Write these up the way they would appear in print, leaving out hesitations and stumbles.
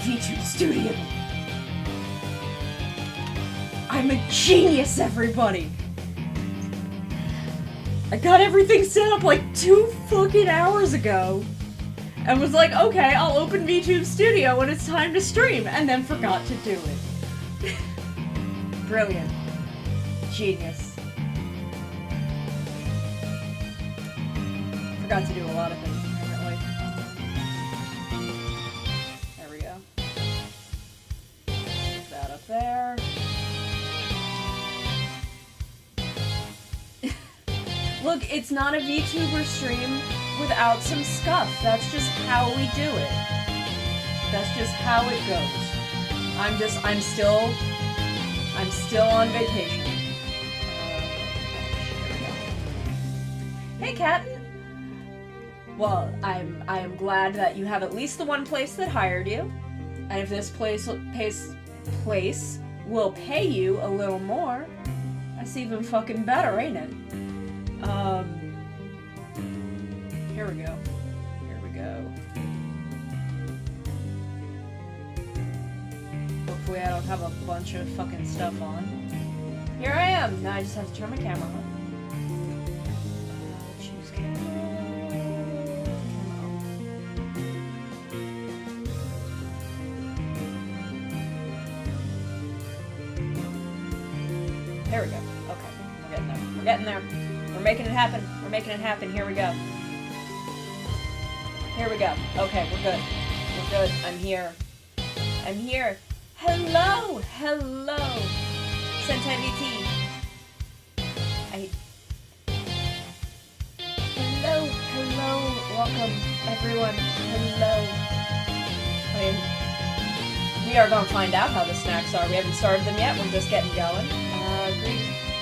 VTube Studio. I'm a genius, everybody! I got everything set up like 2 fucking hours ago. And was like, okay, I'll open VTube Studio when it's time to stream, and then forgot to do it. Brilliant. Genius. Forgot to do a lot of things apparently. There we go. Put that up there. Look, it's not a VTuber stream without some scuff. That's just how we do it. That's just how it goes. I'm still on vacation. Hey, Cat. Well, I am glad that you have at least the one place that hired you, and if this place will pay you a little more, that's even fucking better, ain't it? Here we go. Here we go. Hopefully I don't have a bunch of fucking stuff on. Here I am! Now I just have to turn my camera on. Choose camera. There we go. Okay. We're getting there. We're getting there. We're making it happen. We're making it happen. Here we go. Here we go. Okay, we're good. We're good. I'm here. I'm here. Hello! Hello! Sentai VT. Hello! Hello! Welcome, everyone. Hello. We are gonna find out how the snacks are. We haven't started them yet. We're just getting going.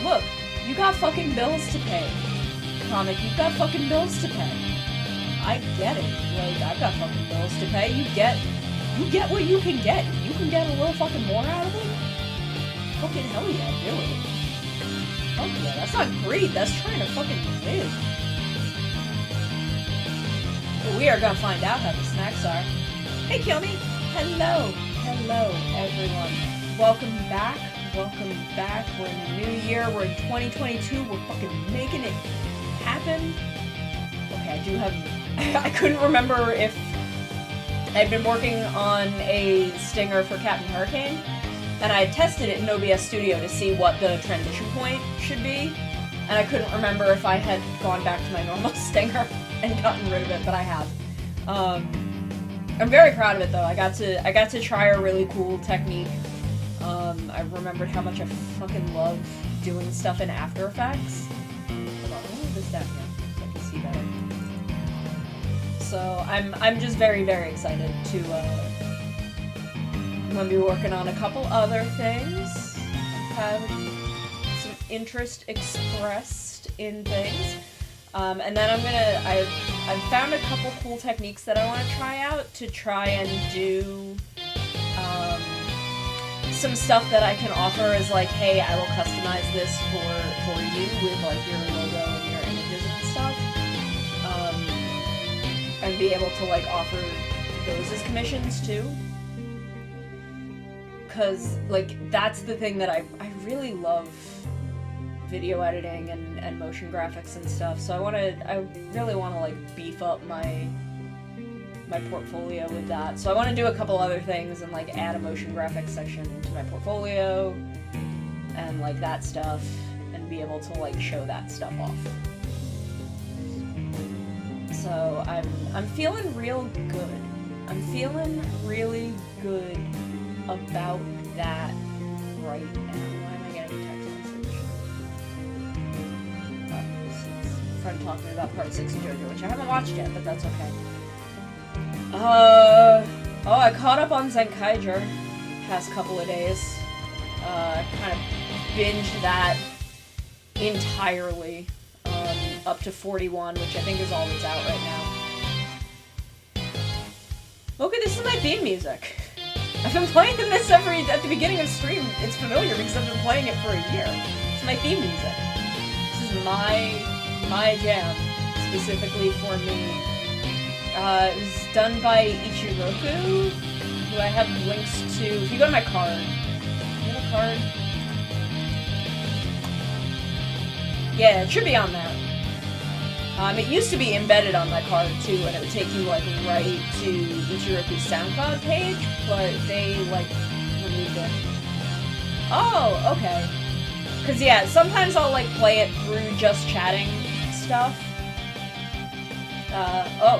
Look, you got fucking bills to pay. Comic, you've got fucking bills to pay. I get it. Like, I've got fucking bills to pay. You get what you can get. You can get a little fucking more out of it. Fucking hell yeah, do it. Fuck yeah, that's not greed. That's trying to fucking live. But we are gonna find out how the snacks are. Hey, Kilmy. Hello. Hello, everyone. Welcome back. Welcome back. We're in the new year. We're in 2022. We're fucking making it happen. Okay, I do have... I couldn't remember if I'd been working on a stinger for Captain Hurricane, and I tested it in OBS Studio to see what the transition point should be, and I couldn't remember if I had gone back to my normal stinger and gotten rid of it, but I have. I'm very proud of it though. I got to try a really cool technique. I remembered how much I fucking love doing stuff in After Effects. Hold on, let me move this down here so I can see better. So I'm just very, very excited to I'm gonna be working on a couple other things. Have some interest expressed in things. And then I've found a couple cool techniques that I want to try out to try and do some stuff that I can offer as like, hey, I will customize this for you with like your logo and your images and stuff. And be able to like offer those as commissions too. Cause like that's the thing that I really love video editing and motion graphics and stuff. So I really wanna like beef up my portfolio with that. So I want to do a couple other things and like add a motion graphics section to my portfolio and like that stuff and be able to like show that stuff off. So I'm feeling real good. I'm feeling really good about that right now. Why am I getting a text message? It's a friend talking about part 6 of JoJo, which I haven't watched yet, but that's okay. I caught up on Zenkaiger past couple of days. Kind of binged that entirely, up to 41, which I think is all that's out right now. Okay, this is my theme music. I've been playing this at the beginning of stream. It's familiar because I've been playing it for a year. It's my theme music. This is my jam, specifically for me. It was done by Ichiroku, who I have links to. If you go to my card, you have a card? Yeah, it should be on there. It used to be embedded on my card too, and it would take you like right to Ichiroku's SoundCloud page, but they like removed it. Oh, okay. Cause yeah, sometimes I'll like play it through just chatting stuff. Oh.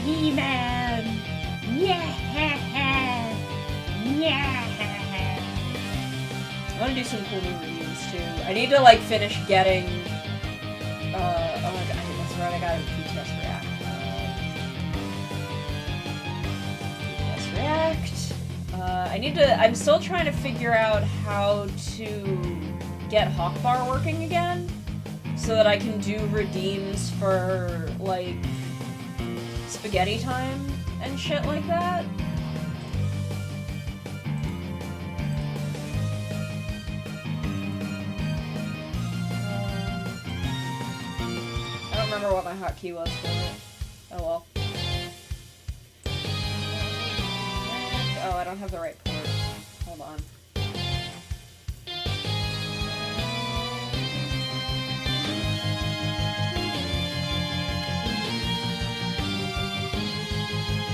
He-Man! I want to do some cool new reviews too. I need to like finish getting. Oh, that's right. I got a BTS React. BTS React. I need to. I'm still trying to figure out how to get Hawkbar working again, so that I can do redeems for like spaghetti time and shit like that. I don't remember what my hotkey was for it. Oh well. Oh, I don't have the right port. Hold on.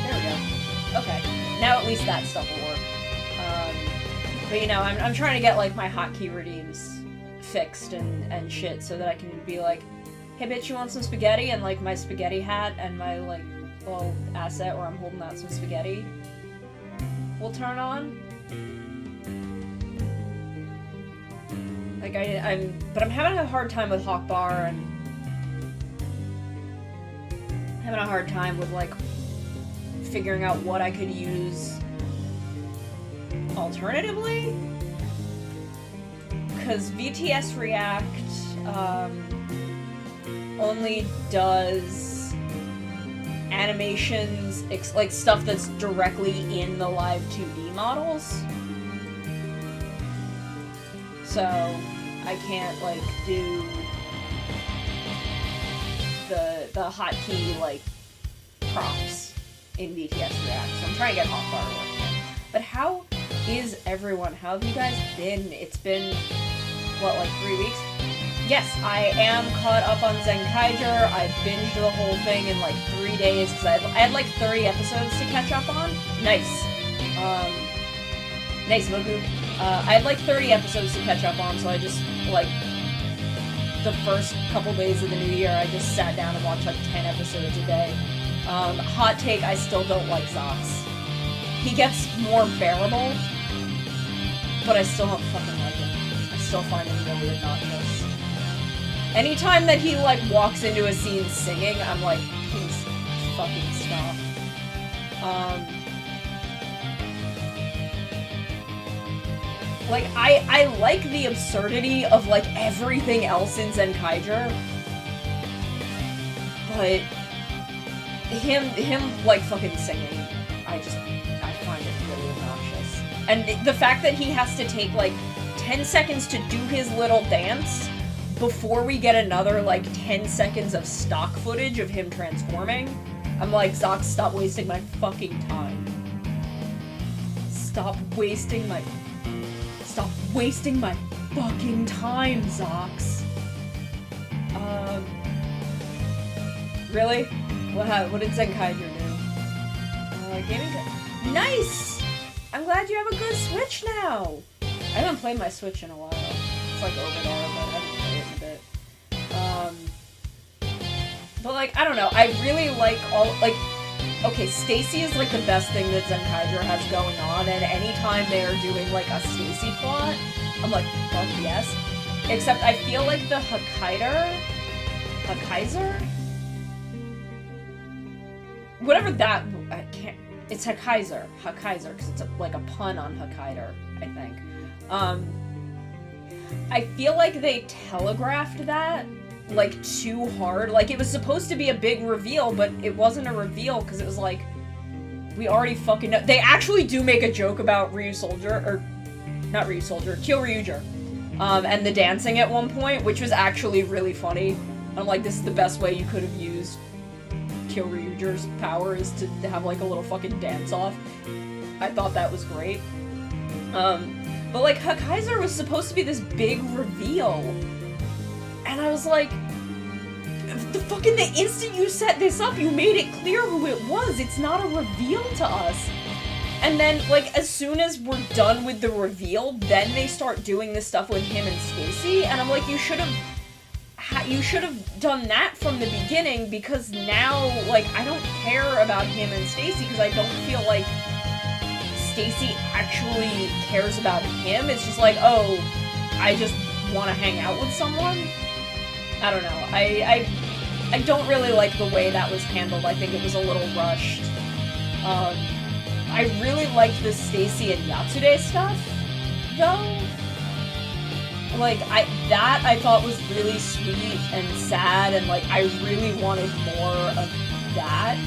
There we go. Okay. Now at least that stuff will work. But you know, I'm trying to get like my hotkey redeems fixed and shit so that I can be like, hey bitch, you want some spaghetti? And like my spaghetti hat and my like little asset where I'm holding out some spaghetti will turn on. Like but I'm having a hard time with Hawkbar and having a hard time with like figuring out what I could use alternatively. Because BTS React only does animations, like stuff that's directly in the live 2D models. So I can't like do the hotkey like prompts in BTS React. So I'm trying to get Hawkbar working. But how is everyone? How have you guys been? It's been what, like 3 weeks? Yes, I am caught up on Zenkaiger. I binged the whole thing in like 3 days because I had like 30 episodes to catch up on. Nice. Nice, Mogu. I had like 30 episodes to catch up on, so I just, like, the first couple days of the new year, I just sat down and watched like 10 episodes a day. Hot take, I still don't like Zox. He gets more bearable, but I still don't fucking like him. I still find him really obnoxious. Anytime that he, like, walks into a scene singing, I'm like, please fucking stop. Like, I like the absurdity of, like, everything else in Zenkaiger, but him, like, fucking singing, I find it really obnoxious. And the fact that he has to take, like, 10 seconds to do his little dance before we get another, like, 10 seconds of stock footage of him transforming, I'm like, Zox, stop wasting my fucking time. Stop wasting my fucking time, Zox. Really? What did Zenkaiger do? Gaming. Nice! I'm glad you have a good Switch now! I haven't played my Switch in a while. It's like over there, but I haven't played it in a bit. But like, I don't know, I really like okay, Stacy is like the best thing that Zenkaiger has going on, and anytime they are doing like a Stacy plot, I'm like, fuck yes. Except I feel like the Hakaiser? Whatever that, I can't, it's Hakaiser, because it's like a pun on Hakaider, I think. I feel like they telegraphed that, like, too hard. Like, it was supposed to be a big reveal, but it wasn't a reveal, because it was like, we already fucking know. They actually do make a joke about Ryu Soldier, or, not Ryu Soldier, Kyoryuger, and the dancing at one point, which was actually really funny. I'm like, this is the best way you could have used Kyoryuger's power is to have, like, a little fucking dance-off. I thought that was great. But, like, Hakaiser was supposed to be this big reveal. And I was like, the instant you set this up, you made it clear who it was. It's not a reveal to us. And then, like, as soon as we're done with the reveal, then they start doing this stuff with him and Stacy, and I'm like, you should have done that from the beginning, because now, like, I don't care about him and Stacy, because I don't feel like Stacy actually cares about him. It's just like, oh, I just want to hang out with someone? I don't know. I don't really like the way that was handled. I think it was a little rushed. I really liked the Stacy and Yatsude stuff, though. Like, I thought was really sweet and sad, and, like, I really wanted more of that.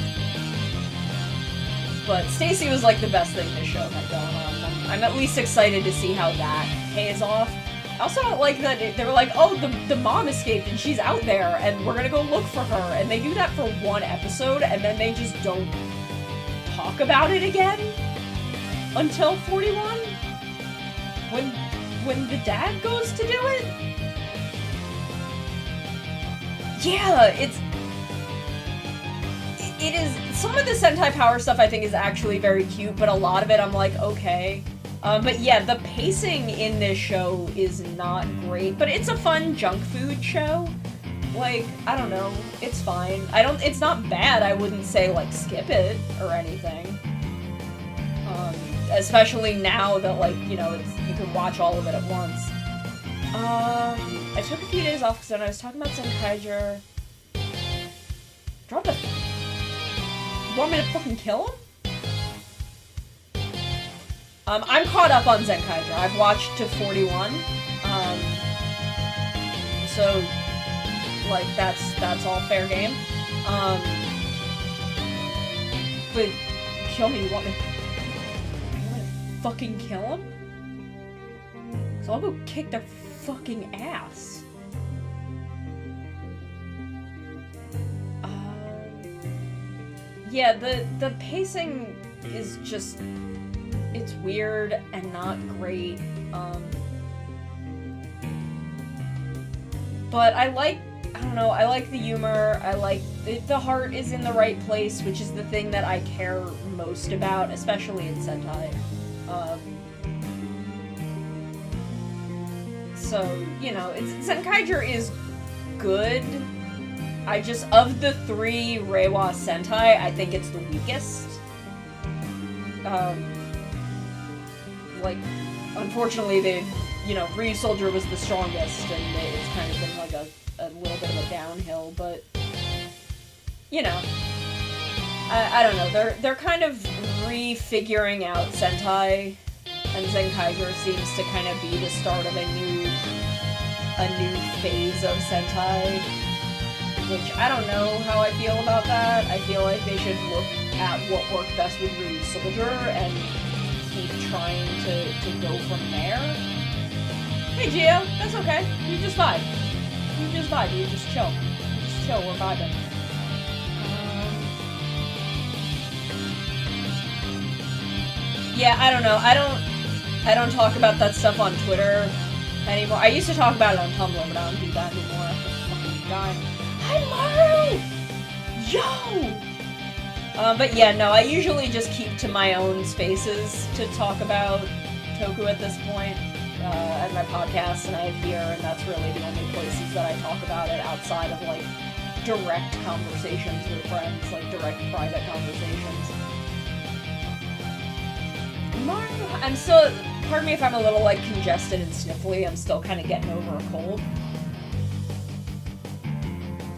But Stacy was, like, the best thing this show had going on. I'm at least excited to see how that pays off. I also don't like that they were like, oh, the mom escaped and she's out there, and we're gonna go look for her, and they do that for one episode, and then they just don't talk about it again until 41, when the dad goes to do it. Yeah, it is, some of the Sentai Power stuff I think is actually very cute, but a lot of it I'm like, okay. But yeah, the pacing in this show is not great, but it's a fun junk food show. Like, I don't know, it's fine. It's not bad, I wouldn't say, like, skip it or anything. Especially now that, like, you know, you can watch all of it at once. I took a few days off because when I was talking about Zenkaiger... Drop it. Want me to fucking kill him? I'm caught up on Zenkaiger. I've watched to 41. So, like, that's all fair game. But, kill me, you want me to fucking kill him? So I'll go kick their fucking ass. Yeah, the pacing is just, it's weird and not great. But I don't know, I like the humor, I like, the heart is in the right place, which is the thing that I care most about, especially in Sentai. So, you know, Zenkaiger is good. I just, of the three Reiwa Sentai, I think it's the weakest. Like, unfortunately, you know, Ryu Soldier was the strongest, and it's kind of been like a little bit of a downhill, but, you know, I don't know, they're kind of refiguring out Sentai, and Zenkaiger seems to kind of be the start of a new phase of Sentai, which I don't know how I feel about that. I feel like they should look at what worked best with Ryu Soldier and keep trying to go from there. Hey Gio, that's okay. You just vibe. You just vibe, you just chill. You just chill, we're vibing. Yeah, I don't know. I don't talk about that stuff on Twitter anymore. I used to talk about it on Tumblr, but I don't do that anymore after fucking dying. Hi Maru! Yo! But yeah, no, I usually just keep to my own spaces to talk about Toku at this point, at my podcast, and I have here, and that's really the only places that I talk about it outside of, like, direct conversations with friends, like direct private conversations. Mario, I'm still, pardon me if I'm a little, like, congested and sniffly, I'm still kind of getting over a cold.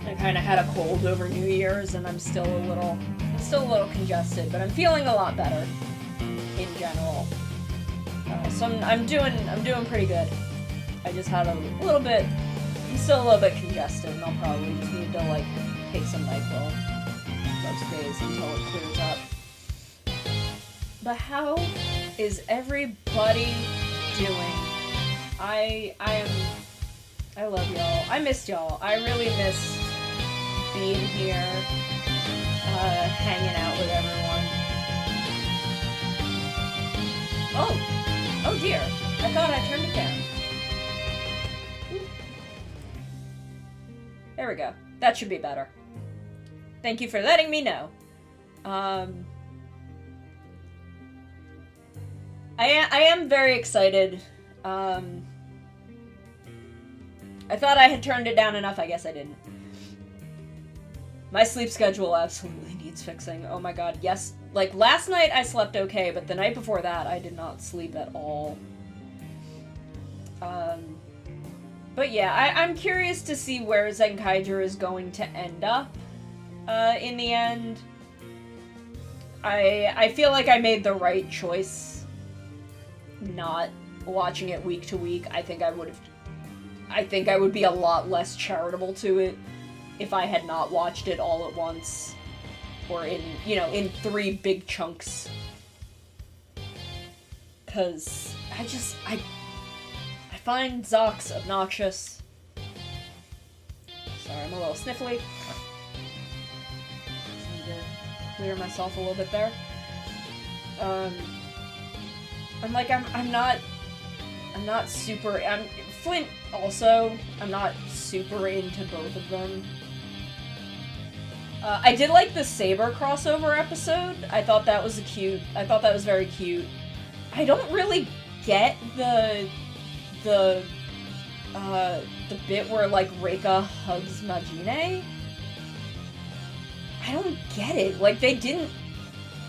I kind of had a cold over New Year's, and I'm still a little congested, but I'm feeling a lot better in general. So I'm doing pretty good. I just had a little bit, I'm still a little bit congested, and I'll probably just need to, like, take some NyQuil most days until it clears up. But how is everybody doing? I love y'all. I missed y'all. I really missed being here. hanging out with everyone. Oh dear. I thought I turned it down. There we go. That should be better. Thank you for letting me know. I am very excited. I thought I had turned it down enough. I guess I didn't. My sleep schedule absolutely needs fixing. Oh my god, yes. Like, last night I slept okay, but the night before that I did not sleep at all. But yeah, I'm curious to see where Zenkaiger is going to end up, in the end. I feel like I made the right choice not watching it week to week. I think I would be a lot less charitable to it if I had not watched it all at once. Or in 3 big chunks. 'Cause I find Zox obnoxious. Sorry, I'm a little sniffly. Just need to clear myself a little bit there. I'm not super... Flint also, I'm not super into both of them. I did like the Saber crossover episode. I thought that was very cute. I don't really get the bit where, like, Reika hugs Majine. I don't get it. Like, they didn't...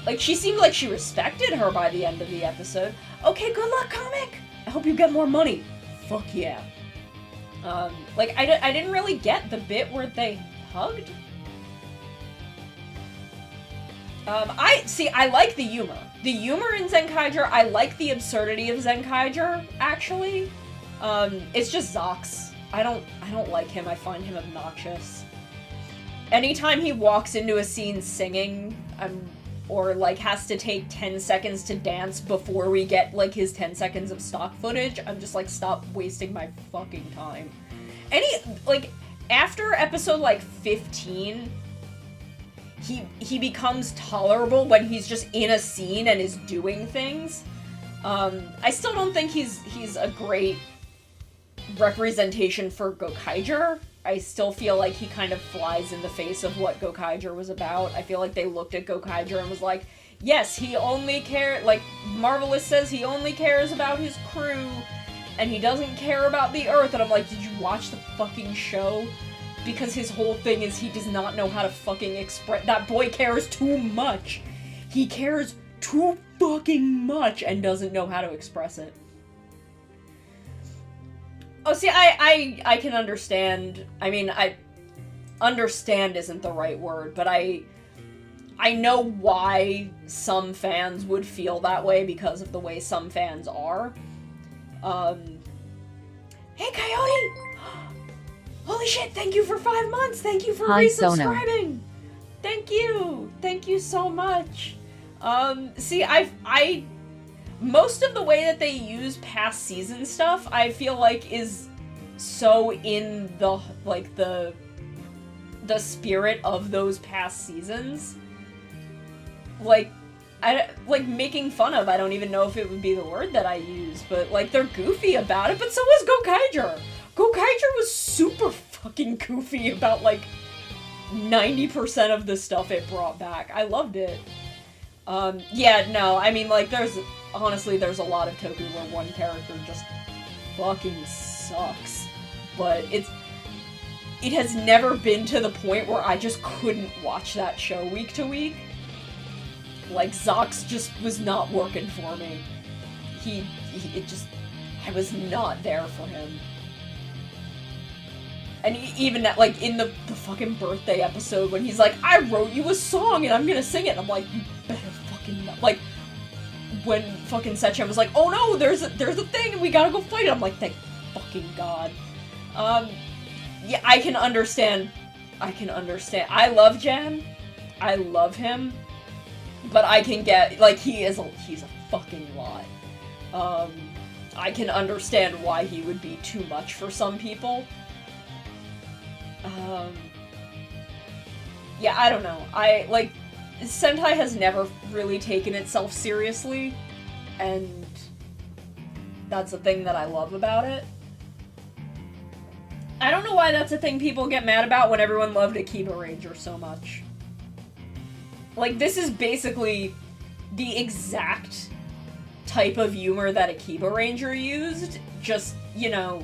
Like, she seemed like she respected her by the end of the episode. Okay, good luck, comic! I hope you get more money. Fuck yeah. Like, I didn't really get the bit where they hugged. I like the humor. The humor in Zenkaiger, I like the absurdity of Zenkaiger, actually. It's just Zox. I don't like him. I find him obnoxious. Anytime he walks into a scene singing, or, like, has to take 10 seconds to dance before we get, like, his 10 seconds of stock footage, I'm just like, stop wasting my fucking time. After episode, like, 15, he becomes tolerable when he's just in a scene and is doing things. I still don't think he's a great representation for Gokaiger. I still feel like he kind of flies in the face of what Gokaiger was about. I feel like they looked at Gokaiger and was like, yes, he only cares, like, Marvelous says he only cares about his crew, and he doesn't care about the Earth, and I'm like, did you watch the fucking show? Because his whole thing is he does not know how to fucking express- that boy cares too much! He cares too fucking much and doesn't know how to express it. Oh, see, I can understand. I mean, understand isn't the right word, but I know why some fans would feel that way because of the way some fans are. Hey, Coyote! Holy shit, thank you for 5 months! Thank you for resubscribing! Thank you! Thank you so much! See, most of the way that they use past season stuff, I feel like is so in the, like, the spirit of those past seasons. Like, making fun of, I don't even know if it would be the word that I use, but, like, they're goofy about it, but so was Gokaiger! Gokaiger was super fucking goofy about, like, 90% of the stuff it brought back. I loved it. Yeah, no, I mean, like, honestly, there's a lot of Toku where one character just fucking sucks. But it has never been to the point where I just couldn't watch that show week to week. Like, Zox just was not working for me. I was not there for him. And even that, like, in the fucking birthday episode when he's like, I wrote you a song and I'm gonna sing it, and I'm like, you better fucking not. Like, when fucking Sechan was like, oh no, there's a thing and we gotta go fight it, I'm like, thank fucking god. Yeah, I can understand. I love Jan. I love him. But I can get, like, he's a fucking lot. I can understand why he would be too much for some people. Yeah, I don't know. Sentai has never really taken itself seriously, and that's the thing that I love about it. I don't know why that's a thing people get mad about when everyone loved Akiba Ranger so much. Like, this is basically the exact type of humor that Akiba Ranger used, just, you know,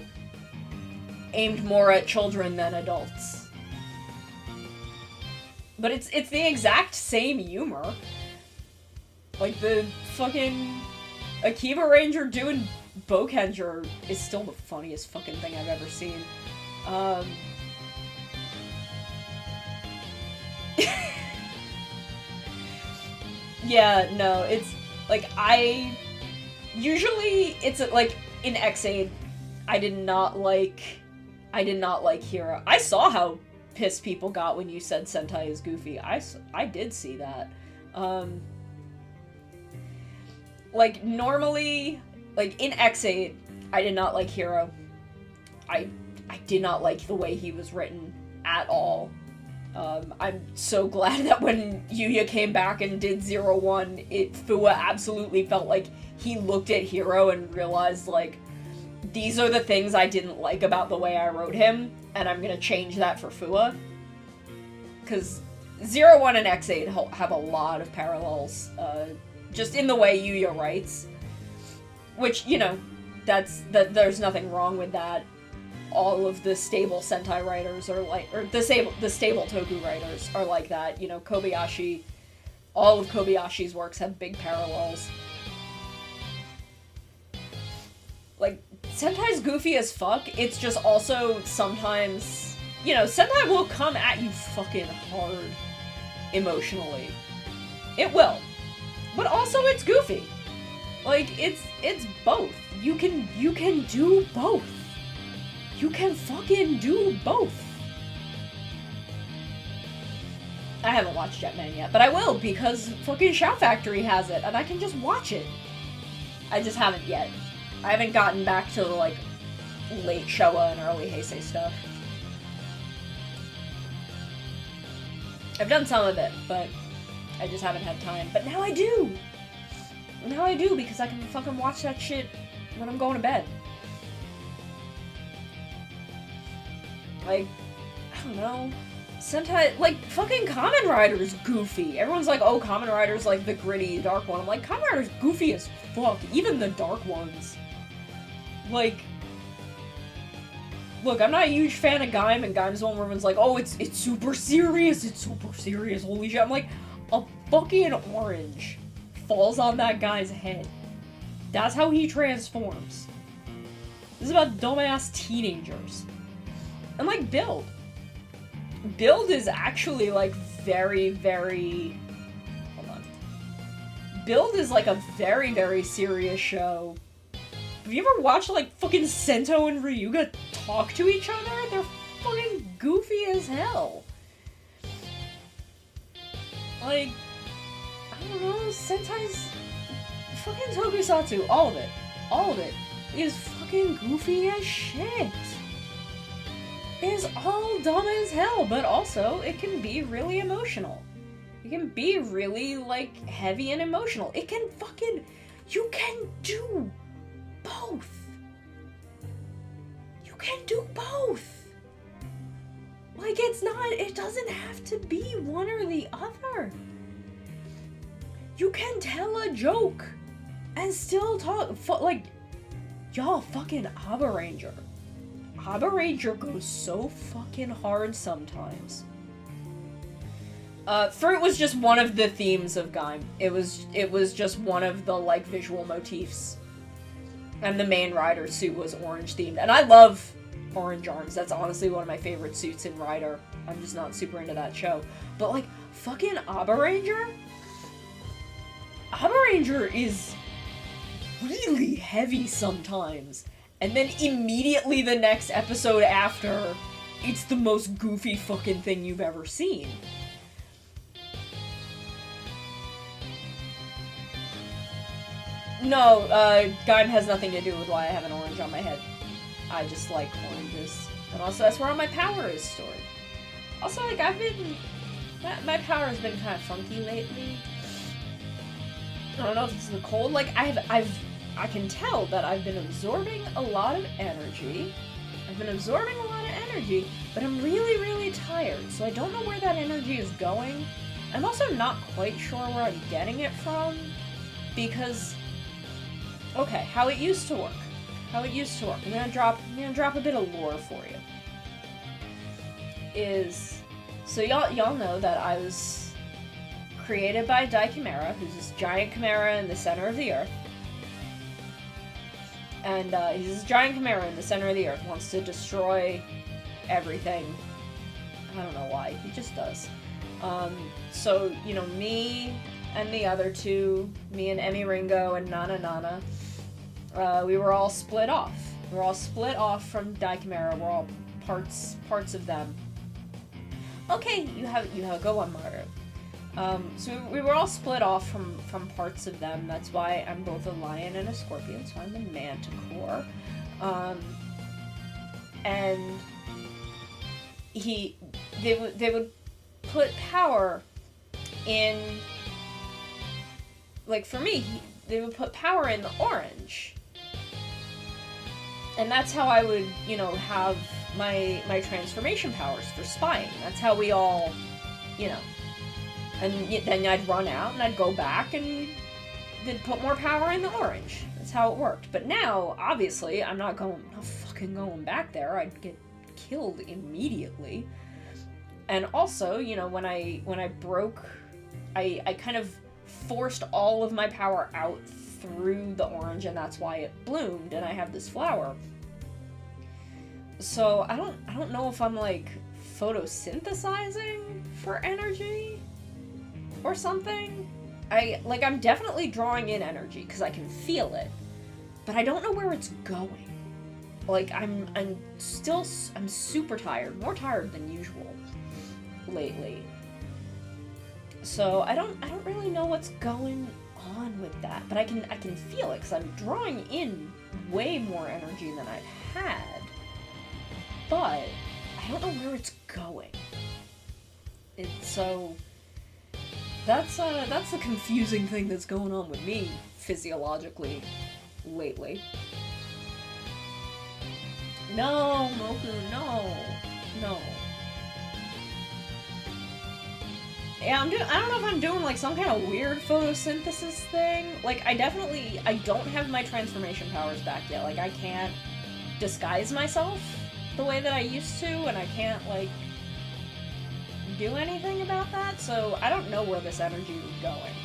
aimed more at children than adults. But it's the exact same humor. Like, the fucking Akiba Ranger doing Bokenger is still the funniest fucking thing I've ever seen. Yeah, no, it's, like, usually, it's, like, in X8, I did not like Hero. I saw how pissed people got when you said Sentai is goofy. I did see that. Like, normally, like, in X8, I did not like Hero. I did not like the way he was written at all. I'm so glad that when Yuya came back and did 01, Fua absolutely felt like he looked at Hero and realized, like, these are the things I didn't like about the way I wrote him, and I'm gonna change that for Fua. Because 01 and X8 have a lot of parallels, just in the way Yuya writes. Which, you know, there's nothing wrong with that. All of the stable Sentai writers are like, or the stable Toku writers are like that. You know, Kobayashi, all of Kobayashi's works have big parallels. Like, Sentai's goofy as fuck, it's just also sometimes, you know, Sentai will come at you fucking hard emotionally. It will. But also it's goofy. Like, it's both. You can do both. You can fucking do both. I haven't watched Jetman yet, but I will, because fucking Shout Factory has it, and I can just watch it. I just haven't yet. I haven't gotten back to, like, late Showa and early Heisei stuff. I've done some of it, but I just haven't had time. But now I do! Now I do, because I can fucking watch that shit when I'm going to bed. Like, I don't know. Sentai, like, fucking Kamen Rider's goofy. Everyone's like, oh, Kamen Rider's like the gritty, dark one. I'm like, Kamen Rider's goofy as fuck. Even the dark ones. Like, look, I'm not a huge fan of Gaim, and Gaim's the one where everyone's like, oh, it's super serious, holy shit. I'm like, a fucking orange falls on that guy's head. That's how he transforms. This is about dumbass teenagers. And, like, Build. Build is actually, like, very, very... Hold on. Build is, like, a very, very serious show. Have you ever watched, like, fucking Sento and Ryuga talk to each other? They're fucking goofy as hell. Like, I don't know, Sentai's... Fucking Tokusatsu, all of it, is fucking goofy as shit. Is all dumb as hell, but also it can be really emotional. It can be really, like, heavy and emotional. It can fucking... You can do both. You can do both. Like, it's not... It doesn't have to be one or the other. You can tell a joke and still talk... Like, y'all, fucking Abba Ranger. Abba Ranger goes so fucking hard sometimes. Fruit was just one of the themes of Gaim. It was just one of the, like, visual motifs. And the main rider suit was orange themed. And I love orange arms. That's honestly one of my favorite suits in Rider. I'm just not super into that show. But, like, fucking Abba Ranger? Abba Ranger is really heavy sometimes. And then immediately the next episode after, it's the most goofy fucking thing you've ever seen. No, Gaim has nothing to do with why I have an orange on my head. I just like oranges. And also, that's where all my power is stored. Also, like, I've been My power has been kind of funky lately. I don't know if it's the cold. Like, I can tell that I've been absorbing a lot of energy. But I'm really, really tired, so I don't know where that energy is going. I'm also not quite sure where I'm getting it from, because, okay, how it used to work. I'm gonna drop a bit of lore for you. So y'all know that I was created by Chimera, who's this giant chimera in the center of the earth. And he's this giant chimera in the center of the earth, wants to destroy everything. I don't know why, he just does. So, you know, me and the other two, me and Emmy Ringo and Nana, we were all split off. We're all split off from Chimera. We're all parts of them. Okay, you have a good one, Mario. So we were all split off from parts of them. That's why I'm both a lion and a scorpion, so I'm the manticore. And they would put power in, like, for me, they would put power in the orange. And that's how I would, you know, have my transformation powers for spying. That's how we all, you know. And then I'd run out and I'd go back and they'd put more power in the orange. That's how it worked. But now, obviously, I'm not fucking going back there. I'd get killed immediately. And also, you know, when I broke, I kind of forced all of my power out through the orange, and that's why it bloomed, and I have this flower. So I don't know if I'm, like, photosynthesizing for energy or something. I'm definitely drawing in energy because I can feel it, but I don't know where it's going. Like, I'm super tired, more tired than usual lately. So I don't really know what's going on with that, but I can feel it because I'm drawing in way more energy than I've had, but I don't know where it's going. So that's the confusing thing that's going on with me physiologically lately. No, Moku, no. Yeah, I don't know if I'm doing, like, some kind of weird photosynthesis thing. Like, I don't have my transformation powers back yet. Like, I can't disguise myself the way that I used to, and I can't, like, do anything about that, so I don't know where this energy is going.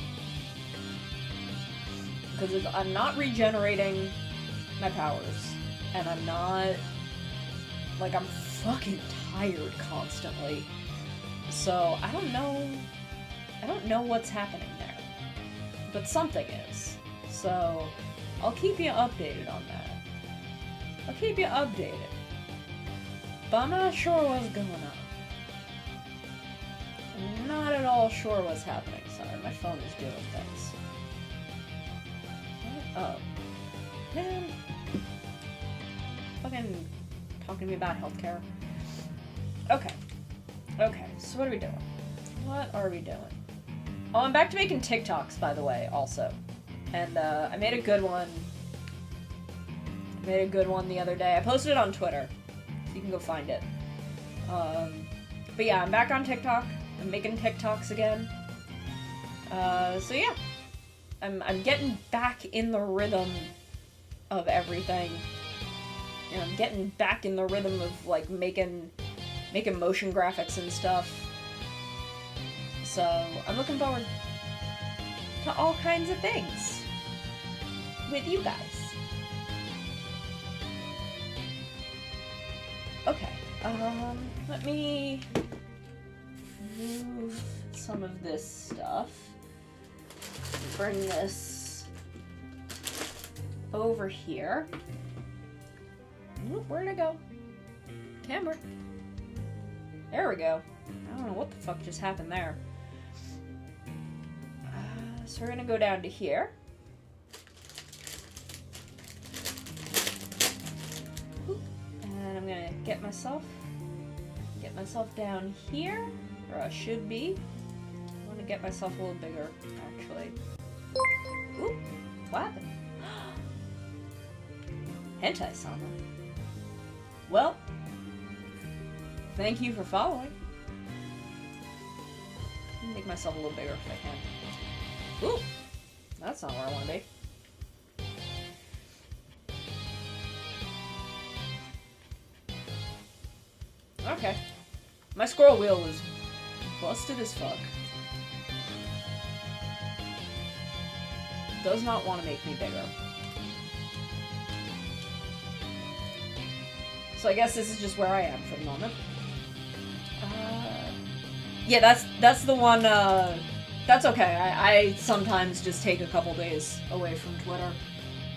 Because I'm not regenerating my powers, and I'm not, like, I'm fucking tired constantly. So I don't know what's happening there, but something is. So I'll keep you updated on that. But I'm not sure what's going on. I'm not at all sure what's happening. Sorry, my phone is doing things. Oh. Man. Fucking talking to me about healthcare. Okay, so what are we doing? Oh, I'm back to making TikToks, by the way, also. And, I made a good one. The other day. I posted it on Twitter, so you can go find it. But yeah, I'm back on TikTok. I'm making TikToks again. So yeah. I'm getting back in the rhythm of everything. And I'm getting back in the rhythm of, like, making motion graphics and stuff. So I'm looking forward to all kinds of things with you guys. Okay, let me move some of this stuff. Bring this over here. Where'd it go? Camera. There we go. I don't know what the fuck just happened there. So we're gonna go down to here. And I'm gonna get myself down here, where I should be. gonna get myself a little bigger, actually. Ooh, what happened? Hentai-sama. Well, thank you for following. Make myself a little bigger if I can. Ooh, that's not where I want to be. Okay. My scroll wheel is busted as fuck. Does not want to make me bigger. So I guess this is just where I am for the moment. Yeah, that's the one, that's okay. I sometimes just take a couple days away from Twitter.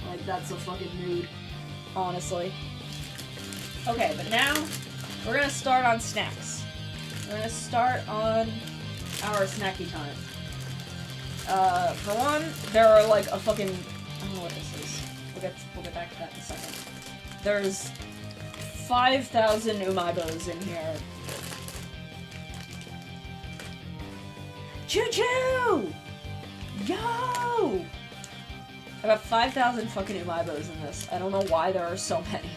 Like, that's a fucking mood, honestly. Okay, but now, we're gonna start on snacks. We're gonna start on our snacky time. For one, there are like a fucking, I don't know what this is. We'll get back to that in a second. There's 5,000 umaibos in here. Choo-choo! Yo! I got 5,000 fucking umaibos in this. I don't know why there are so many.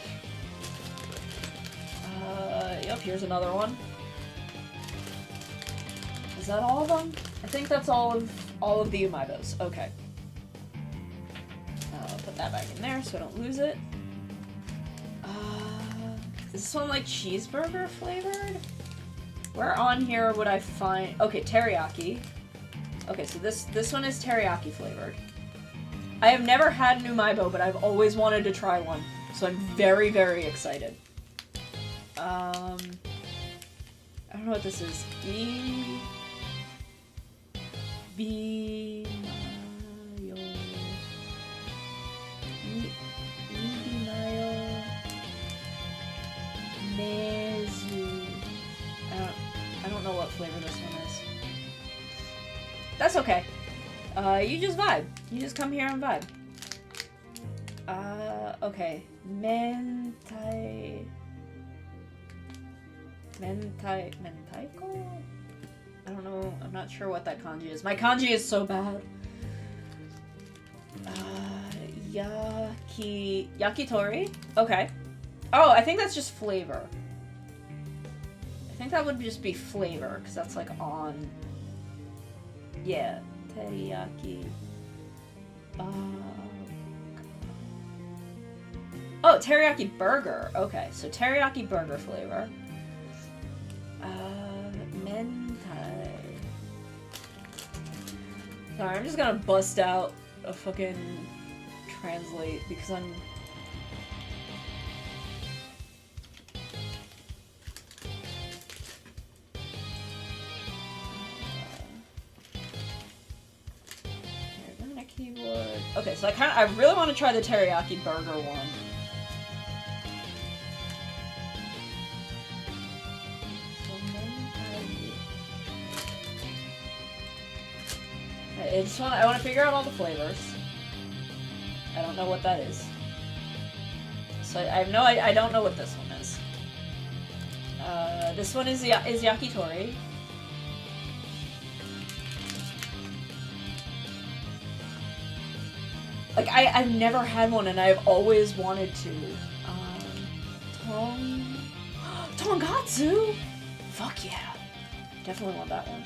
Yep, here's another one. Is that all of them? I think that's all of the umaibos. Okay. I'll put that back in there so I don't lose it. Is this one like cheeseburger flavored? Where on here would I find... Okay, teriyaki. Okay, so this one is teriyaki flavored. I have never had an umaibo, but I've always wanted to try one. So I'm very, very excited. I don't know what this is. Mezu. I don't know what flavor this one is. That's okay. You just vibe. You just come here and vibe. Okay. Mentaiko? I don't know. I'm not sure what that kanji is. My kanji is so bad. Yakitori? Okay. Oh, I think that's just flavor. I think that would just be flavor, because that's like on... Yeah. Teriyaki. Oh, teriyaki burger. Okay, so teriyaki burger flavor. Mentai. Sorry, I'm just gonna bust out a fucking translate because I'm... Here's my keyboard. Okay, so I really want to try the teriyaki burger one. I want to figure out all the flavors. I don't know what that is. So I don't know what this one is. This one is yakitori. Like, I've never had one and I've always wanted to. Tongatsu? Fuck yeah. Definitely want that one.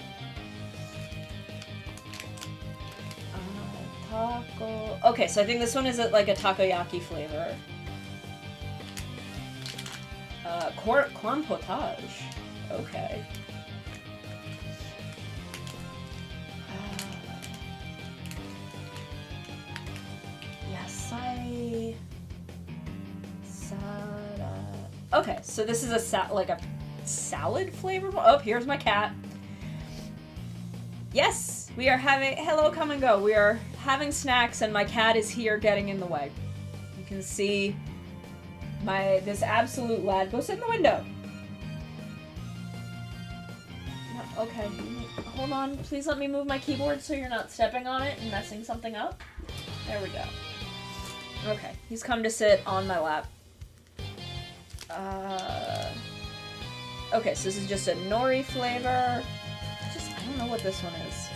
Taco. Okay, so I think this one is like a takoyaki flavor. Corn potage. Okay. Yasai. Sada. Okay, so this is a salad flavor. Oh, here's my cat. Yes, we are having... Hello, come and go. We are having snacks, and my cat is here getting in the way. You can see this absolute lad. Go sit in the window. No, okay. Hold on. Please let me move my keyboard so you're not stepping on it and messing something up. There we go. Okay. He's come to sit on my lap. Okay, so this is just a nori flavor. I don't know what this one is.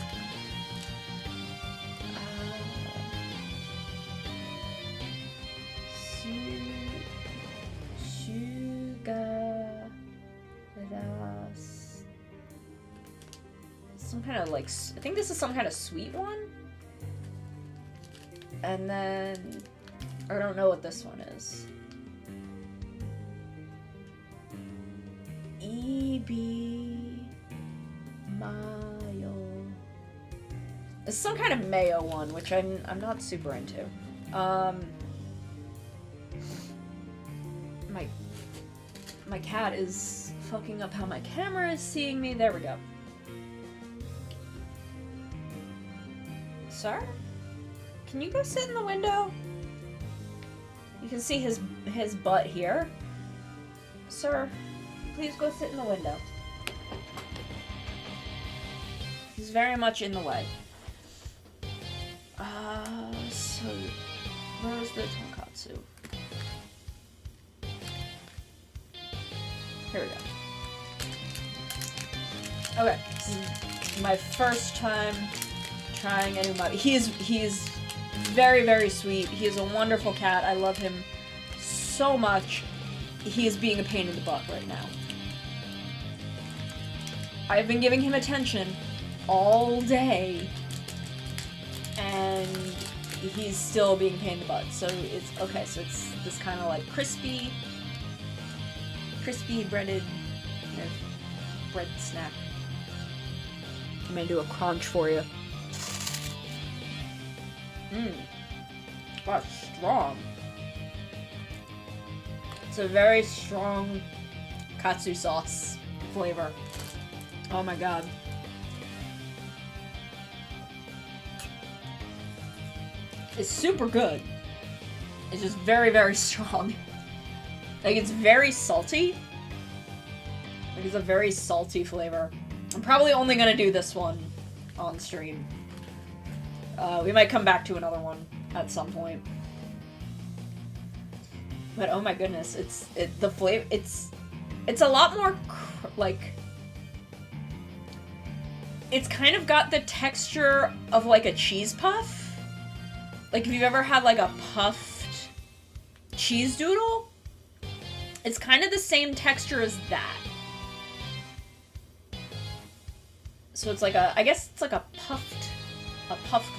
kind of like, I think this is some kind of sweet one. And then, I don't know what this one is. EB Mayo. It's some kind of mayo one, which I'm not super into. My cat is fucking up how my camera is seeing me. There we go. Sir? Can you go sit in the window? You can see his butt here. Sir, please go sit in the window. He's very much in the way. So where's the tonkatsu? Here we go. Okay, this is my first time trying a new mug. He's very, very sweet. He is a wonderful cat. I love him so much. He is being a pain in the butt right now. I've been giving him attention all day, and he's still being a pain in the butt. So it's okay. So it's this kind of like crispy breaded bread snack. I'm gonna do a crunch for you. That's strong. It's a very strong katsu sauce flavor. Oh my god. It's super good. It's just very, very strong. Like, it's very salty. Like, it's a very salty flavor. I'm probably only gonna do this one on stream. We might come back to another one at some point. But oh my goodness, the flavor, it's a lot more, like, it's kind of got the texture of, like, a cheese puff. Like, if you've ever had, like, a puffed cheese doodle, it's kind of the same texture as that. So it's like I guess it's like a puffed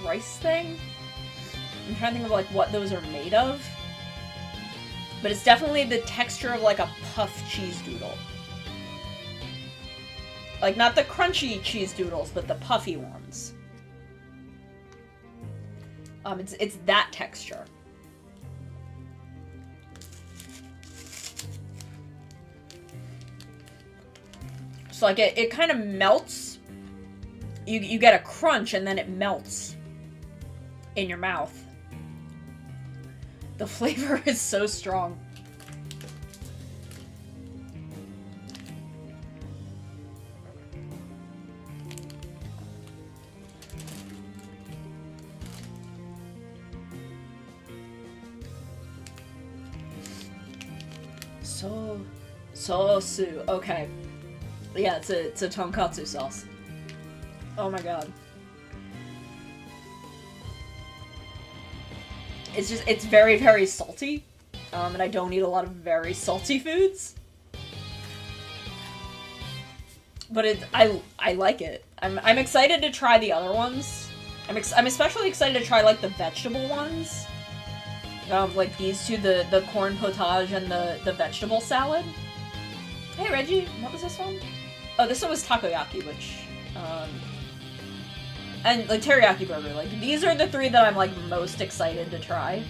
rice thing. I'm trying to think of, like, what those are made of. But it's definitely the texture of, like, a puffed cheese doodle. Like, not the crunchy cheese doodles, but the puffy ones. It's that texture. So, like, it kind of melts. You get a crunch, and then it melts in your mouth. The flavor is so strong. Sosu. Okay. Yeah, it's a tonkatsu sauce. Oh my god. It's very, very salty. And I don't eat a lot of very salty foods. But I like it. I'm excited to try the other ones. I'm especially excited to try, like, the vegetable ones. Like these two, the corn potage and the vegetable salad. Hey Reggie, what was this one? Oh, this one was takoyaki, which, and like teriyaki burger. Like, these are the three that I'm, like, most excited to try.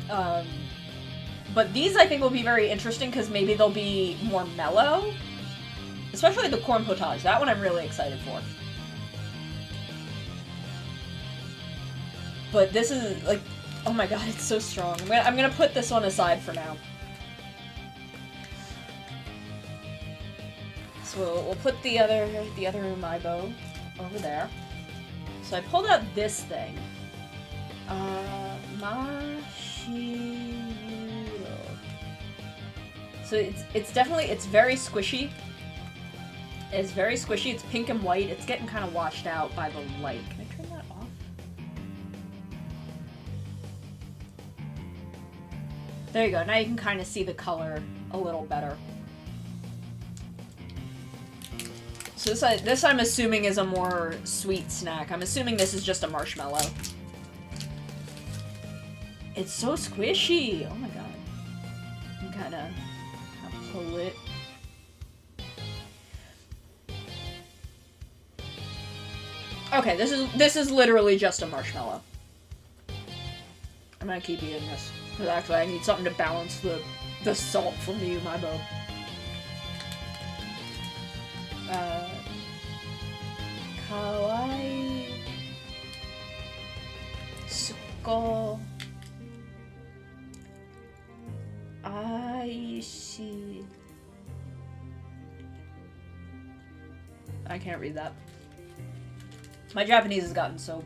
But these I think will be very interesting because maybe they'll be more mellow. Especially the corn potage. That one I'm really excited for. But this is, like, oh my god, it's so strong. I'm gonna put this one aside for now. So we'll put the other umaibo over there. So I pulled out this thing. Mashiro. So it's definitely, it's very squishy. It's very squishy. It's pink and white. It's getting kind of washed out by the light. Can I turn that off? There you go. Now you can kind of see the color a little better. So this I'm assuming is a more sweet snack. I'm assuming this is just a marshmallow. It's so squishy! Oh my god. I'm kinda pull it. Okay, this is literally just a marshmallow. I'm gonna keep eating this. Because actually I need something to balance the salt from the umaibo. Kawaii. Suko. Aishi. I can't read that. My Japanese has gotten so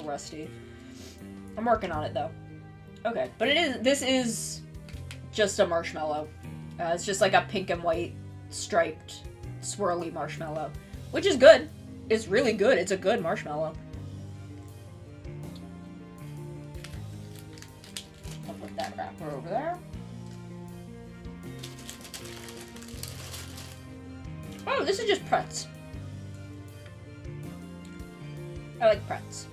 rusty. I'm working on it though. Okay, but this is just a marshmallow. It's just like a pink and white striped swirly marshmallow, which is good. It's really good. It's a good marshmallow. I'll put that wrapper over there. Oh, this is just pretz. I like pretz.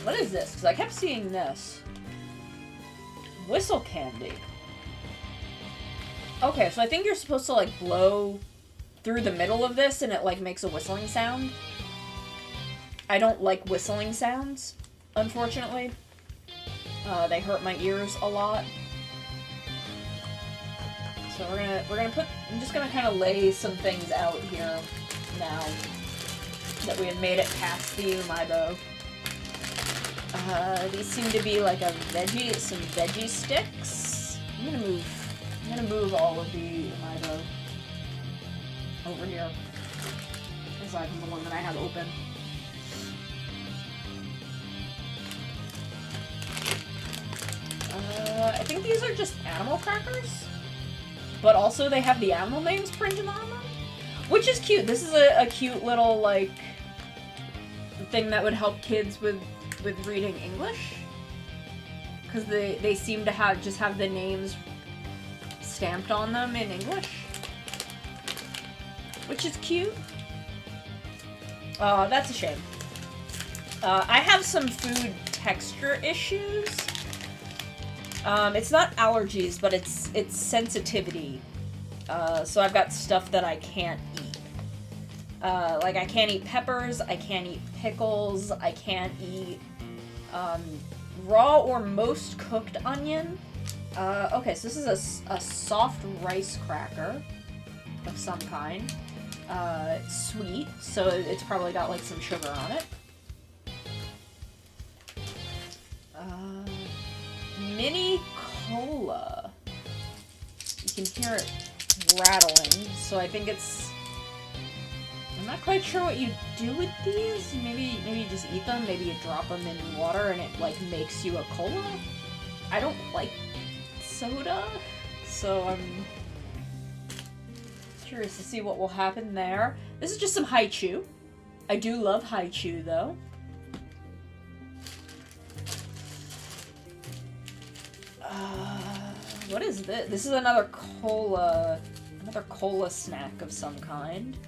What is this? Because I kept seeing this. Whistle candy. Okay, so I think you're supposed to, like, blow through the middle of this and it, like, makes a whistling sound. I don't like whistling sounds, unfortunately. They hurt my ears a lot. So we're gonna put... I'm just gonna kind of lay some things out here now that we have made it past the umaibo. These seem to be like some veggie sticks. I'm gonna move all of the umaibo over here, aside from the one that I have open. I think these are just animal crackers, but also they have the animal names printed on them, which is cute. This is a cute little, like, thing that would help kids with reading English, because they seem to have the names stamped on them in English, which is cute. That's a shame. I have some food texture issues. It's not allergies, but it's sensitivity. So I've got stuff that I can't eat. Like I can't eat peppers, I can't eat pickles, I can't eat raw or most cooked onion. Okay, so this is a soft rice cracker of some kind. It's sweet, so it's probably got like some sugar on it. Mini cola. You can hear it rattling, so I think it's... I'm not quite sure what you do with these. Maybe you just eat them, maybe you drop them in water and it like makes you a cola. I don't like soda, so I'm curious to see what will happen there. This is just some haichu. I do love haichu though. What is this? This is another cola snack of some kind.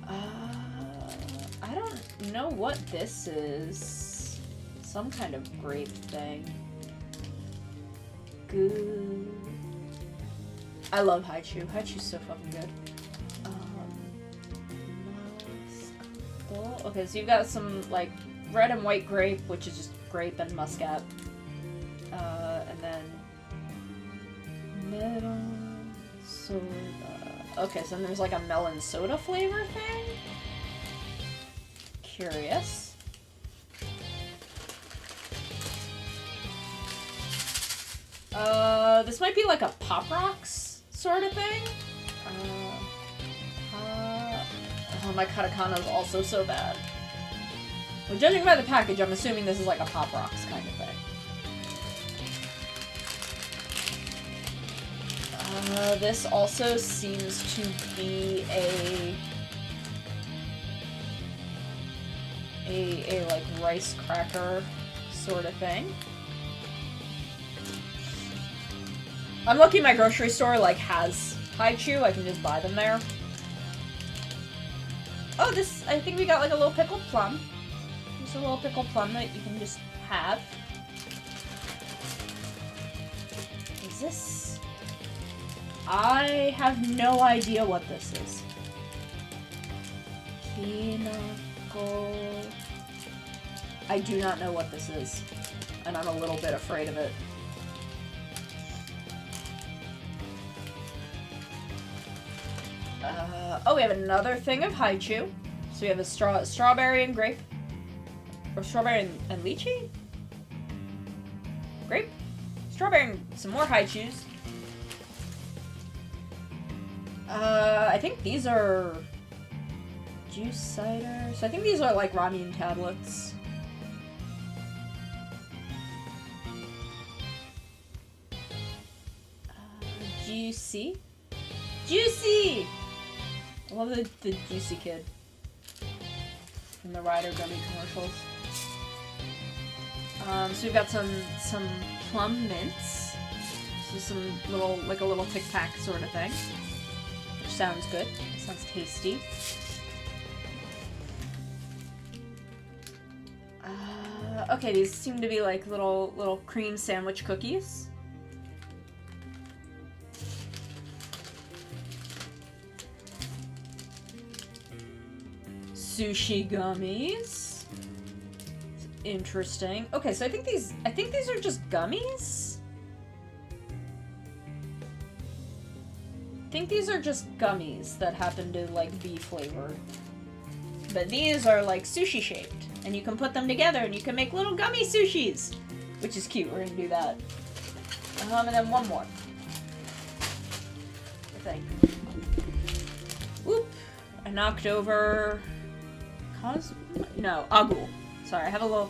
I don't know what this is. Some kind of grape thing. Good. I love haichu. Haichu's so fucking good. Okay, so you've got some, like, red and white grape, which is just grape and muscat. And then melon soda. Okay, so then there's like a melon soda flavor thing? Curious. This might be like a Pop Rocks sort of thing. Oh, my katakana is also so bad. Well, judging by the package, I'm assuming this is like a Pop Rocks kind of thing. This also seems to be a like rice cracker sort of thing. I'm lucky my grocery store like has Haichu, I can just buy them there. Oh, this, I think we got like a little pickled plum. Just a little pickled plum that you can just have. Is this? I have no idea what this is. Kinako. I do not know what this is. And I'm a little bit afraid of it. Oh, we have another thing of Haichu. So we have a strawberry and grape. Or strawberry and lychee? Grape? Strawberry and some more Haichus. I think these are juice cider. So I think these are like ramen tablets. Juicy. Juicy! I love the Juicy Kid from the Ryder Gummy commercials. So we've got some plum mints. So some little, like a little Tic Tac sort of thing. Which sounds good. Sounds tasty. Okay, these seem to be like little cream sandwich cookies. Sushi gummies. Interesting. Okay, so I think these are just gummies. I think these are just gummies that happen to like be flavored. But these are like sushi shaped. And you can put them together and you can make little gummy sushis. Which is cute, we're gonna do that. And then one more. I think. Whoop. I knocked over Agul. Sorry, I have a little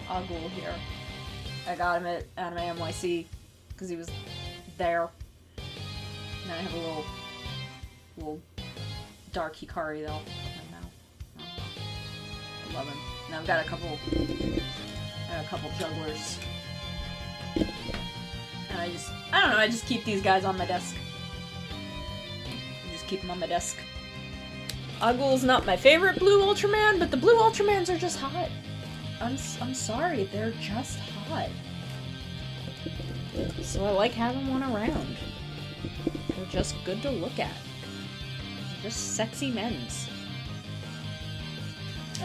Agul here. I got him at Anime NYC because he was there. And then I have a little dark Hikari though. I love him. Now I've got a couple jugglers. And I don't know, I just keep these guys on my desk. I just keep them on my desk. Agul's not my favorite blue Ultraman, but the blue Ultramans are just hot. I'm sorry, they're just hot. So I like having one around. They're just good to look at. They're just sexy men's.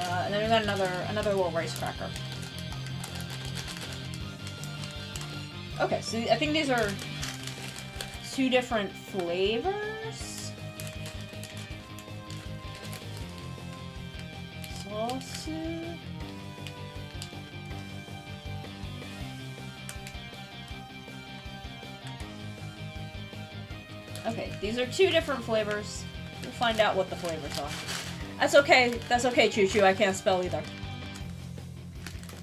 And then we got another little rice cracker. Okay, so I think these are two different flavors. Sauce. Okay, these are two different flavors. We'll find out what the flavors are. That's okay, Choo Choo, I can't spell either.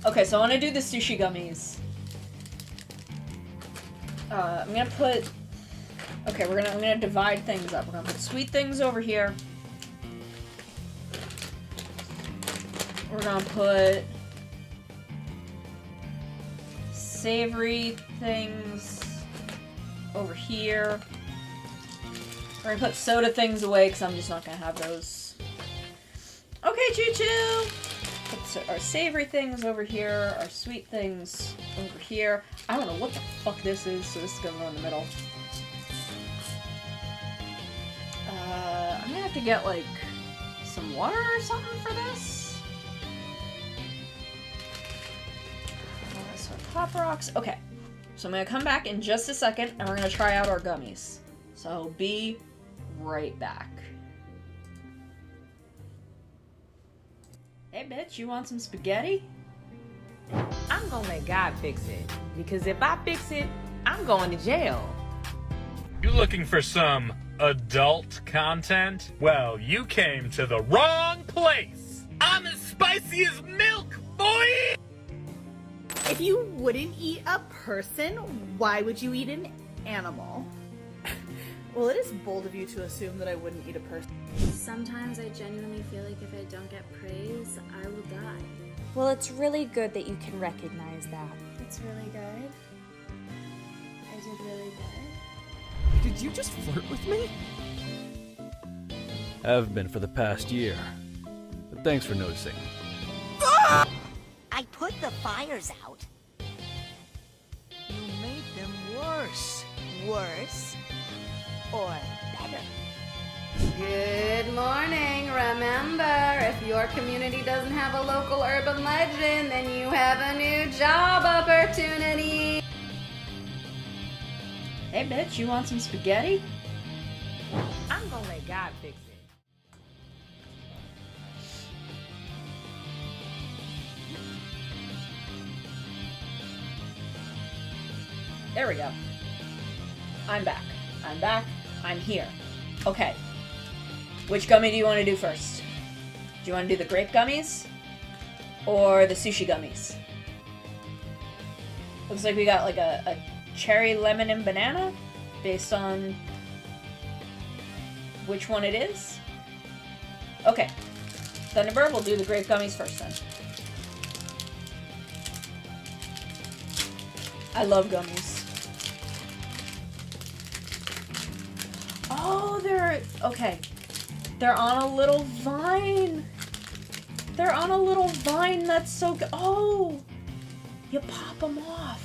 Okay, so I want to do the sushi gummies. I'm gonna put... Okay, I'm gonna divide things up. We're gonna put sweet things over here. We're gonna put savory things over here. We're gonna put soda things away because I'm just not gonna have those. Okay, Choo Choo! Put our savory things over here, our sweet things over here. I don't know what the fuck this is, so this is gonna go in the middle. I'm gonna have to get, like, some water or something for this. So Pop Rocks. Okay, so I'm gonna come back in just a second, and we're gonna try out our gummies. So be right back. Hey bitch, you want some spaghetti? I'm gonna let God fix it. Because if I fix it, I'm going to jail. You looking for some adult content? Well, you came to the wrong place. I'm as spicy as milk, boy! If you wouldn't eat a person, why would you eat an animal? Well, it is bold of you to assume that I wouldn't eat a person. Sometimes I genuinely feel like if I don't get praise, I will die. Well, it's really good that you can recognize that. It's really good. I did really good. Did you just flirt with me? Have been for the past year. But thanks for noticing. I put the fires out. You made them worse. Worse? Or better? Good morning. Remember, if your community doesn't have a local urban legend, then you have a new job opportunity. Hey, bitch, you want some spaghetti? I'm gonna let God fix it. There we go. I'm back. I'm back. I'm here. Okay. Which gummy do you want to do first? Do you want to do the grape gummies? Or the sushi gummies? Looks like we got like a cherry, lemon, and banana based on which one it is. Okay. Thunderbird, we'll do the grape gummies first then. I love gummies. Oh, they're... Okay. They're on a little vine. They're on a little vine. That's so good. Oh! You pop them off.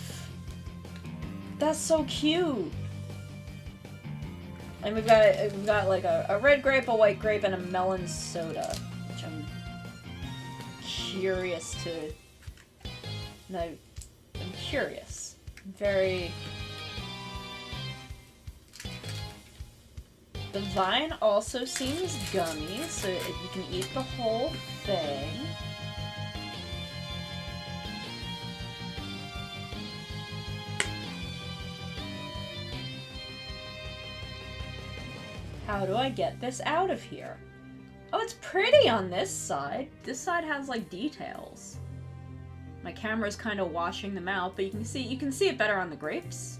That's so cute. And we've got like a red grape, a white grape, and a melon soda. Which I'm curious to... No, I'm curious. Very... The vine also seems gummy, so you can eat the whole thing. How do I get this out of here? Oh, it's pretty on this side. This side has like details. My camera's kind of washing them out, but you can see it better on the grapes.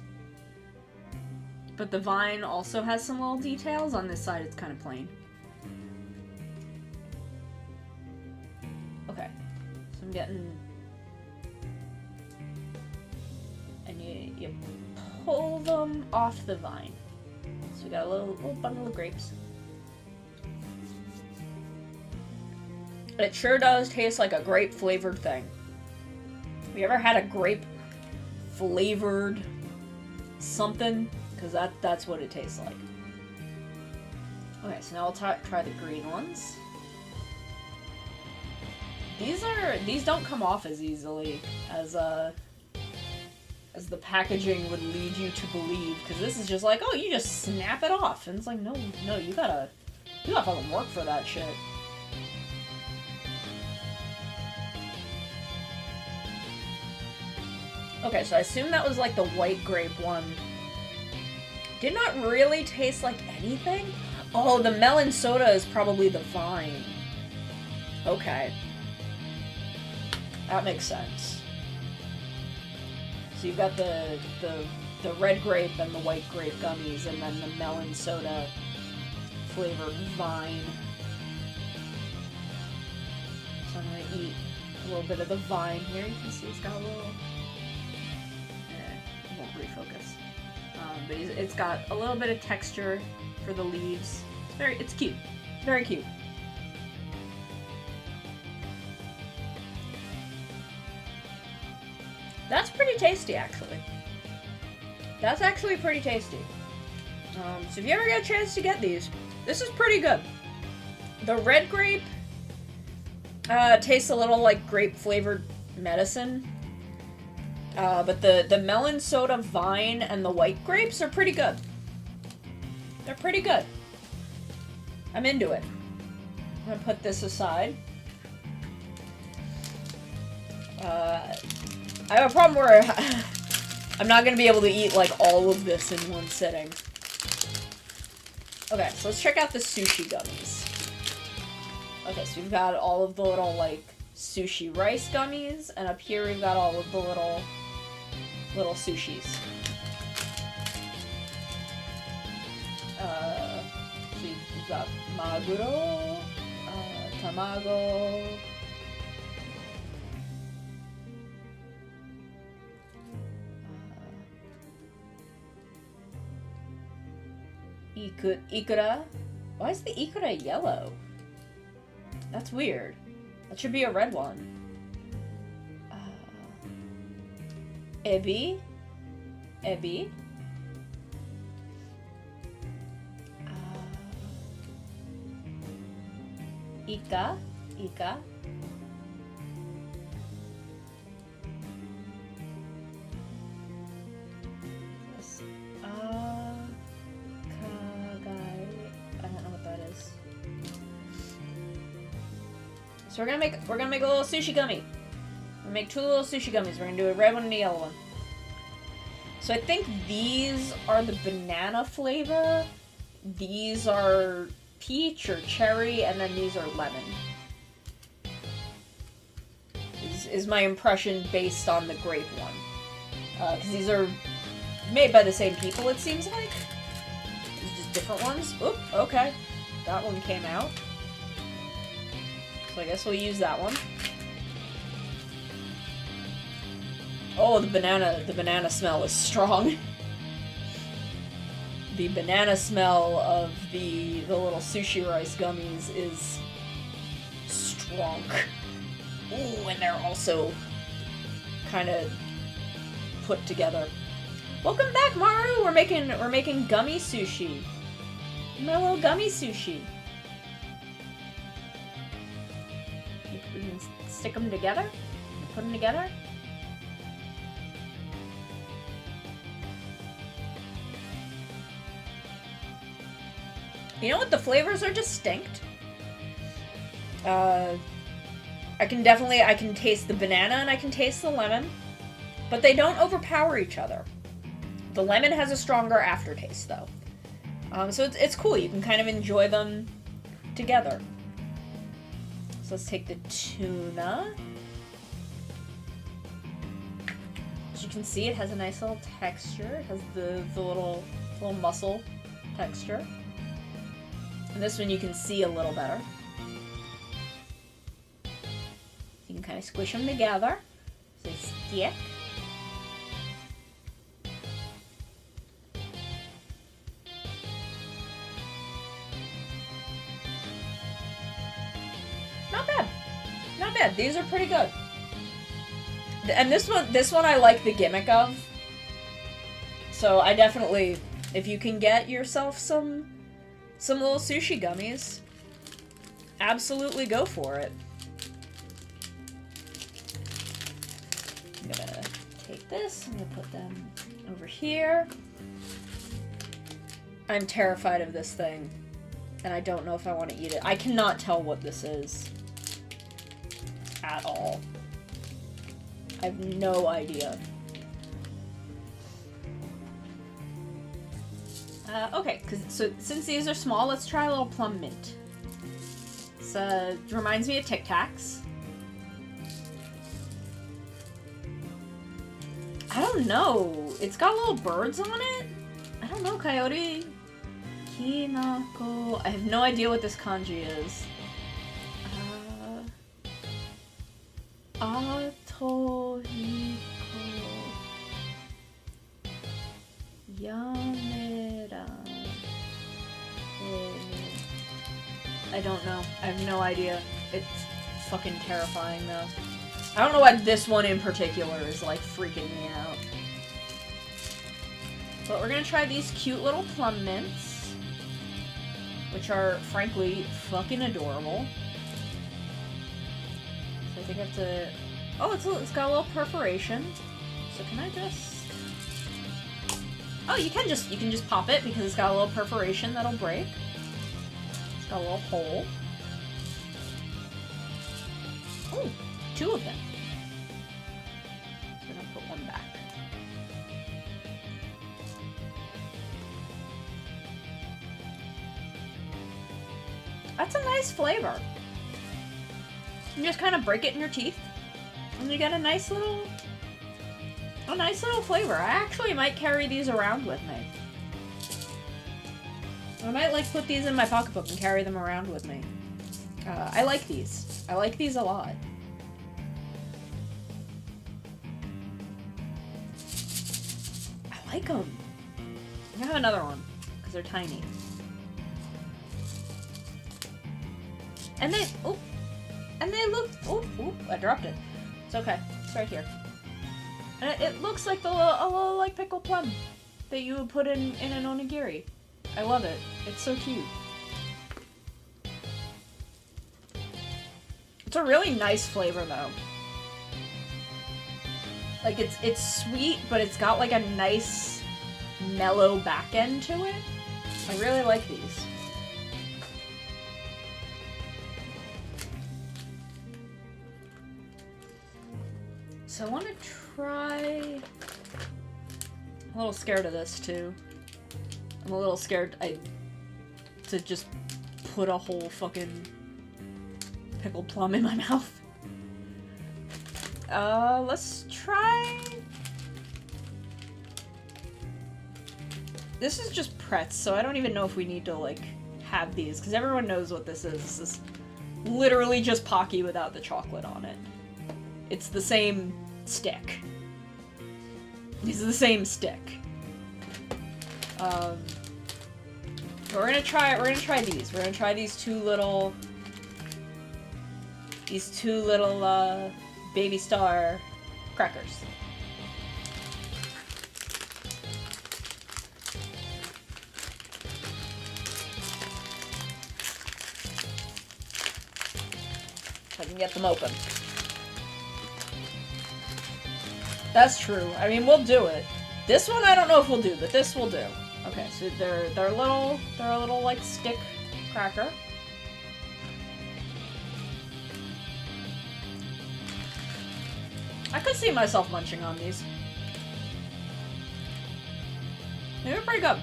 But the vine also has some little details. On this side, it's kind of plain. Okay. So I'm getting... And you pull them off the vine. So we got a little bundle of grapes. It sure does taste like a grape-flavored thing. Have you ever had a grape-flavored something? Because that's what it tastes like. Okay, so now I'll try the green ones. These don't come off as easily as the packaging would lead you to believe. Because this is just like, oh, you just snap it off, and it's like, no, you gotta fucking work for that shit. Okay, so I assume that was like the white grape one. Did not really taste like anything. Oh, the melon soda is probably the vine. Okay. That makes sense. So you've got the red grape and the white grape gummies, and then the melon soda flavored vine. So I'm gonna eat a little bit of the vine here. You can see it's got a little... it won't refocus. But it's got a little bit of texture for the leaves. It's cute. Very cute. That's pretty tasty, actually. That's actually pretty tasty. So if you ever get a chance to get these, this is pretty good. The red grape tastes a little like grape-flavored medicine. But the melon soda vine and the white grapes are pretty good. They're pretty good. I'm into it. I'm gonna put this aside. I have a problem where I'm not gonna be able to eat like all of this in one sitting. Okay, so let's check out the sushi gummies. Okay, so we've got all of the little like sushi rice gummies, and up here we've got all of the little sushis. So you've got maguro, tamago, Ikura. Why is the Ikura yellow? That's weird. That should be a red one. Ebi. Ika. Kagai. I don't know what that is. So we're gonna make a little sushi gummy. We're gonna make 2 little sushi gummies. We're gonna do a red one and a yellow one. So I think these are the banana flavor. These are peach or cherry, and then these are lemon. Is my impression based on the grape one. Because these are made by the same people, it seems like. These are just different ones. Oop, okay. That one came out. So I guess we'll use that one. Oh, the banana smell is strong. The banana smell of the little sushi rice gummies is strong. Ooh, and they're also kind of put together. Welcome back, Maru. We're making gummy sushi. My little gummy sushi. We can stick them together. Put them together. You know what? The flavors are distinct. I can taste the banana and I can taste the lemon, but they don't overpower each other. The lemon has a stronger aftertaste, though. So it's cool. You can kind of enjoy them together. So let's take the tuna. As you can see, it has a nice little texture. It has the little muscle texture. And this one you can see a little better. You can kind of squish them together so they stick. Not bad. Not bad. These are pretty good. And this one I like the gimmick of. So I definitely, if you can get yourself some little sushi gummies, absolutely go for it. I'm gonna take this, I'm gonna put them over here. I'm terrified of this thing, and I don't know if I want to eat it. I cannot tell what this is at all. I have no idea. Okay, so since these are small, let's try a little plum mint. It reminds me of Tic Tacs. I don't know. It's got little birds on it. I don't know, Coyote. Kinako. I have no idea what this kanji is. Atohiko. Yamera. I don't know. I have no idea. It's fucking terrifying, though. I don't know why this one in particular is, like, freaking me out. But we're gonna try these cute little plum mints, which are, frankly, fucking adorable. So I think I have to... Oh, it's got a little perforation. So can I just... Oh, you can just pop it because it's got a little perforation that'll break. It's got a little hole. Oh, 2 of them. So we're gonna put one back. That's a nice flavor. You just kind of break it in your teeth, and you get a nice little flavor. I actually might carry these around with me. I might, like, put these in my pocketbook and carry them around with me. I like these. I like these a lot. I like them. I'm gonna have another one, because they're tiny. And they look, I dropped it. It's okay, it's right here. And it looks like a little like pickled plum that you would put in an onigiri. I love it. It's so cute. It's a really nice flavor though. Like it's sweet, but it's got like a nice mellow back end to it. I really like these. So I want to try... I'm a little scared of this too. I'm a little scared to just put a whole fucking pickled plum in my mouth. Let's try... This is just pretz, so I don't even know if we need to, like, have these, because everyone knows what this is. This is literally just Pocky without the chocolate on it. It's the same stick. These are the same stick. We're gonna try these. We're gonna try these two little Baby Star crackers. If I can get them open. That's true. I mean, we'll do it. This one I don't know if we'll do, but this we'll do. Okay, so they're a little like stick cracker. I could see myself munching on these. They were pretty good.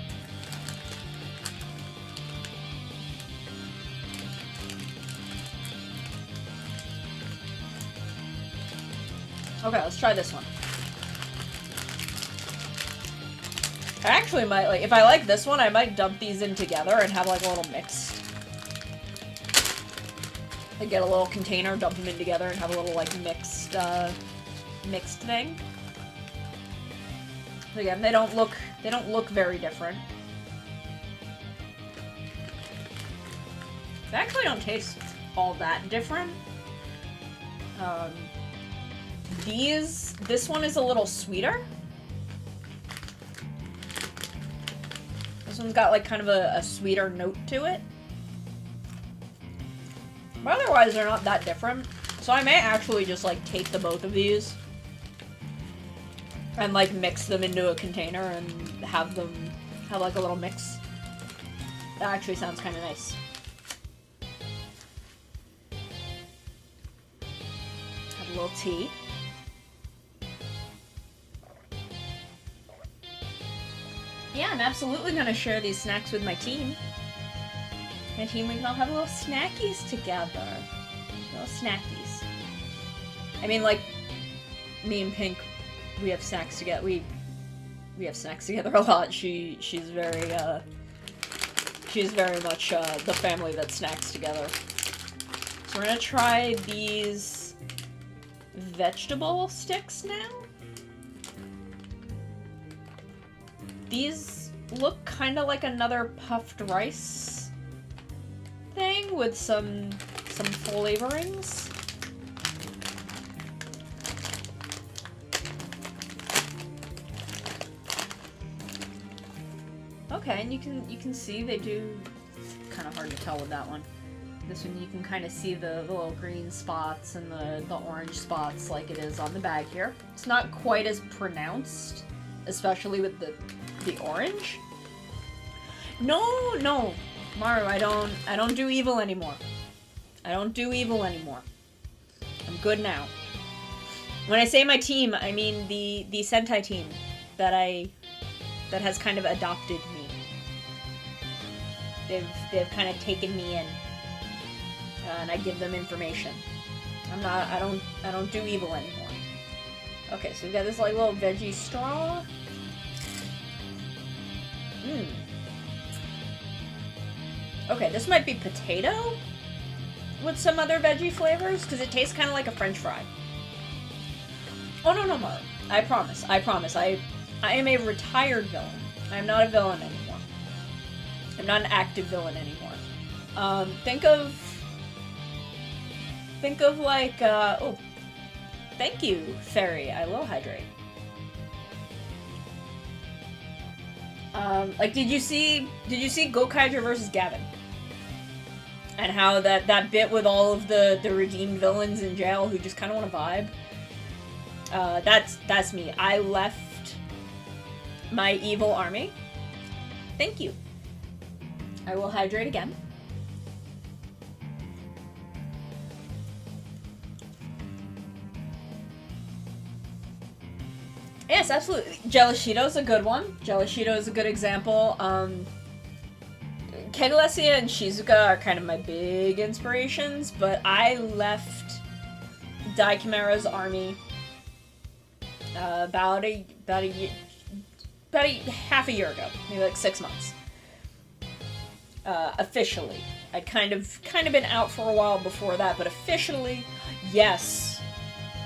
Okay, let's try this one. I actually might, like, if I like this one, I might dump these in together and have, like, a little mix. Like, get a little container, dump them in together, and have a little, like, mixed thing. So again, they don't look very different. They actually don't taste all that different. This one is a little sweeter. This one's got like kind of a sweeter note to it. But otherwise they're not that different. So I may actually just like take the both of these and like mix them into a container and have like a little mix. That actually sounds kind of nice. Have a little tea. Yeah, I'm absolutely gonna share these snacks with my team. My team, we can all have little snackies together. Little snackies. I mean, like, me and Pink, we have snacks together. We have snacks together a lot. She's very much the family that snacks together. So we're gonna try these vegetable sticks now. These look kind of like another puffed rice thing with some flavorings. Okay, and you can see they do. Kind of hard to tell with that one. This one you can kind of see the little green spots and the orange spots like it is on the bag here. It's not quite as pronounced, especially with the orange. No, Maru, I don't do evil anymore. I don't do evil anymore. I'm good now. When I say my team, I mean the Sentai team that has kind of adopted me. They've kind of taken me in, and I give them information. I don't do evil anymore. Okay, so we've got this like little veggie straw. Okay, this might be potato with some other veggie flavors, because it tastes kind of like a french fry. Oh, no, Maru. I promise. I am a retired villain. I am not a villain anymore. I'm not an active villain anymore. Think of Think of like, oh, thank you, Fairy. I will hydrate. Like, did you see Gokaiger versus Gavin? And how that bit with all of the redeemed villains in jail who just kind of want to vibe? That's me. I left my evil army. Thank you. I will hydrate again. Yes, absolutely. Jelashito's a good one. Jelashito is a good example. Kegalesia and Shizuka are kind of my big inspirations, but I left Daikimera's army about half a year ago, maybe like 6 months. Officially. I'd kind of been out for a while before that, but officially, yes.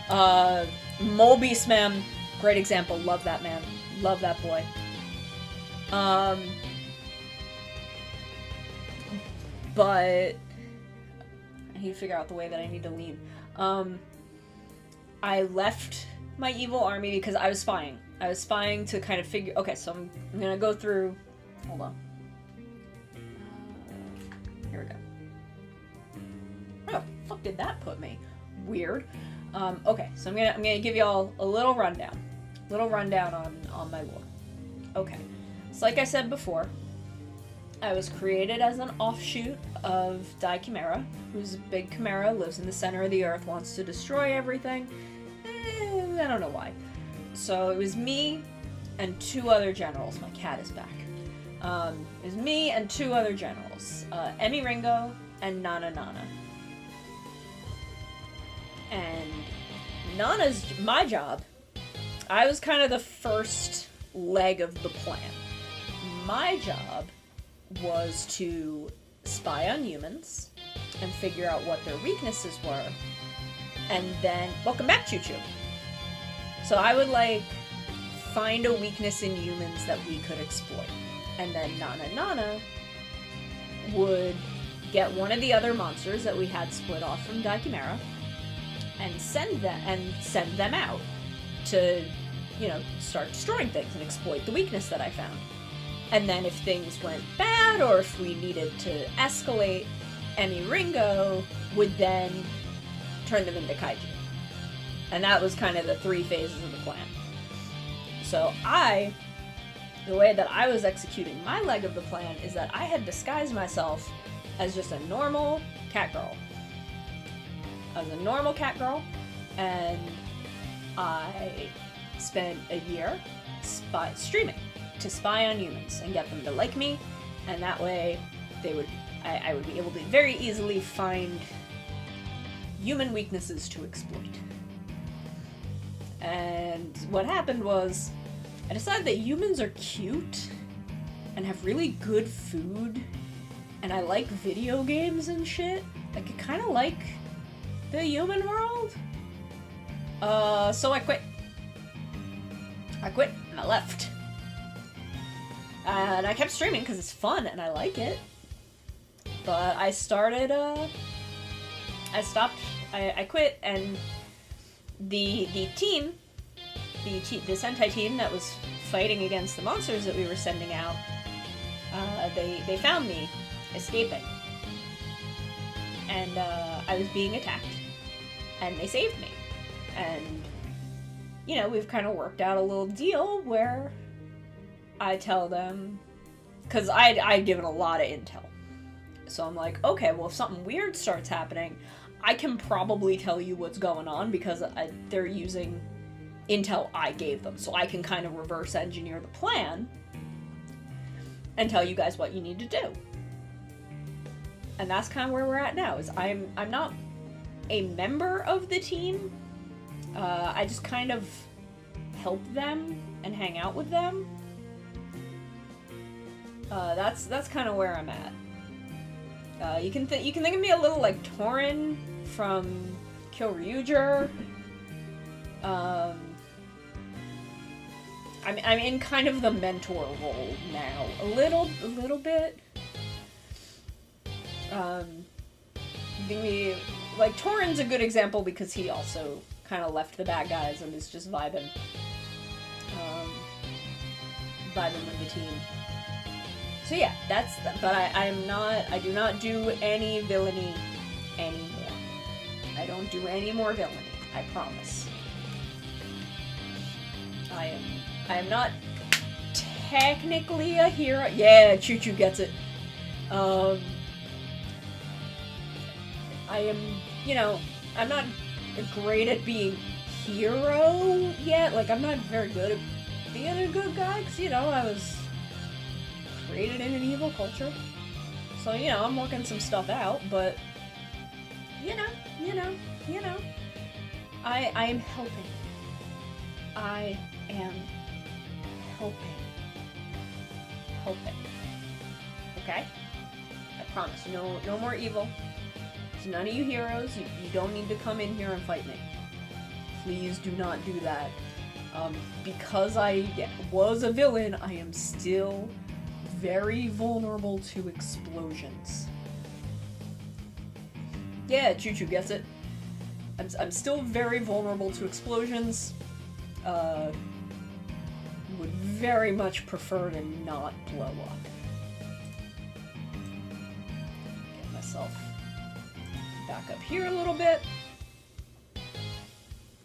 Mobius Man, great example. Love that man. Love that boy. But I need to figure out the way that I need to leave. I left my evil army because I was spying. I was spying to kind of figure... Okay, so I'm gonna go through... Hold on. Here we go. Where the fuck did that put me? Weird. Okay, so I'm gonna give y'all a little rundown. On my lore. Okay. So like I said before, I was created as an offshoot of Daikimera, who's a big chimera, lives in the center of the earth, wants to destroy everything. I don't know why. So it was me and 2 other generals. My cat is back. It was me and 2 other generals. Emi Ringo and Nana Nana. And Nana's my job. I was kind of the first leg of the plan. My job was to spy on humans and figure out what their weaknesses were, and then welcome back, Choo Choo. So I would like find a weakness in humans that we could exploit, and then Nana Nana would get one of the other monsters that we had split off from Daikimera and send them out to, you know, start destroying things and exploit the weakness that I found. And then if things went bad, or if we needed to escalate, Emi Ringo would then turn them into kaiju. And that was kind of the 3 phases of the plan. So the way that I was executing my leg of the plan is that I had disguised myself as just a normal cat girl. I was a normal cat girl, and I spent a year streaming to spy on humans and get them to like me, and that way I would be able to very easily find human weaknesses to exploit. And what happened was, I decided that humans are cute and have really good food, and I like video games and shit. Like, I kind of like the human world. So I quit. And I left. And I kept streaming because it's fun and I like it. But I started, I quit, and the Sentai team that was fighting against the monsters that we were sending out, they found me escaping. And I was being attacked. And they saved me. And, you know, we've kind of worked out a little deal where I tell them, because I'd given a lot of intel. So I'm like, okay, well, if something weird starts happening, I can probably tell you what's going on because they're using intel I gave them. So I can kind of reverse engineer the plan and tell you guys what you need to do. And that's kind of where we're at now, is I'm not a member of the team. I just kind of help them and hang out with them. That's kind of where I'm at. You can think of me a little like Torin from Kyoryuger. I'm in kind of the mentor role now, a little bit. You think me like, Torin's a good example because he also kind of left the bad guys and is just vibing. Vibing with the team. So yeah, that's, but I do not do any villainy anymore. I don't do any more villainy, I promise. I am not technically a hero. Yeah, Choo Choo gets it. I am, you know, I'm not great at being hero yet. Like, I'm not very good at being a good guy, because, you know, I was created in an evil culture. So, you know, I'm working some stuff out, but, you know. I am helping. I am helping. Okay? I promise. No more evil. So none of you heroes, you don't need to come in here and fight me. Please do not do that. Because I was a villain, I am still very vulnerable to explosions. Yeah, Choo Choo gets it. I'm still very vulnerable to explosions. Would very much prefer to not blow up. Get myself back up here a little bit.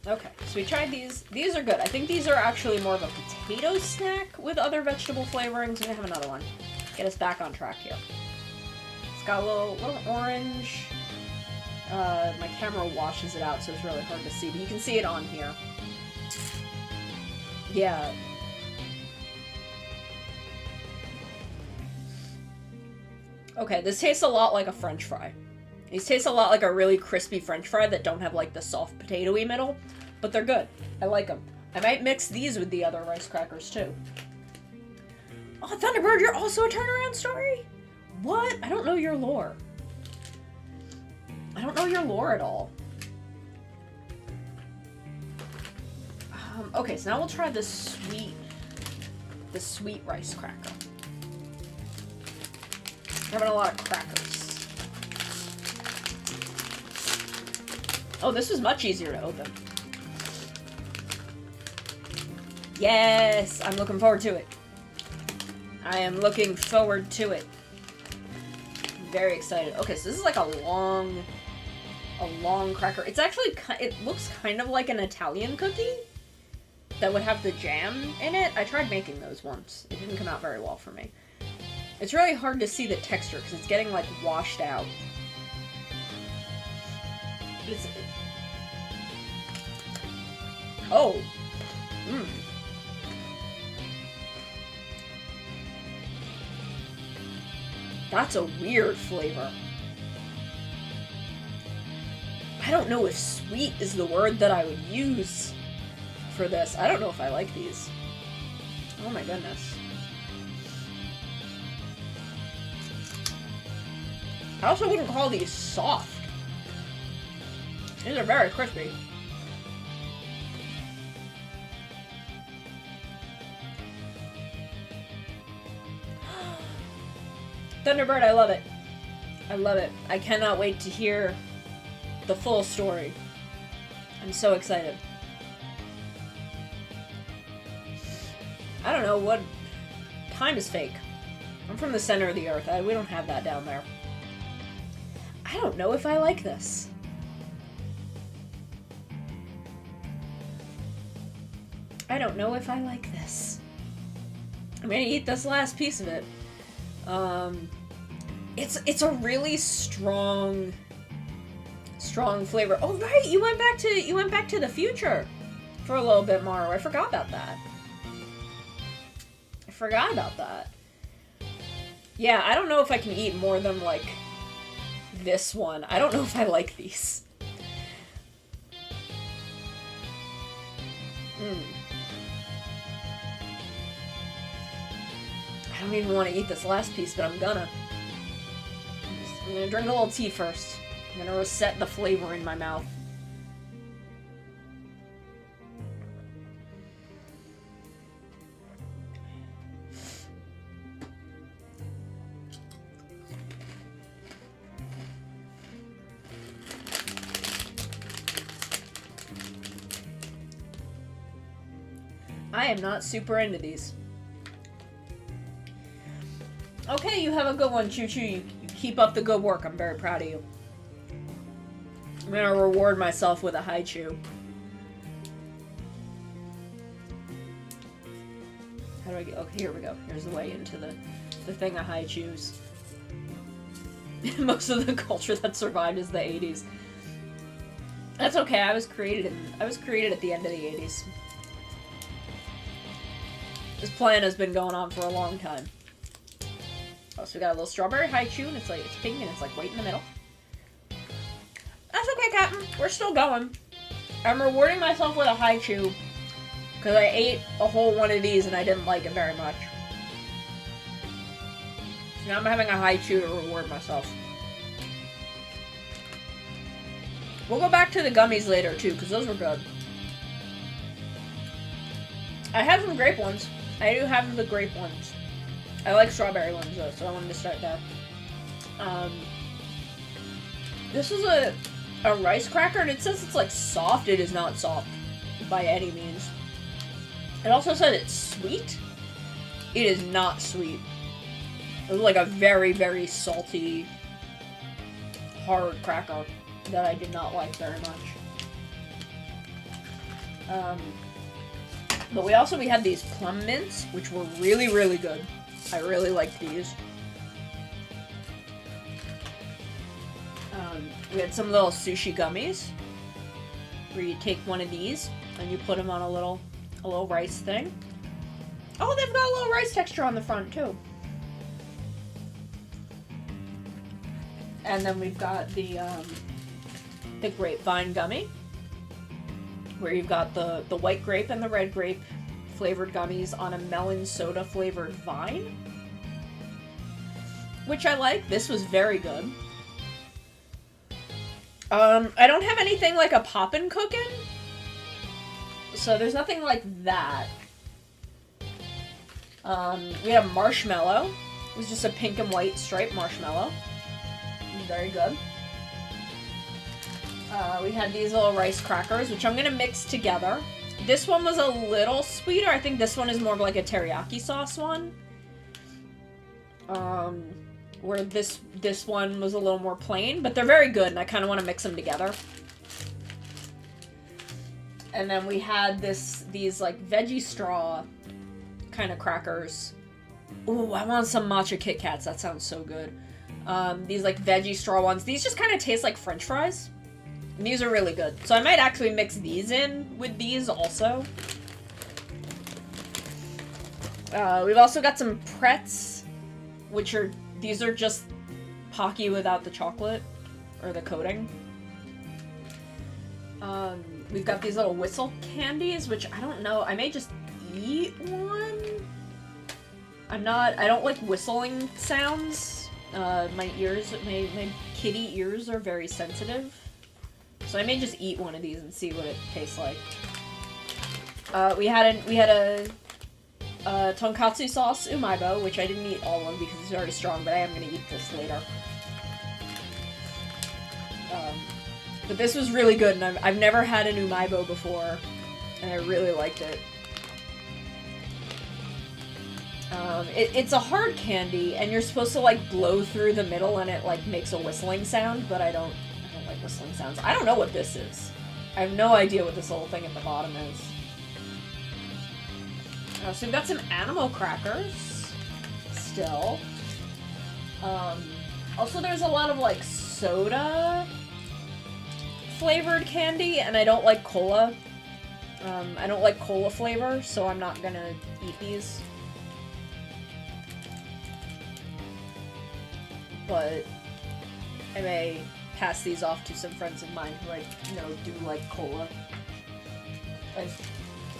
Okay, so we tried these. These are good. I think these are actually more of a potato snack with other vegetable flavorings. I'm gonna have another one. Get us back on track here. It's got a little orange. My camera washes it out, so it's really hard to see, but you can see it on here. Yeah. Okay, this tastes a lot like a French fry. These taste a lot like a really crispy French fry that don't have, like, the soft potato-y middle, but they're good. I like them. I might mix these with the other rice crackers, too. Oh, Thunderbird, you're also a turnaround story? What? I don't know your lore. I don't know your lore at all. Okay, so now we'll try the sweet rice cracker. I'm having a lot of crackers. Oh, this was much easier to open. Yes, I'm looking forward to it. I am looking forward to it. Very excited. Okay, so this is like a long cracker. It's actually, it looks kind of like an Italian cookie that would have the jam in it. I tried making those once. It didn't come out very well for me. It's really hard to see the texture because it's getting, like, washed out. Oh. Mmm. That's a weird flavor. I don't know if sweet is the word that I would use for this. I don't know if I like these. Oh my goodness. I also wouldn't call these soft. These are very crispy. Thunderbird, I love it. I love it. I cannot wait to hear the full story. I'm so excited. I don't know what... Time is fake. I'm from the center of the earth. We don't have that down there. I don't know if I like this. I don't know if I like this. I'm gonna eat this last piece of it. It's a really strong flavor. Oh right, you went back to the future for a little bit, Maru. I forgot about that. Yeah, I don't know if I can eat more than, like, this one. I don't know if I like these. I don't even want to eat this last piece, but I'm gonna. I'm gonna drink a little tea first. I'm gonna reset the flavor in my mouth. I am not super into these. Okay, you have a good one, Choo Choo. You keep up the good work. I'm very proud of you. I'm gonna reward myself with a high chew. How do I get... Okay, here we go. Here's the way into the thing of high chews. Most of the culture that survived is the 80s. That's okay. I was created at the end of the 80s. This plan has been going on for a long time. Oh, so we got a little strawberry high chew, and it's pink, and it's like right in the middle. That's okay, Captain. We're still going. I'm rewarding myself with a high chew because I ate a whole one of these and I didn't like it very much. So now I'm having a high chew to reward myself. We'll go back to the gummies later too, because those were good. I have some grape ones. I do have the grape ones. I like strawberry ones though, so I wanted to start that. This is a rice cracker, and it says it's like soft. It is not soft by any means. It also said it's sweet. It is not sweet. It was like a very, very salty, hard cracker that I did not like very much. But we had these plum mints, which were really, really good. I really liked these. We had some little sushi gummies, where you take one of these and you put them on a little rice thing. Oh, they've got a little rice texture on the front too. And then we've got the grapevine gummy, where you've got the white grape and the red grape flavored gummies on a melon soda flavored vine, which I like. This was very good. I don't have anything like a poppin' cookin', so there's nothing like that. We have marshmallow. It was just a pink and white striped marshmallow. Very good. We had these little rice crackers, which I'm gonna mix together. This one was a little sweeter. I think this one is more of like a teriyaki sauce one. Where this one was a little more plain, but they're very good, and I kind of want to mix them together. And then we had these like veggie straw kind of crackers. Ooh, I want some matcha Kit Kats. That sounds so good. These like veggie straw ones. These just kind of taste like French fries. And these are really good. So I might actually mix these in with these also. We've also got some Pretz, which are... These are just Pocky without the chocolate, or the coating. We've got these little whistle candies, which I don't know, I may just eat one? I don't like whistling sounds. My kitty ears are very sensitive. So I may just eat one of these and see what it tastes like. We had a tonkatsu sauce umaibo, which I didn't eat all of because it's very strong, but I am going to eat this later. But this was really good, and I've never had an umaibo before, and I really liked it. It's a hard candy, and you're supposed to like blow through the middle, and it like makes a whistling sound, but I don't like whistling sounds. I don't know what this is. I have no idea what this little thing at the bottom is. So we've got some animal crackers, still. Also there's a lot of, like, soda flavored candy, and I don't like cola. I don't like cola flavor, so I'm not gonna eat these. But I may pass these off to some friends of mine who I know do like cola. I've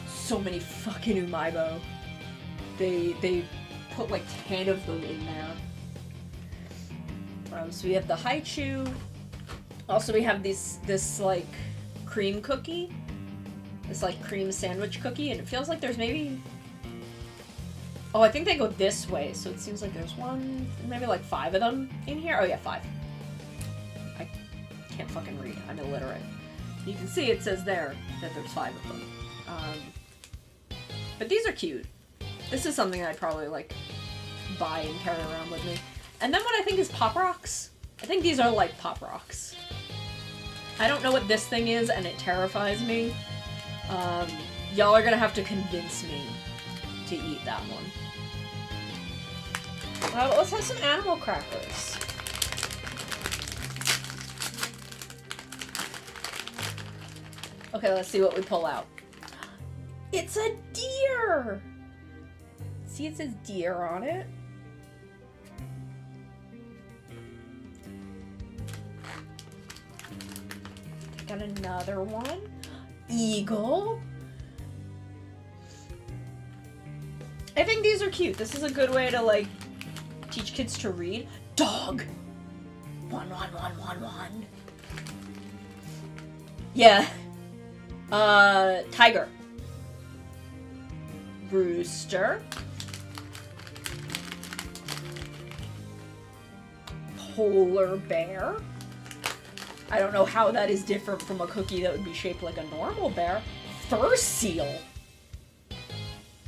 so many fucking umaibo. They put like 10 of them in there. So we have the haichu. Also we have this like cream cookie. This like cream sandwich cookie, and it feels like there's maybe... Oh, I think they go this way, so it seems like there's one, maybe like 5 of them in here. Oh yeah, 5. I can't fucking read. I'm illiterate. You can see it says there that there's 5 of them. But these are cute. This is something I'd probably, like, buy and carry around with me. And then what I think is Pop Rocks. I think these are like Pop Rocks. I don't know what this thing is, and it terrifies me. Y'all are gonna have to convince me to eat that one. Let's have some animal crackers. Okay, let's see what we pull out. It's a deer! See, it says deer on it. Got another one. Eagle. I think these are cute. This is a good way to, like, teach kids to read. Dog! 1, 1, 1, 1, 1. Yeah. Tiger. Rooster. Polar bear. I don't know how that is different from a cookie that would be shaped like a normal bear. Fur seal.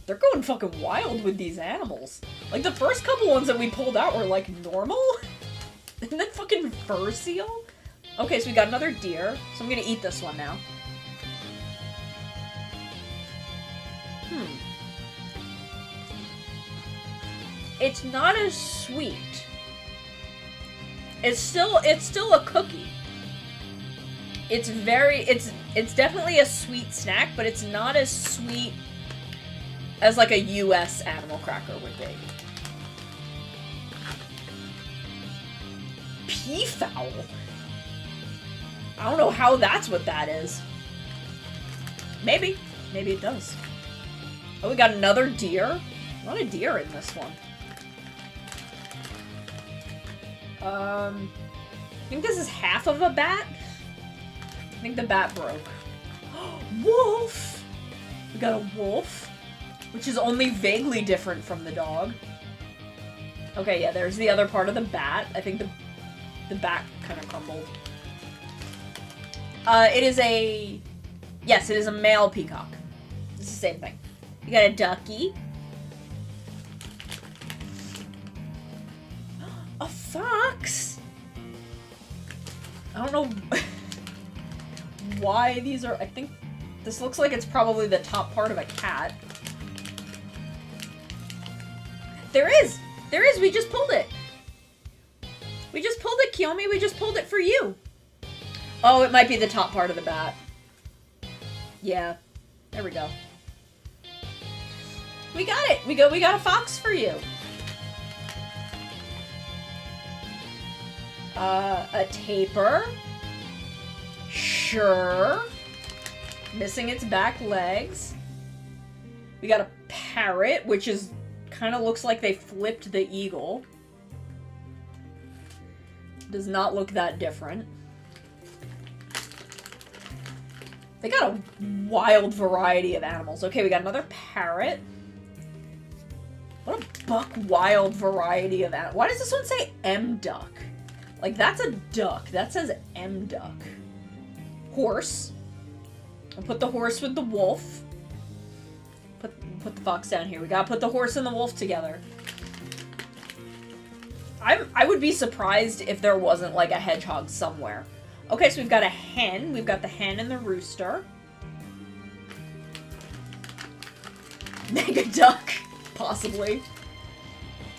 They're going fucking wild with these animals. Like, the first couple ones that we pulled out were, like, normal. And then fucking fur seal? Okay, so we got another deer. So I'm gonna eat this one now. It's not as sweet. It's still a cookie. It's definitely a sweet snack, but it's not as sweet as like a US animal cracker would be. Peafowl? I don't know how that's what that is. Maybe. Maybe it does. Oh, we got another deer. A lot of deer in this one. I think this is half of a bat. I think the bat broke. Wolf! We got a wolf, which is only vaguely different from the dog. Okay, yeah, there's the other part of the bat. I think the bat kind of crumbled. Yes, it is a male peacock. It's the same thing. You got a ducky. A fox? I don't know why these are... I think this looks like it's probably the top part of a cat. There is! There is! We just pulled it! We just pulled it, Kiyomi! We just pulled it for you! Oh, it might be the top part of the bat. Yeah. There we go. We got it! We got a fox for you! A tapir. Sure. Missing its back legs. We got a parrot, which is kind of looks like they flipped the eagle. Does not look that different. They got a wild variety of animals. Okay, we got another parrot. What a buck wild variety of animals. Why does this one say M-duck? Like, that's a duck. That says M-duck. Horse. I'll put the horse with the wolf. Put the fox down here. We gotta put the horse and the wolf together. I would be surprised if there wasn't, like, a hedgehog somewhere. Okay, so we've got a hen. We've got the hen and the rooster. Mega duck, possibly.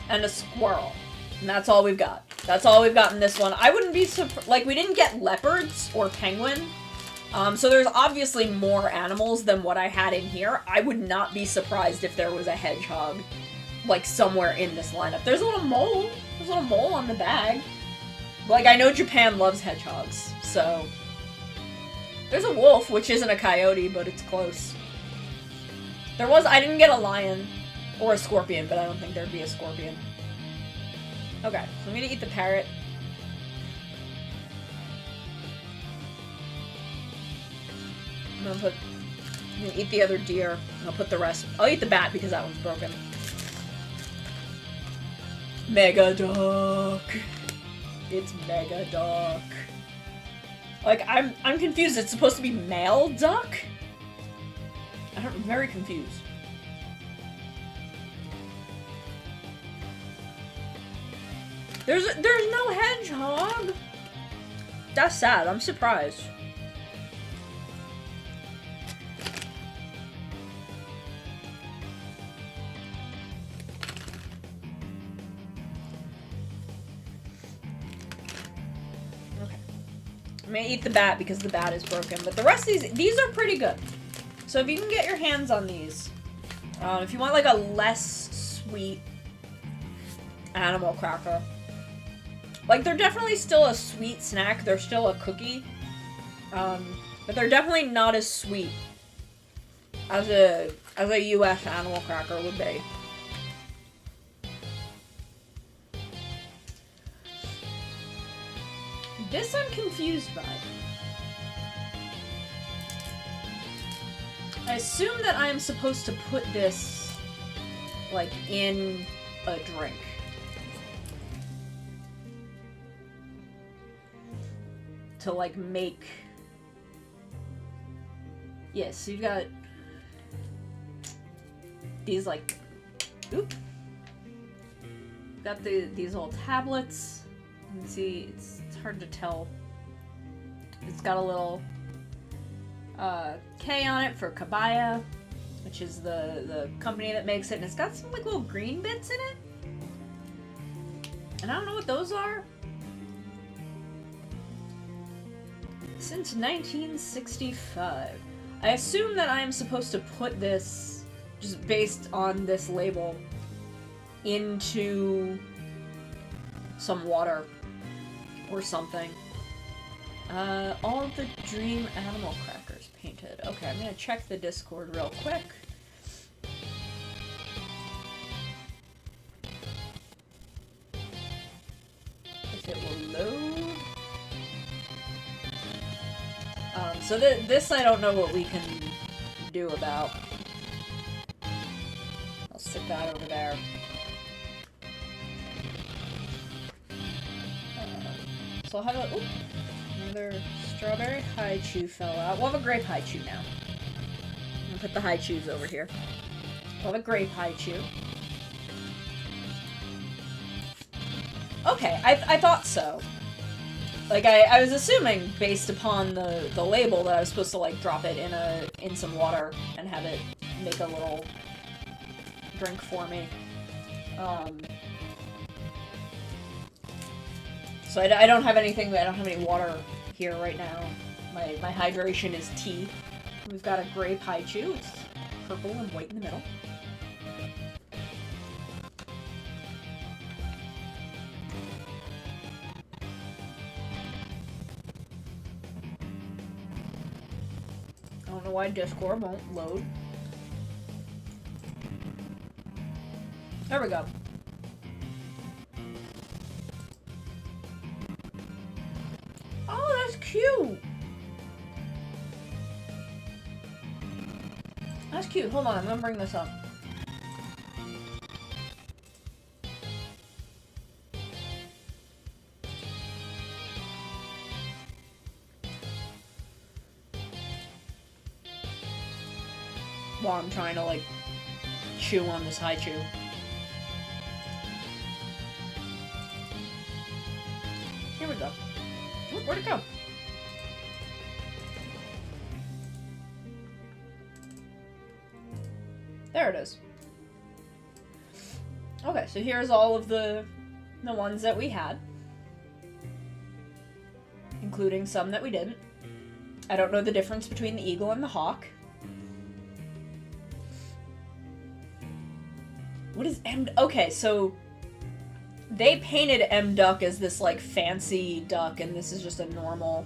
And a squirrel. And that's all we've got. That's all we've got in this one. I wouldn't be surprised. Like, we didn't get leopards or penguin. So there's obviously more animals than what I had in here. I would not be surprised if there was a hedgehog, like, somewhere in this lineup. There's a little mole. There's a little mole on the bag. Like, I know Japan loves hedgehogs, so... There's a wolf, which isn't a coyote, but it's close. I didn't get a lion or a scorpion, but I don't think there'd be a scorpion. Okay, so I'm gonna eat the parrot. I'm gonna eat the other deer. I'll put the rest. I'll eat the bat because that one's broken. Mega duck. It's mega duck. Like, I'm confused. It's supposed to be male duck? I'm very confused. There's no hedgehog. That's sad. I'm surprised. Okay. I'm gonna eat the bat because the bat is broken, but the rest of these are pretty good. So if you can get your hands on these, if you want like a less sweet animal cracker. Like, they're definitely still a sweet snack. They're still a cookie. But they're definitely not as sweet as a US animal cracker would be. This I'm confused by. I assume that I am supposed to put this, like, in a drink. To, like, make... Yeah, so you've got these, like... Oop! You've got these little tablets. You can see, it's hard to tell. It's got a little K on it for Kabaya, which is the company that makes it, and it's got some, like, little green bits in it. And I don't know what those are. Since 1965. I assume that I am supposed to put this, just based on this label, into some water or something. All of the dream animal crackers painted. Okay, I'm gonna check the Discord real quick. If it will load. So this I don't know what we can do about. I'll stick that over there. So I'll have a... Oop, another strawberry Haichu fell out. We'll have a grape Haichu now. I'm gonna put the Haichus over here. We'll have a grape Haichu. Okay, I thought so. Like, I was assuming, based upon the label, that I was supposed to, like, drop it in some water and have it make a little drink for me. So I don't have anything, I don't have any water here right now. My hydration is tea. We've got a grape Haichu. It's purple and white in the middle. I don't know why Discord won't load. There we go. Oh, that's cute! That's cute. Hold on, I'm gonna bring this up. While I'm trying to, like, chew on this Haichu. Here we go. Oop, where'd it go? There it is. Okay, so here's all of the ones that we had. Including some that we didn't. I don't know the difference between the eagle and the hawk. What is M... Okay, so they painted M Duck as this, like, fancy duck, and this is just a normal...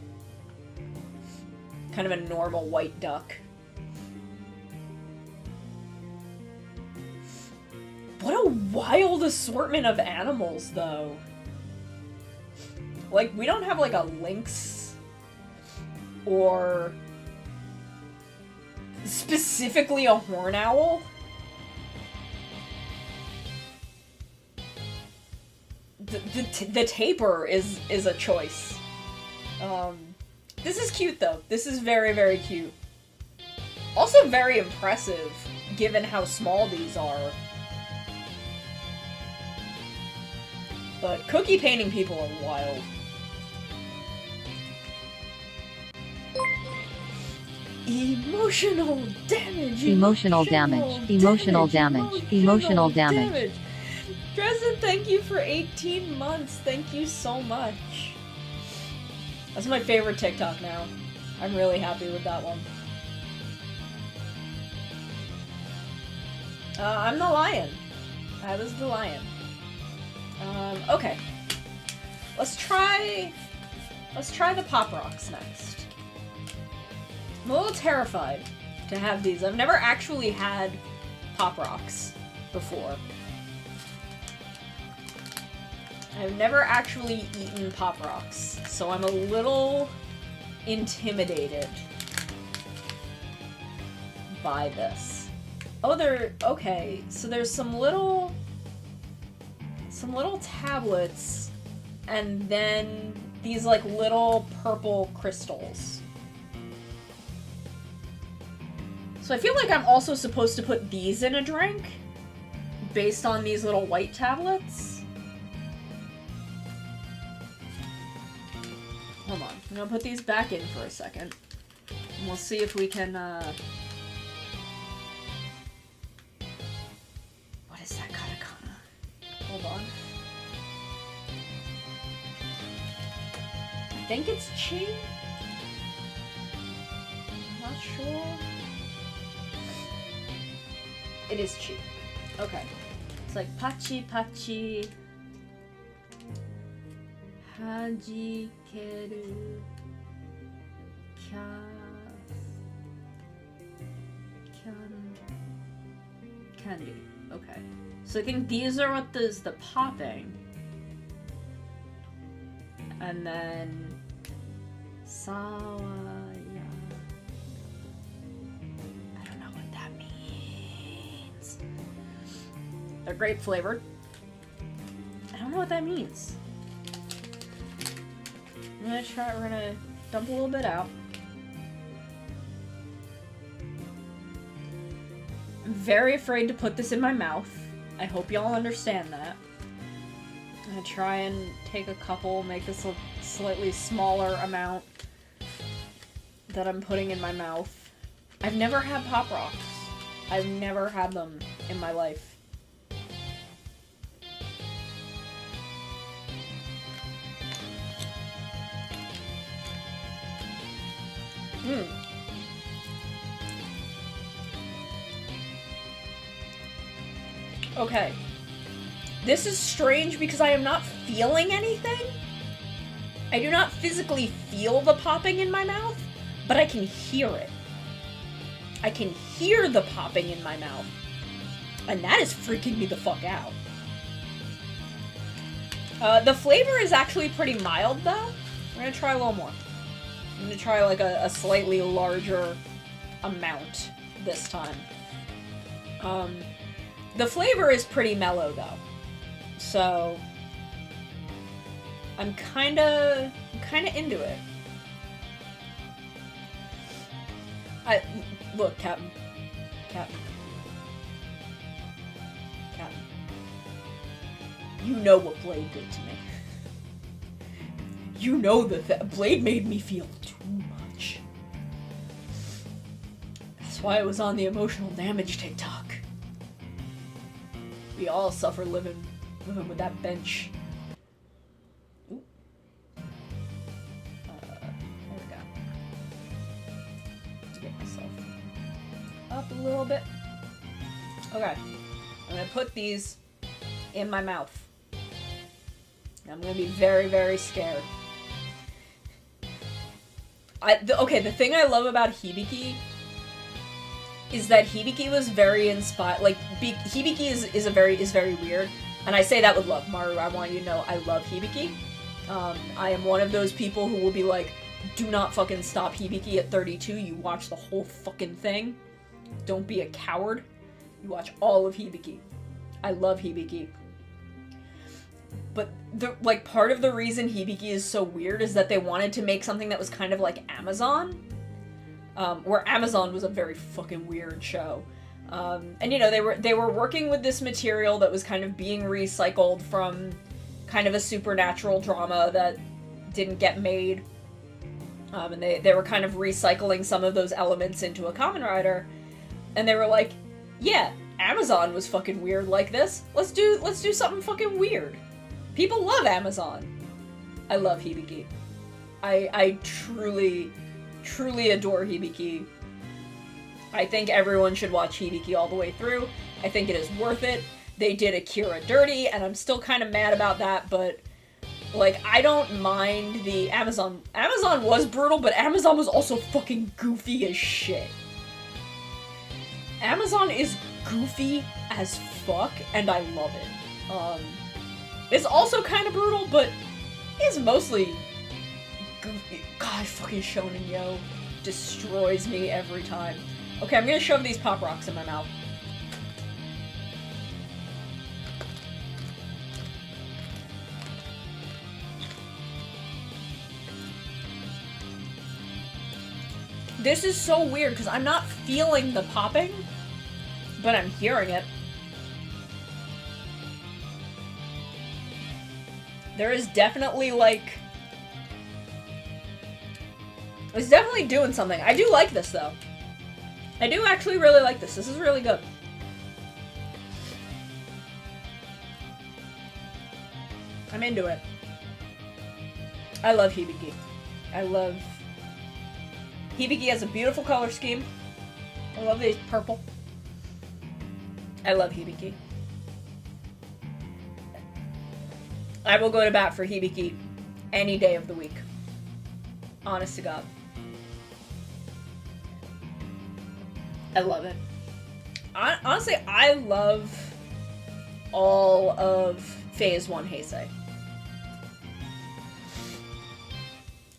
kind of a normal white duck. What a wild assortment of animals, though. Like, we don't have, like, a lynx or specifically a horn owl. The tapir is a choice. This is cute, though. This is very, very cute. Also very impressive, given how small these are. But cookie painting people are wild. Emotional damage. Emotional damage. Emotional damage. Emotional damage. Dresden, thank you for 18 months. Thank you so much. That's my favorite TikTok now. I'm really happy with that one. I'm the lion. I was the lion. Okay. Let's try the Pop Rocks next. I'm a little terrified to have these. I've never actually had Pop Rocks before. I've never actually eaten Pop Rocks, so I'm a little intimidated by this. Oh, okay, so there's some little tablets, and then these like little purple crystals. So I feel like I'm also supposed to put these in a drink based on these little white tablets. Hold on, I'm gonna put these back in for a second. And we'll see if we can, what is that katakana? Hold on. I think it's chi? I'm not sure. It is chi. Okay. It's like pachi pachi. Hajikeru. Candy. Okay. So I think these are what does the popping. And then Sawaya. I don't know what that means. They're grape flavored. I don't know what that means. We're gonna dump a little bit out. I'm very afraid to put this in my mouth. I hope y'all understand that. I'm gonna try and take a couple, make this a slightly smaller amount that I'm putting in my mouth. I've never had Pop Rocks. I've never had them in my life. Okay. This is strange because I am not feeling anything. I do not physically feel the popping in my mouth, but I can hear it. I can hear the popping in my mouth. And that is freaking me the fuck out. The flavor is actually pretty mild, though. We're gonna try a little more. I'm gonna try like a slightly larger amount this time. The flavor is pretty mellow, though. So I'm kinda into it. Look, Captain. You know what Blade did to me. You know that Blade made me feel too much. That's why I was on the emotional damage TikTok. We all suffer living with that bench. Ooh. There we go. Let's get myself up a little bit. Okay. I'm gonna put these in my mouth. I'm gonna be very, very scared. Okay, the thing I love about Hibiki is that Hibiki was very inspired. Like, Hibiki is very weird, and I say that with love, Maru. I want you to know I love Hibiki. I am one of those people who will be like, do not fucking stop Hibiki at 32. You watch the whole fucking thing. Don't be a coward. You watch all of Hibiki. I love Hibiki. But part of the reason Hibiki is so weird is that they wanted to make something that was kind of like Amazon. Where Amazon was a very fucking weird show. And you know, they were working with this material that was kind of being recycled from kind of a supernatural drama that didn't get made. And they were kind of recycling some of those elements into a Kamen Rider. And they were like, yeah, Amazon was fucking weird like this. Let's do something fucking weird. People love Amazon. I love Hibiki. I truly, truly adore Hibiki. I think everyone should watch Hibiki all the way through. I think it is worth it. They did Akira dirty, and I'm still kind of mad about that, but, like, I don't mind the Amazon. Amazon was brutal, but Amazon was also fucking goofy as shit. Amazon is goofy as fuck, and I love it. It's also kind of brutal, but it's mostly goofy. God, fucking Shonen Yo destroys me every time. Okay, I'm gonna shove these Pop Rocks in my mouth. This is so weird, because I'm not feeling the popping, but I'm hearing it. There is definitely, like... It's definitely doing something. I do like this, though. I do actually really like this. This is really good. I'm into it. I love Hibiki. I love... Hibiki has a beautiful color scheme. I love these purple. I love Hibiki. I will go to bat for Hibiki any day of the week. Honest to God. I love it. Honestly, I love all of Phase 1 Heisei.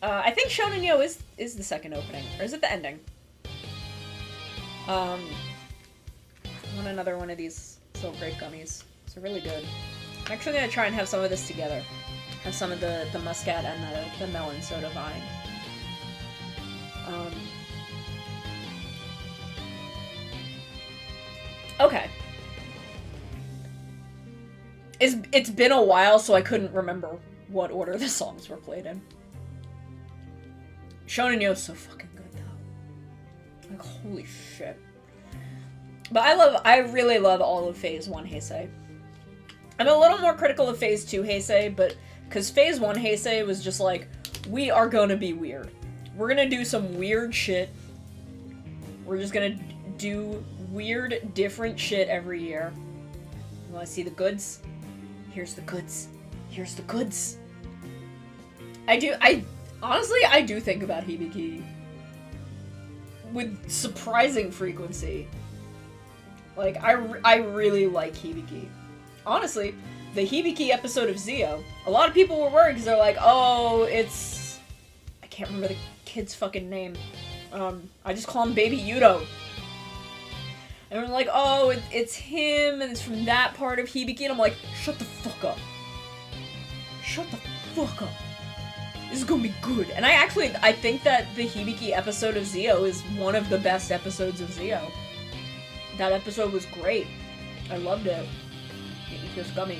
I think Shonen Yo is the second opening. Or is it the ending? I want another one of these Silk Grape gummies. It's really good. I'm actually gonna try and have some of this together. Have some of the muscat and the melon soda vine. Okay. It's been a while, so I couldn't remember what order the songs were played in. Shonen Yo is so fucking good, though. Like, holy shit. But I really love all of Phase 1 Heisei. I'm a little more critical of Phase 2 Heisei, but... Because Phase 1 Heisei was just like, we are gonna be weird. We're gonna do some weird shit. We're just gonna do weird, different shit every year. You wanna see the goods? Here's the goods. Here's the goods. Honestly, I do think about Hibiki with surprising frequency. Like, I really like Hibiki. Honestly, the Hibiki episode of Zio, a lot of people were worried because they're like, oh, it's... I can't remember the kid's fucking name. I just call him Baby Yudo. And we're like, oh, it's him, and it's from that part of Hibiki, and I'm like, shut the fuck up. Shut the fuck up. This is gonna be good. And I think that the Hibiki episode of Zio is one of the best episodes of Zio. That episode was great. I loved it. Eat this gummy.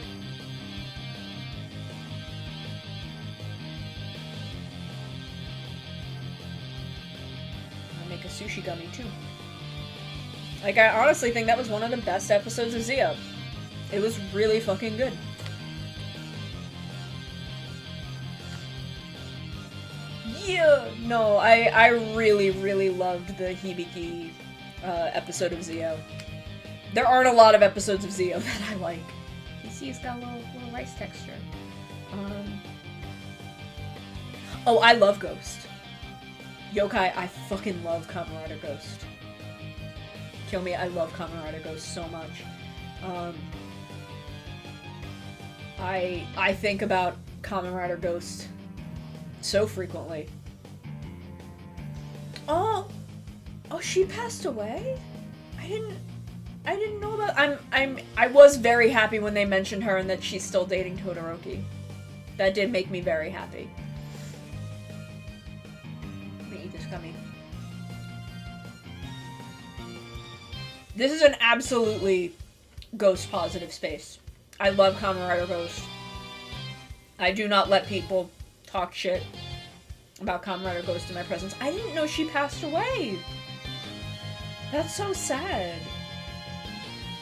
I'll make a sushi gummy too. Like, I honestly think that was one of the best episodes of Zio. It was really fucking good. Yeah! No, I really, really loved the Hibiki episode of Zio. There aren't a lot of episodes of Zio that I like. You see, it's got a little rice texture. Oh, I love Ghost. Yokai, I fucking love Kamen Rider Ghost. Kill me, I love Kamen Rider Ghost so much. I think about Kamen Rider Ghost so frequently. Oh, she passed away? I didn't know about. I was very happy when they mentioned her and that she's still dating Todoroki. That did make me very happy. Let me eat this gummy. This is an absolutely Ghost positive space. I love Kamen Rider Ghost. I do not let people talk shit about Kamen Rider Ghost in my presence. I didn't know she passed away. That's so sad.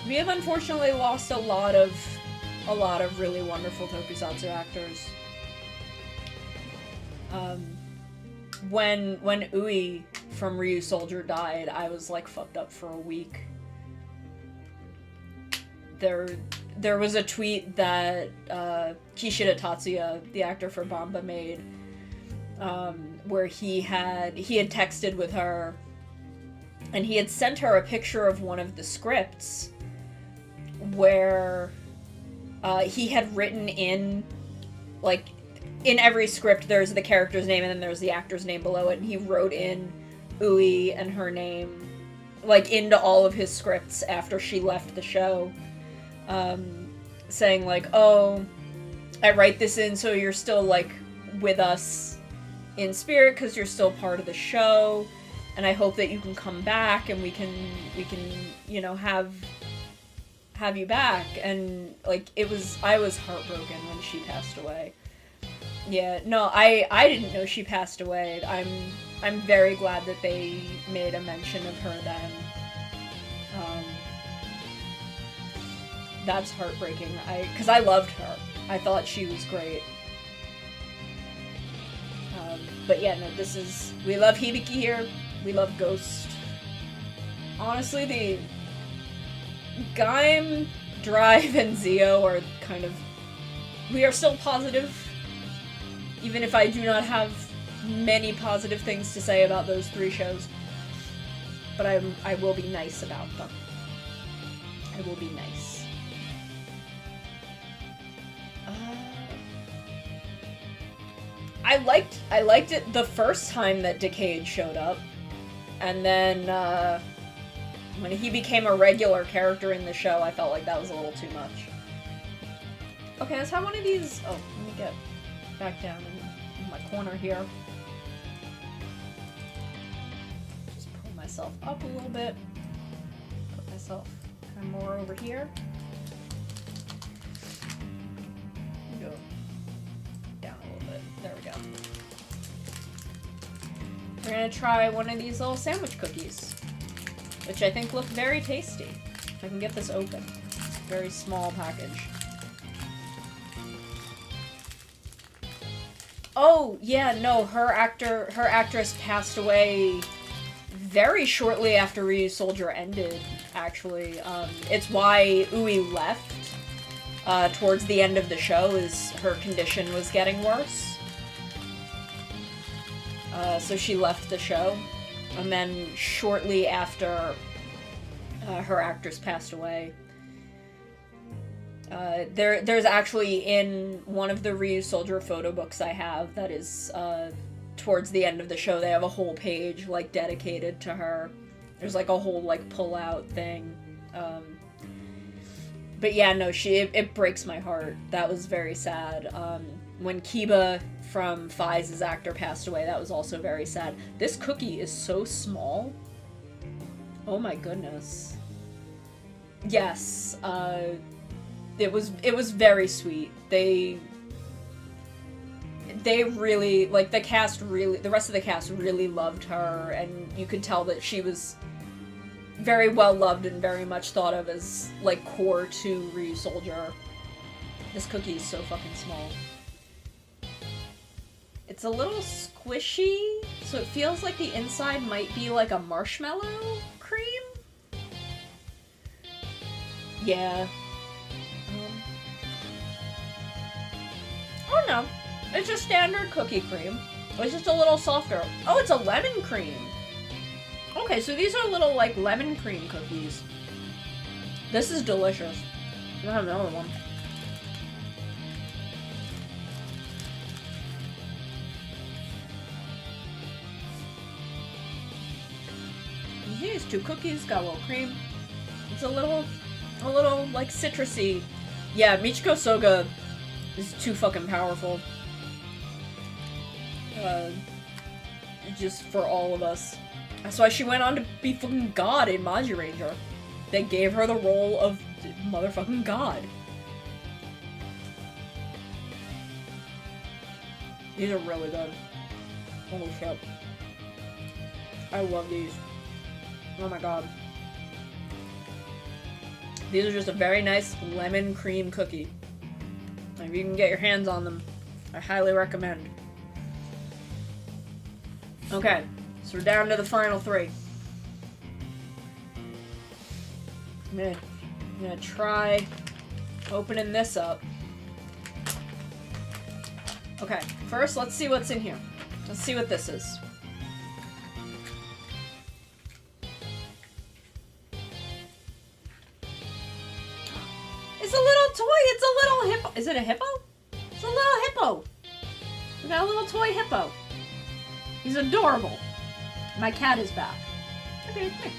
We have unfortunately lost a lot of really wonderful tokusatsu actors. When Ui from Ryu Soldier died, I was like fucked up for a week. There was a tweet that Kishida Tatsuya, the actor for Bamba, made, where he had texted with her, and he had sent her a picture of one of the scripts where he had written in, like, in every script there's the character's name and then there's the actor's name below it, and he wrote in Ui and her name, like, into all of his scripts after she left the show, saying, like, oh, I write this in so you're still, like, with us in spirit because you're still part of the show, and I hope that you can come back and we can you know, have you back. And, like, I was heartbroken when she passed away. Yeah, no, I didn't know she passed away. I'm very glad that they made a mention of her then. That's heartbreaking. Because I loved her. I thought she was great. But yeah, no, we love Hibiki here. We love Ghost. Honestly, the Gaim, Drive, and Zio are kind of... We are still positive. Even if I do not have many positive things to say about those three shows. But I will be nice about them. I will be nice. I liked it the first time that Decade showed up. And then, when he became a regular character in the show, I felt like that was a little too much. Okay, let's have one of these... Oh, let me get back down in my corner here. Just pull myself up a little bit. Put myself kind of more over here. Go down a little bit. There we go. We're gonna try one of these little sandwich cookies, which I think look very tasty. If I can get this open. It's a very small package. Oh, yeah, no, her actress passed away very shortly after Ryu Soldier ended, actually. It's why Ui left towards the end of the show, is her condition was getting worse. So she left the show, and then shortly after her actress passed away, there's actually in one of the Ryu Soldier photo books I have that is towards the end of the show, they have a whole page like dedicated to her. There's like a whole like pull out thing. But yeah, no, it breaks my heart. That was very sad. When Kiba from Fize's actor passed away, that was also very sad. This cookie is so small. Oh my goodness. Yes, it was very sweet. They really, like, the rest of the cast really loved her, and you could tell that she was very well loved and very much thought of as, like, core to Ryu Soldier. This cookie is so fucking small. It's a little squishy, so it feels like the inside might be like a marshmallow cream? Yeah. Oh no, it's just standard cookie cream. It's just a little softer. Oh, it's a lemon cream. Okay, so these are little, like, lemon cream cookies. This is delicious. I have another one. These two cookies got a little cream. It's a little, like, citrusy. Yeah, Michiko Soga is too fucking powerful. Just for all of us. That's why she went on to be fucking God in Maji Ranger. They gave her the role of motherfucking God. These are really good. Holy shit. I love these. Oh my god. These are just a very nice lemon cream cookie. If you can get your hands on them, I highly recommend. Okay, so we're down to the final 3. I'm gonna try opening this up. Okay, first let's see what's in here. Let's see what this is. It's a little toy. It's a little hippo. Is it a hippo? It's a little hippo. We got a little toy hippo. He's adorable. My cat is back. Okay, here.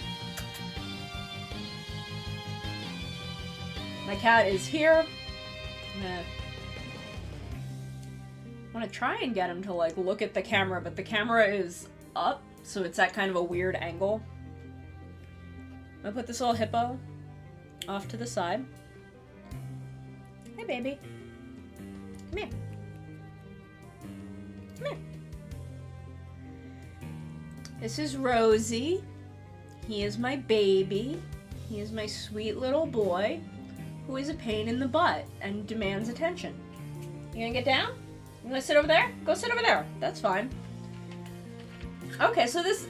My cat is here. I'm gonna try and get him to like look at the camera, but the camera is up, so it's at kind of a weird angle. I'm gonna put this little hippo off to the side. Hey, baby. Come here. Come here. This is Rosie. He is my baby. He is my sweet little boy who is a pain in the butt and demands attention. You gonna get down? You gonna sit over there? Go sit over there. That's fine. Okay, so this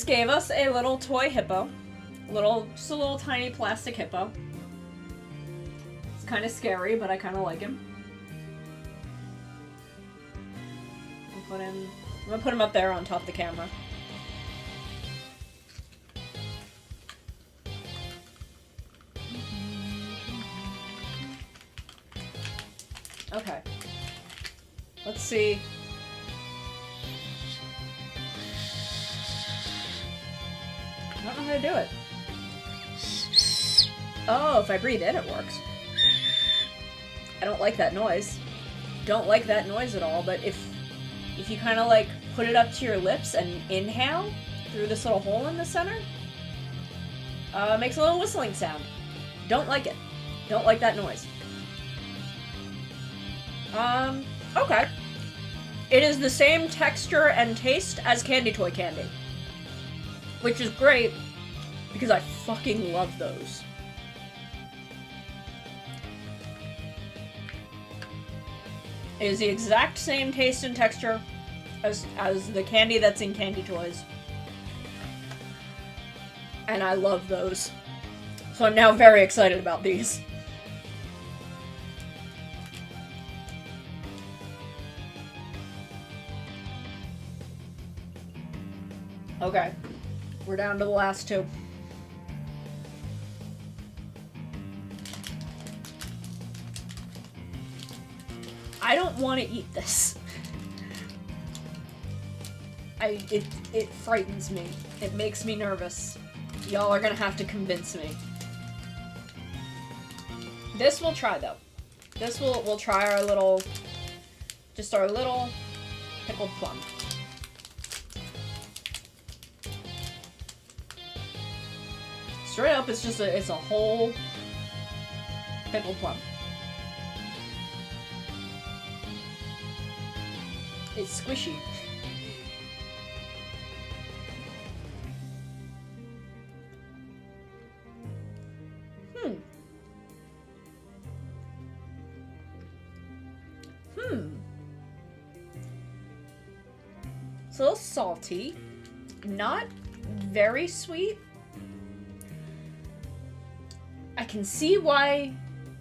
gave us a little toy hippo. Just a little tiny plastic hippo. It's kind of scary, but I kind of like him. I'm gonna put him up there on top of the camera. Okay. Let's see. I don't know how to do it. Oh, if I breathe in, it works. I don't like that noise. Don't like that noise at all, but if you kind of like put it up to your lips and inhale through this little hole in the center, it makes a little whistling sound. Don't like it. Don't like that noise. Okay. It is the same texture and taste as Candy Toy Candy. Which is great, because I fucking love those. It is the exact same taste and texture as the candy that's in Candy Toys. And I love those. So I'm now very excited about these. Okay, we're down to the last 2. I don't want to eat this. It frightens me. It makes me nervous. Y'all are gonna have to convince me. This we'll try though. We'll try our little pickled plum. Straight up, it's a whole pickled plum. It's squishy. It's a little salty, not very sweet. I can see why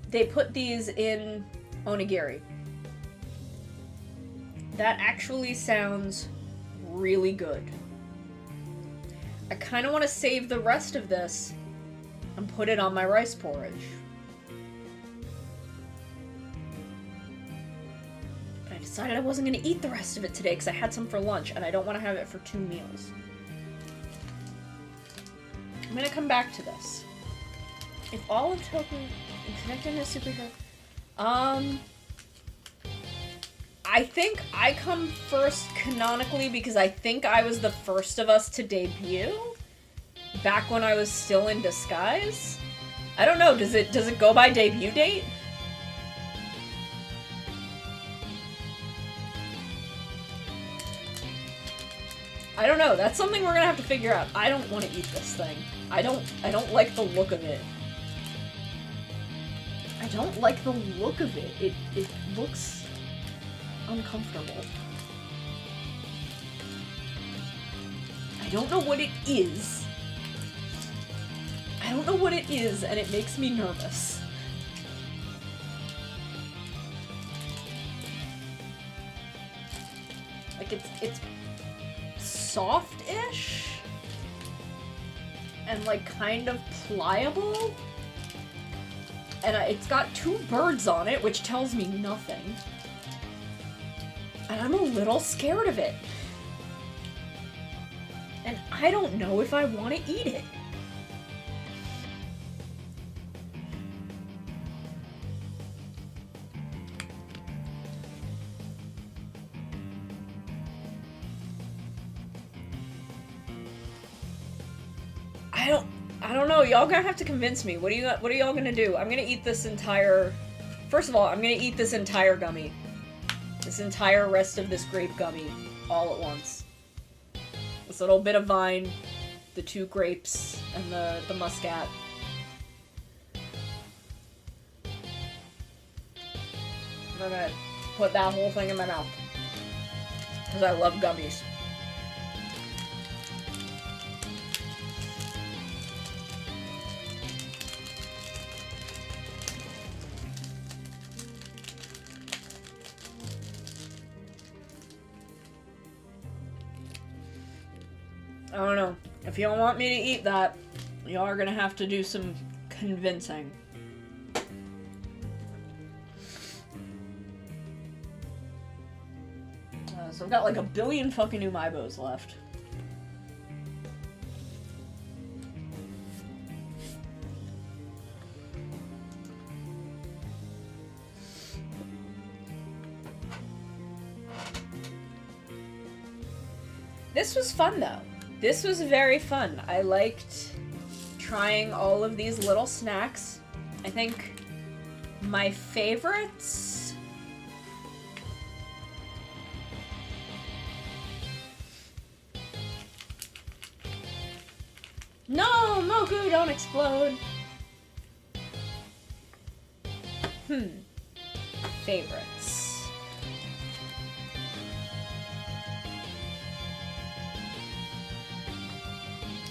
they put these in onigiri. That actually sounds really good. I kind of want to save the rest of this and put it on my rice porridge. But I decided I wasn't going to eat the rest of it today because I had some for lunch and I don't want to have it for 2 meals. I'm going to come back to this. If all of Toku connected to superhero, I think I come first canonically because I think I was the first of us to debut back when I was still in disguise. I don't know, does it go by debut date? I don't know. That's something we're gonna have to figure out. I don't want to eat this thing. I don't like the look of it. I don't like the look of it. It looks uncomfortable. I don't know what it is. I don't know what it is, and it makes me nervous. Like, it's soft-ish? And, like, kind of pliable? And it's got two birds on it, which tells me nothing. And I'm a little scared of it. And I don't know if I want to eat it. I don't know. Y'all gonna have to convince me. What are y'all gonna do? I'm gonna eat this entire... First of all, I'm gonna eat this entire gummy. This entire rest of this grape gummy. All at once. This little bit of vine, the 2 grapes, and the muscat. I'm gonna put that whole thing in my mouth. Because I love gummies. I don't know. If y'all want me to eat that, y'all are gonna have to do some convincing. So I've got like 1 billion fucking Umaibos left. This was fun though. This was very fun. I liked trying all of these little snacks. I think my favorites... No! Moku, don't explode! Favorites.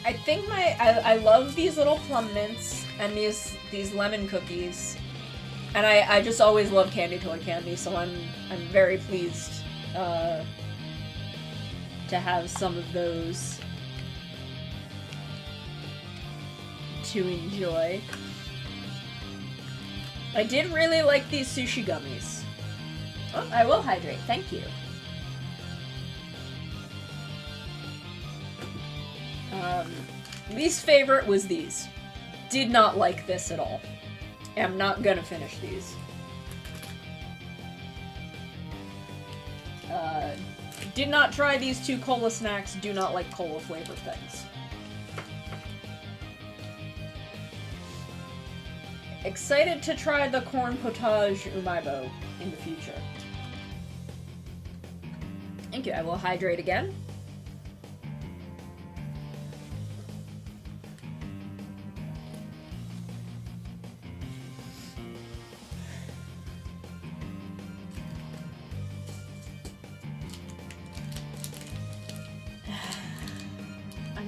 I think I love these little plum mints and these lemon cookies, and I just always love candy toy candy, so I'm very pleased to have some of those to enjoy. I did really like these sushi gummies. Oh, I will hydrate, thank you. Least favorite was these. Did not like this at all. Am not gonna finish these. Did not try these 2 cola snacks. Do not like cola flavored things. Excited to try the corn potage umaibo in the future. Thank you. I will hydrate again.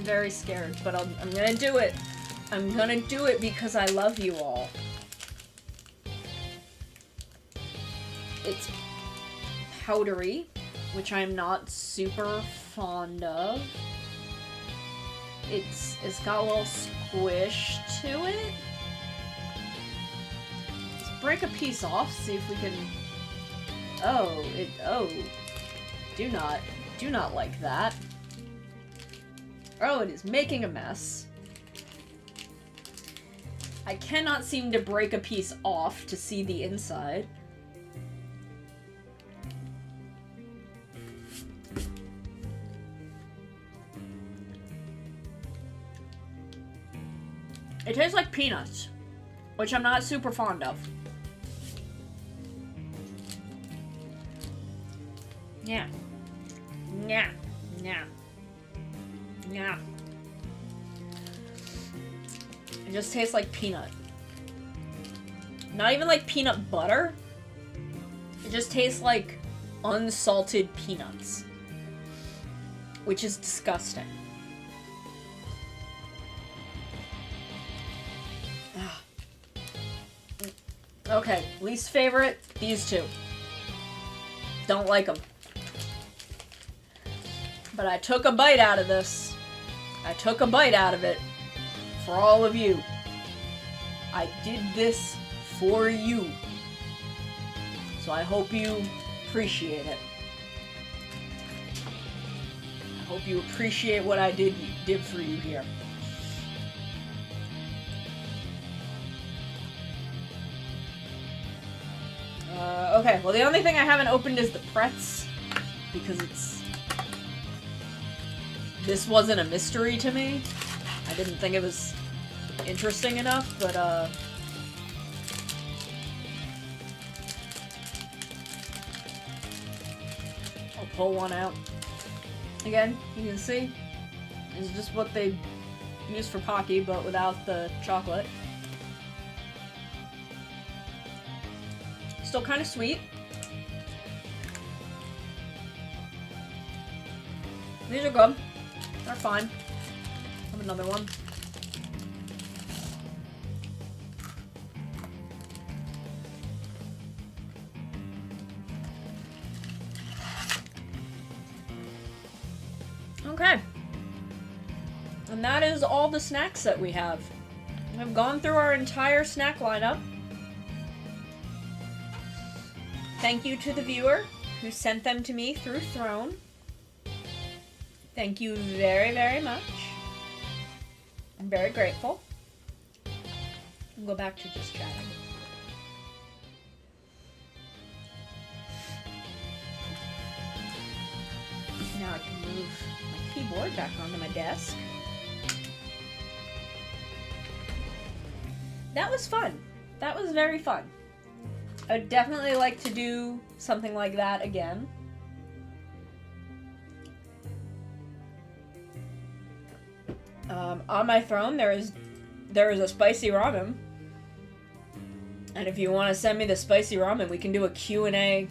Very scared, but I'm gonna do it. I'm gonna do it because I love you all. It's powdery, which I'm not super fond of. It's got a little squish to it. Let's break a piece off, see if we can... Oh, do not like that. Oh, it is making a mess. I cannot seem to break a piece off to see the inside. It tastes like peanuts, which I'm not super fond of. Yeah. Yeah. Yeah. Yeah. It just tastes like peanut. Not even like peanut butter. It just tastes like unsalted peanuts. Which is disgusting. Okay, least favorite, these two. Don't like them. But I took a bite out of this. I took a bite out of it for all of you. I did this for you. So I hope you appreciate it. I hope you appreciate what I did for you here. Okay, well the only thing I haven't opened is the Pretz, because this wasn't a mystery to me. I didn't think it was interesting enough, but I'll pull one out. Again, you can see, it's just what they use for Pocky, but without the chocolate. Still kind of sweet. These are good. They're fine. Have another one. Okay. And that is all the snacks that we have. We've gone through our entire snack lineup. Thank you to the viewer who sent them to me through Throne. Thank you very, very much. I'm very grateful. I'll go back to just chatting. Now I can move my keyboard back onto my desk. That was fun. That was very fun. I would definitely like to do something like that again. On my throne, there is a spicy ramen. And if you want to send me the spicy ramen, we can do a Q&A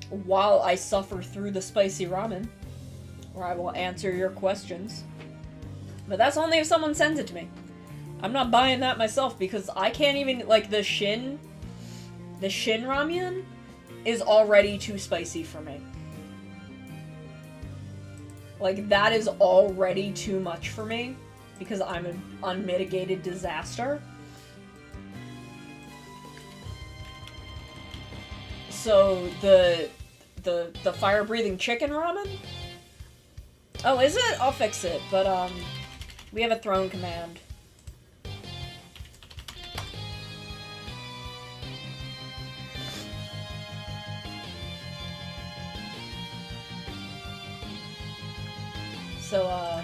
while I suffer through the spicy ramen. Where I will answer your questions. But that's only if someone sends it to me. I'm not buying that myself because I can't even, like, the Shin ramen is already too spicy for me. Like, that is already too much for me because I'm an unmitigated disaster. So, the fire-breathing chicken ramen? Oh, is it? I'll fix it, but, we have a throne command. So,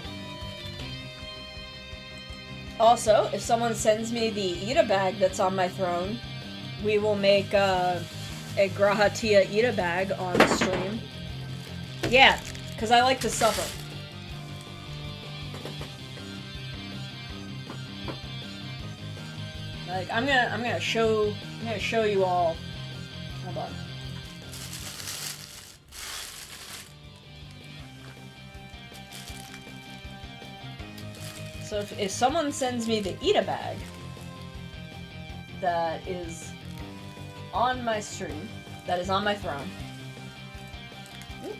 also, if someone sends me the Ita bag that's on my throne, we will make, a Grahatia Ita bag on the stream. Yeah, because I like to suffer. Like, I'm gonna show you all. Hold on. So if someone sends me the Ita bag that is on my stream, that is on my throne. Oop.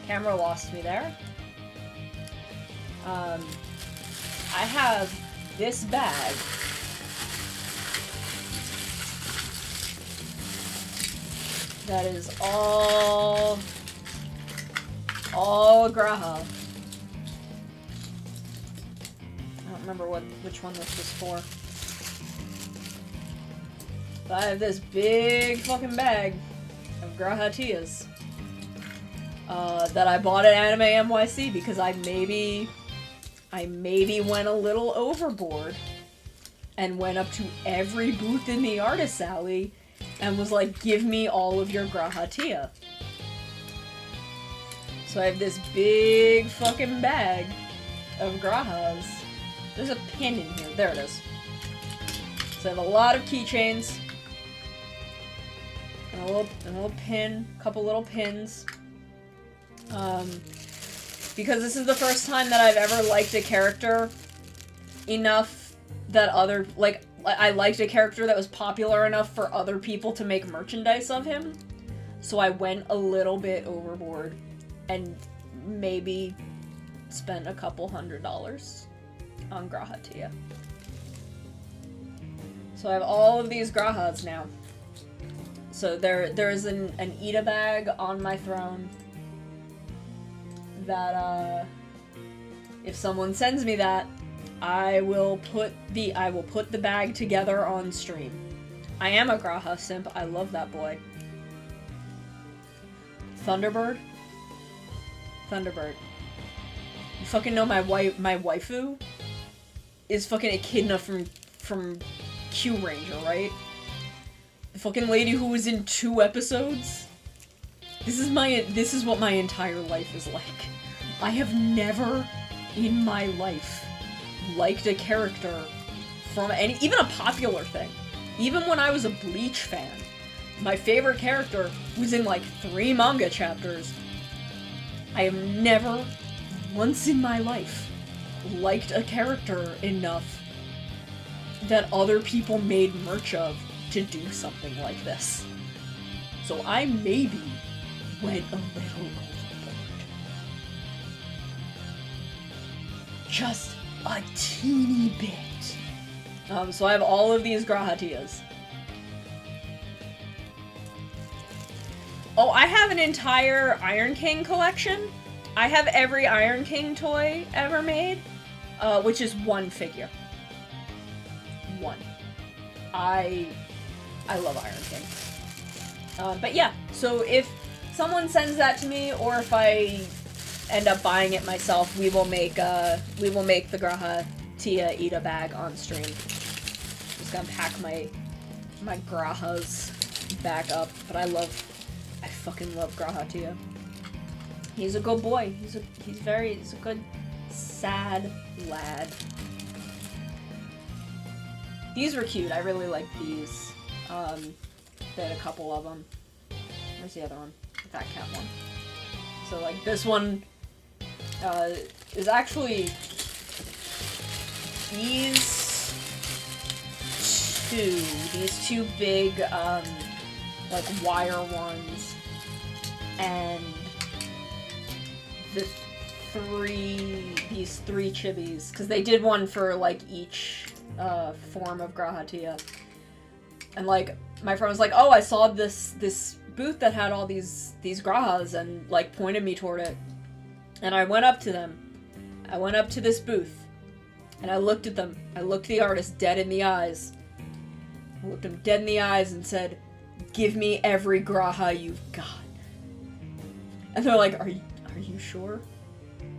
Camera lost me there. I have this bag that is all Graha. I don't remember which one this was for. But I have this big fucking bag of Grahatias that I bought at Anime NYC because I maybe went a little overboard and went up to every booth in the Artist Alley and was like, give me all of your Grahatia. So I have this big fucking bag of grahas. There's a pin in here. There it is. So I have a lot of keychains. And a little pin. A couple little pins. Because this is the first time that I've ever liked a character enough that other... Like, I liked a character that was popular enough for other people to make merchandise of him. So I went a little bit overboard and maybe spent a couple $100s on Grahatia. So I have all of these Grahas now. So there's an Ida bag on my throne that if someone sends me that, I will put the bag together on stream. I am a Graha simp. I love that boy. Thunderbird. You fucking know my waifu is fucking Echidna from Q Ranger, right? The fucking lady who was in 2 episodes. This is what my entire life is like. I have never in my life liked a character from even a popular thing. Even when I was a Bleach fan, my favorite character was in like 3 manga chapters. I have never once in my life liked a character enough that other people made merch of to do something like this. So I maybe went a little overboard. Just a teeny bit. So I have all of these Grahatias. Oh, I have an entire Iron King collection. I have every Iron King toy ever made, which is 1 figure. 1. I love Iron King. But yeah, so if someone sends that to me, or if I end up buying it myself, we will make the Grahatia Ida bag on stream. Just gonna pack my Grahas back up, but I fucking love Grahatia. He's a good boy. He's a good sad lad. These were cute. I really like these. They had a couple of them. Where's the other one? The Fat Cat one. So like this one is actually these two big like wire ones, and these three chibis, because they did one for like each form of Grahatia. And like my friend was like, oh, I saw this booth that had all these Grahas, and like pointed me toward it. And I went up to them. I went up to this booth and I looked at them. I looked the artist dead in the eyes. I looked him dead in the eyes and said, give me every Graha you've got. And they're like, are you sure?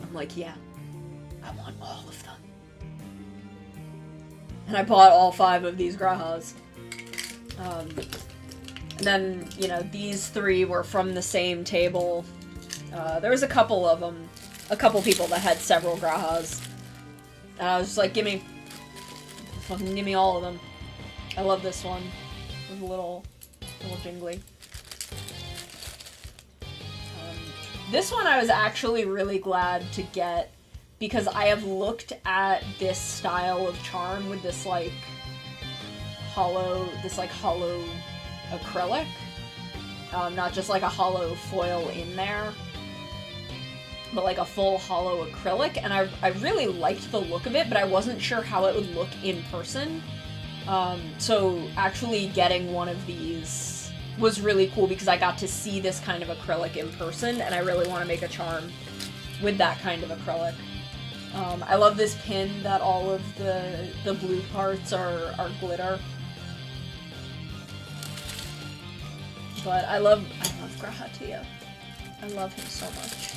I'm like, yeah, I want all of them. And I bought all 5 of these Grahas. And then, you know, these 3 were from the same table. There was a couple of them, a couple people that had several Grahas. And I was just like, give me all of them. I love this one. It was a little jingly. This one I was actually really glad to get, because I have looked at this style of charm with this like hollow acrylic, not just like a hollow foil in there, but like a full hollow acrylic, and I really liked the look of it, but I wasn't sure how it would look in person. So actually getting one of these was really cool, because I got to see this kind of acrylic in person, and I really want to make a charm with that kind of acrylic. I love this pin that all of the blue parts are glitter. But I love Grahatia. I love him so much.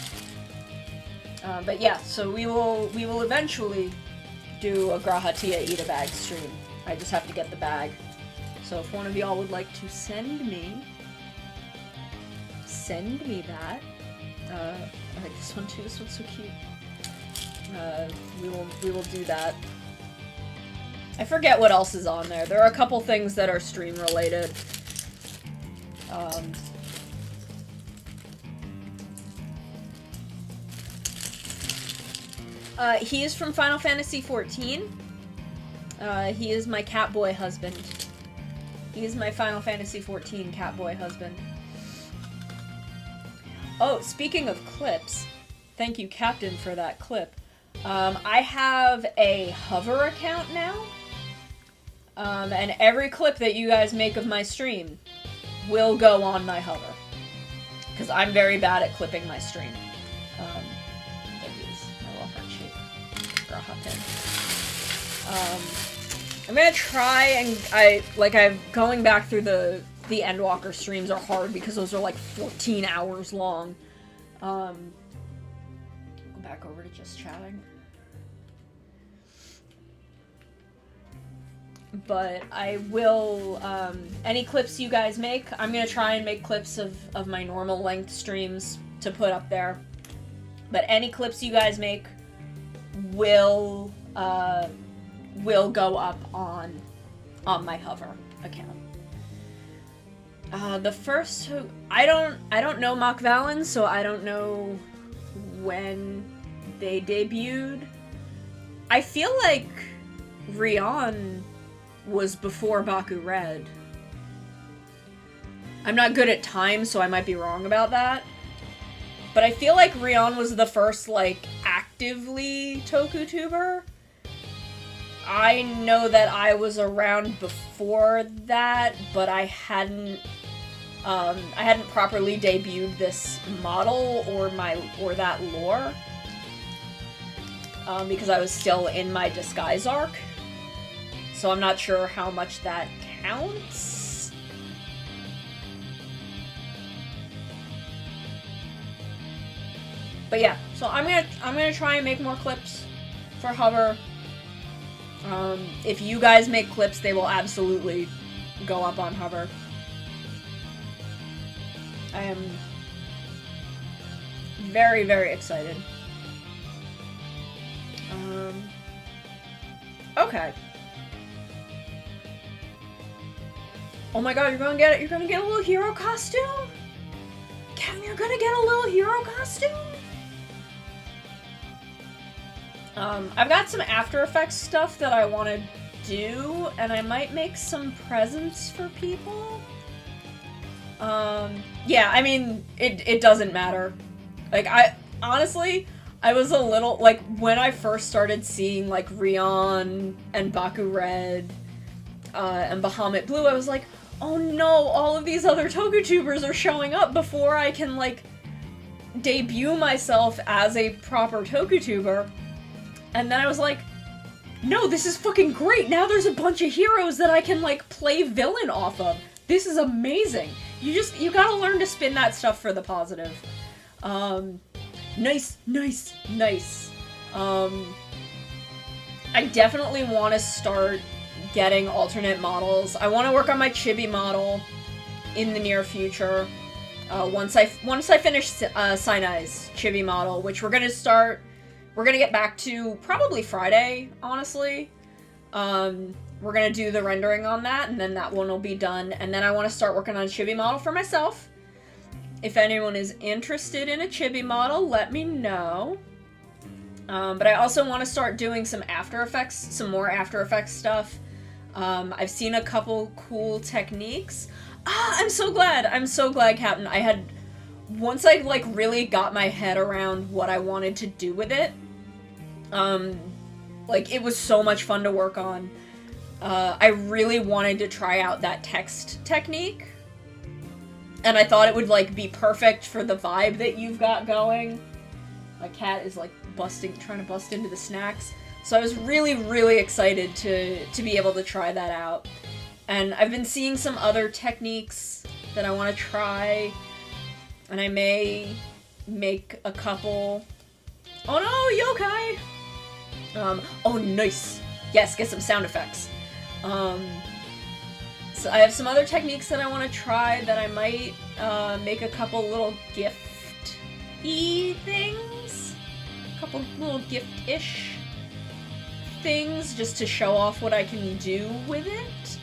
But yeah, so we will eventually do a Grahatia Ida bag stream. I just have to get the bag. So if one of y'all would like to send me that, I like this one too. This one's so cute. We will do that. I forget what else is on there. There are a couple things that are stream related. He is from Final Fantasy XIV. He is my Catboy husband. He is my Final Fantasy XIV Catboy husband. Oh, speaking of clips, thank you, Captain, for that clip. I have a Hover account now. And every clip that you guys make of my stream will go on my Hover. Because I'm very bad at clipping my stream. There he is, my little heart shape. Girl hop in. I'm gonna try and going back through the Endwalker streams are hard because those are like 14 hours long. Go back over to just chatting. But I will, any clips you guys make, I'm gonna try and make clips of my normal length streams to put up there. But any clips you guys make will go up on my Hover account. The first I don't know Mock Valen, so I don't know when they debuted. I feel like Rion was before Baku Red. I'm not good at time, so I might be wrong about that. But I feel like Rion was the first, like, actively TokuTuber. I know that I was around before that, but I hadn't properly debuted this model or that lore. Because I was still in my disguise arc. So I'm not sure how much that counts. But yeah, so I'm gonna try and make more clips for Hover. If you guys make clips, they will absolutely go up on Hover. I am very, very excited. Okay. Oh my god, you're gonna get a little hero costume? Kevin, you're gonna get a little hero costume? I've got some After Effects stuff that I want to do, and I might make some presents for people. Yeah, I mean, it doesn't matter. Like, honestly, I was a little, like, when I first started seeing, like, Rion and Baku Red, and Bahamut Blue, I was like, oh no, all of these other TokuTubers are showing up before I can, like, debut myself as a proper TokuTuber. And then I was like, no, this is fucking great! Now there's a bunch of heroes that I can, like, play villain off of. This is amazing! You gotta learn to spin that stuff for the positive. Nice. I definitely want to start getting alternate models. I want to work on my chibi model in the near future. Once I finish Sinai's chibi model, which we're gonna get back to probably Friday, honestly. We're gonna do the rendering on that, and then that one will be done. And then I want to start working on a chibi model for myself. If anyone is interested in a chibi model, let me know. But I also want to start doing some more After Effects stuff. I've seen a couple cool techniques. I'm so glad, Captain. Once I, like, really got my head around what I wanted to do with it, like, it was so much fun to work on. I really wanted to try out that text technique. And I thought it would, like, be perfect for the vibe that you've got going. My cat is, like, trying to bust into the snacks. So I was really, really excited to be able to try that out. And I've been seeing some other techniques that I want to try. And I may make a couple. Oh no, yokai! Oh nice! Yes, get some sound effects. So I have some other techniques that I want to try that I might make a couple little gift things. A couple little gift-ish things just to show off what I can do with it.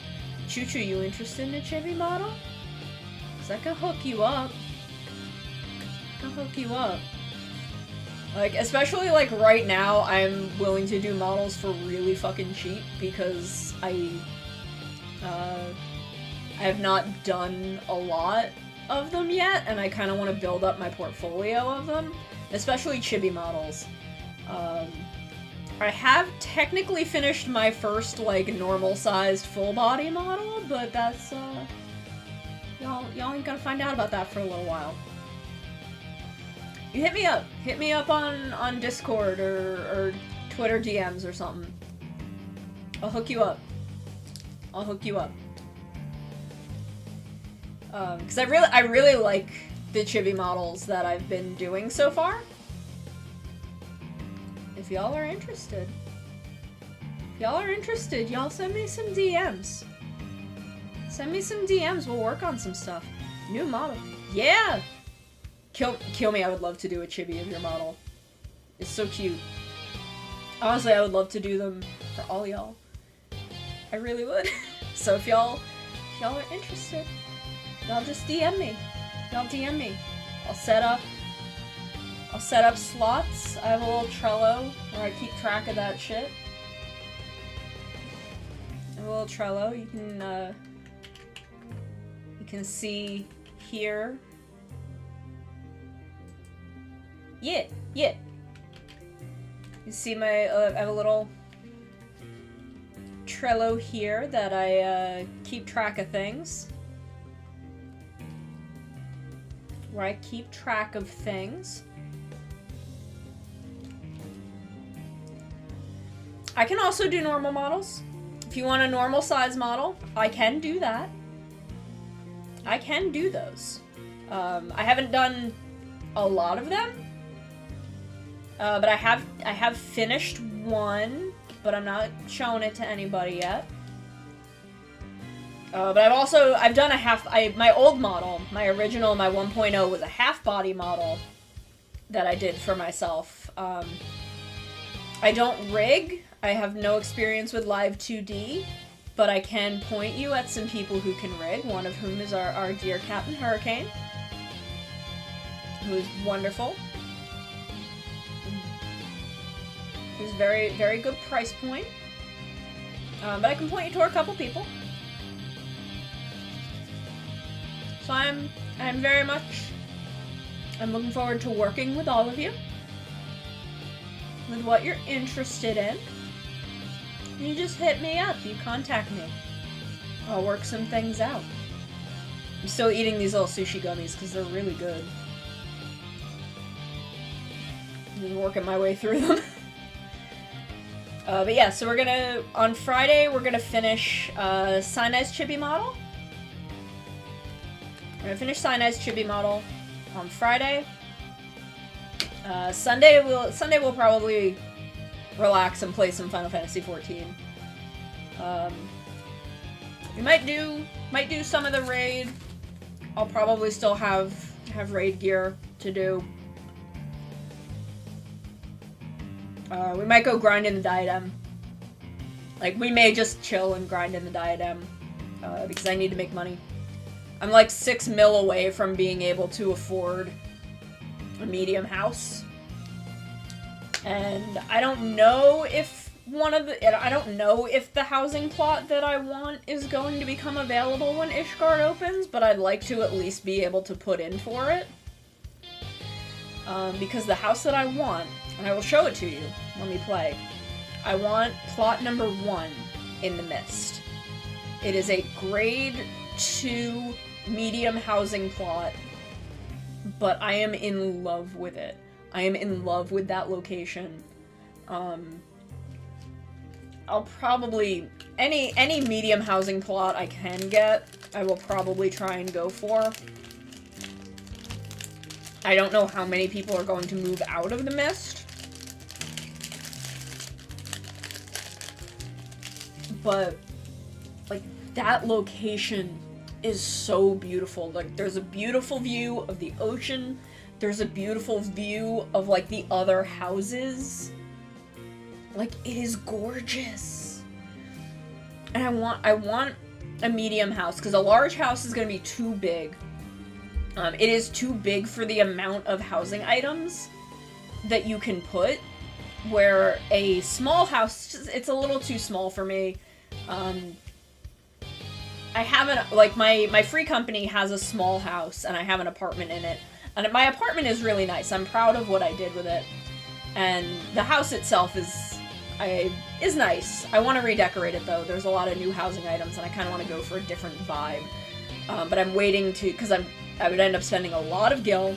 Choo Choo, you interested in a chibi model? Cause I can hook you up. Like, especially like right now, I'm willing to do models for really fucking cheap because I have not done a lot of them yet, and I kind of want to build up my portfolio of them, especially chibi models. I have technically finished my first, like, normal-sized full-body model, but that's, y'all ain't gonna find out about that for a little while. You hit me up. Hit me up on Discord or Twitter DMs or something. I'll hook you up. Because I really like the chibi models that I've been doing so far. If y'all are interested, y'all send me some DMs. We'll work on some stuff. New model. Yeah! Kill me, I would love to do a chibi of your model. It's so cute. Honestly, I would love to do them for all y'all. I really would. So if y'all are interested, y'all just DM me. I'll set up slots. I have a little Trello where I keep track of that shit. I have a little Trello. You can see here. Yeah. You see my, I have a little Trello here that I keep track of things. Where I keep track of things. I can also do normal models. If you want a normal size model, I can do that. I can do those. I haven't done a lot of them. But I have finished one, but I'm not showing it to anybody yet. But I've done a half, my old model, my original, my 1.0 was a half body model that I did for myself. I don't rig, I have no experience with live 2D, but I can point you at some people who can rig, one of whom is our dear Captain Hurricane, who is wonderful. It's very, very good price point. But I can point you to a couple people. So I'm looking forward to working with all of you. With what you're interested in. You just hit me up, you contact me. I'll work some things out. I'm still eating these little sushi gummies because they're really good. I'm just working my way through them. But yeah, so on Friday, we're gonna finish Sinai's chibi model. We're gonna finish Sinai's chibi model on Friday. Sunday we'll probably relax and play some Final Fantasy XIV. We might do some of the raid. I'll probably still have raid gear to do. We might go grind in the diadem. Like, we may just chill and grind in the diadem, because I need to make money. I'm like 6 mil away from being able to afford a medium house. And I don't know if the housing plot that I want is going to become available when Ishgard opens, but I'd like to at least be able to put in for it. Because the house that I want, and I will show it to you when we play, I want plot number 1 in the Mist. It is a grade 2 medium housing plot, but I am in love with it. I am in love with that location. I'll probably, any medium housing plot I can get, I will probably try and go for. I don't know how many people are going to move out of the Mist. But, like, that location is so beautiful. Like, there's a beautiful view of the ocean. There's a beautiful view of, like, the other houses. Like, it is gorgeous. And I want a medium house, because a large house is going to be too big. It is too big for the amount of housing items that you can put, where a small house, it's a little too small for me. I haven't, like, my free company has a small house, and I have an apartment in it. And my apartment is really nice. I'm proud of what I did with it. And the house itself is nice. I want to redecorate it, though. There's a lot of new housing items, and I kind of want to go for a different vibe. But I'm waiting to, because I would end up spending a lot of gil,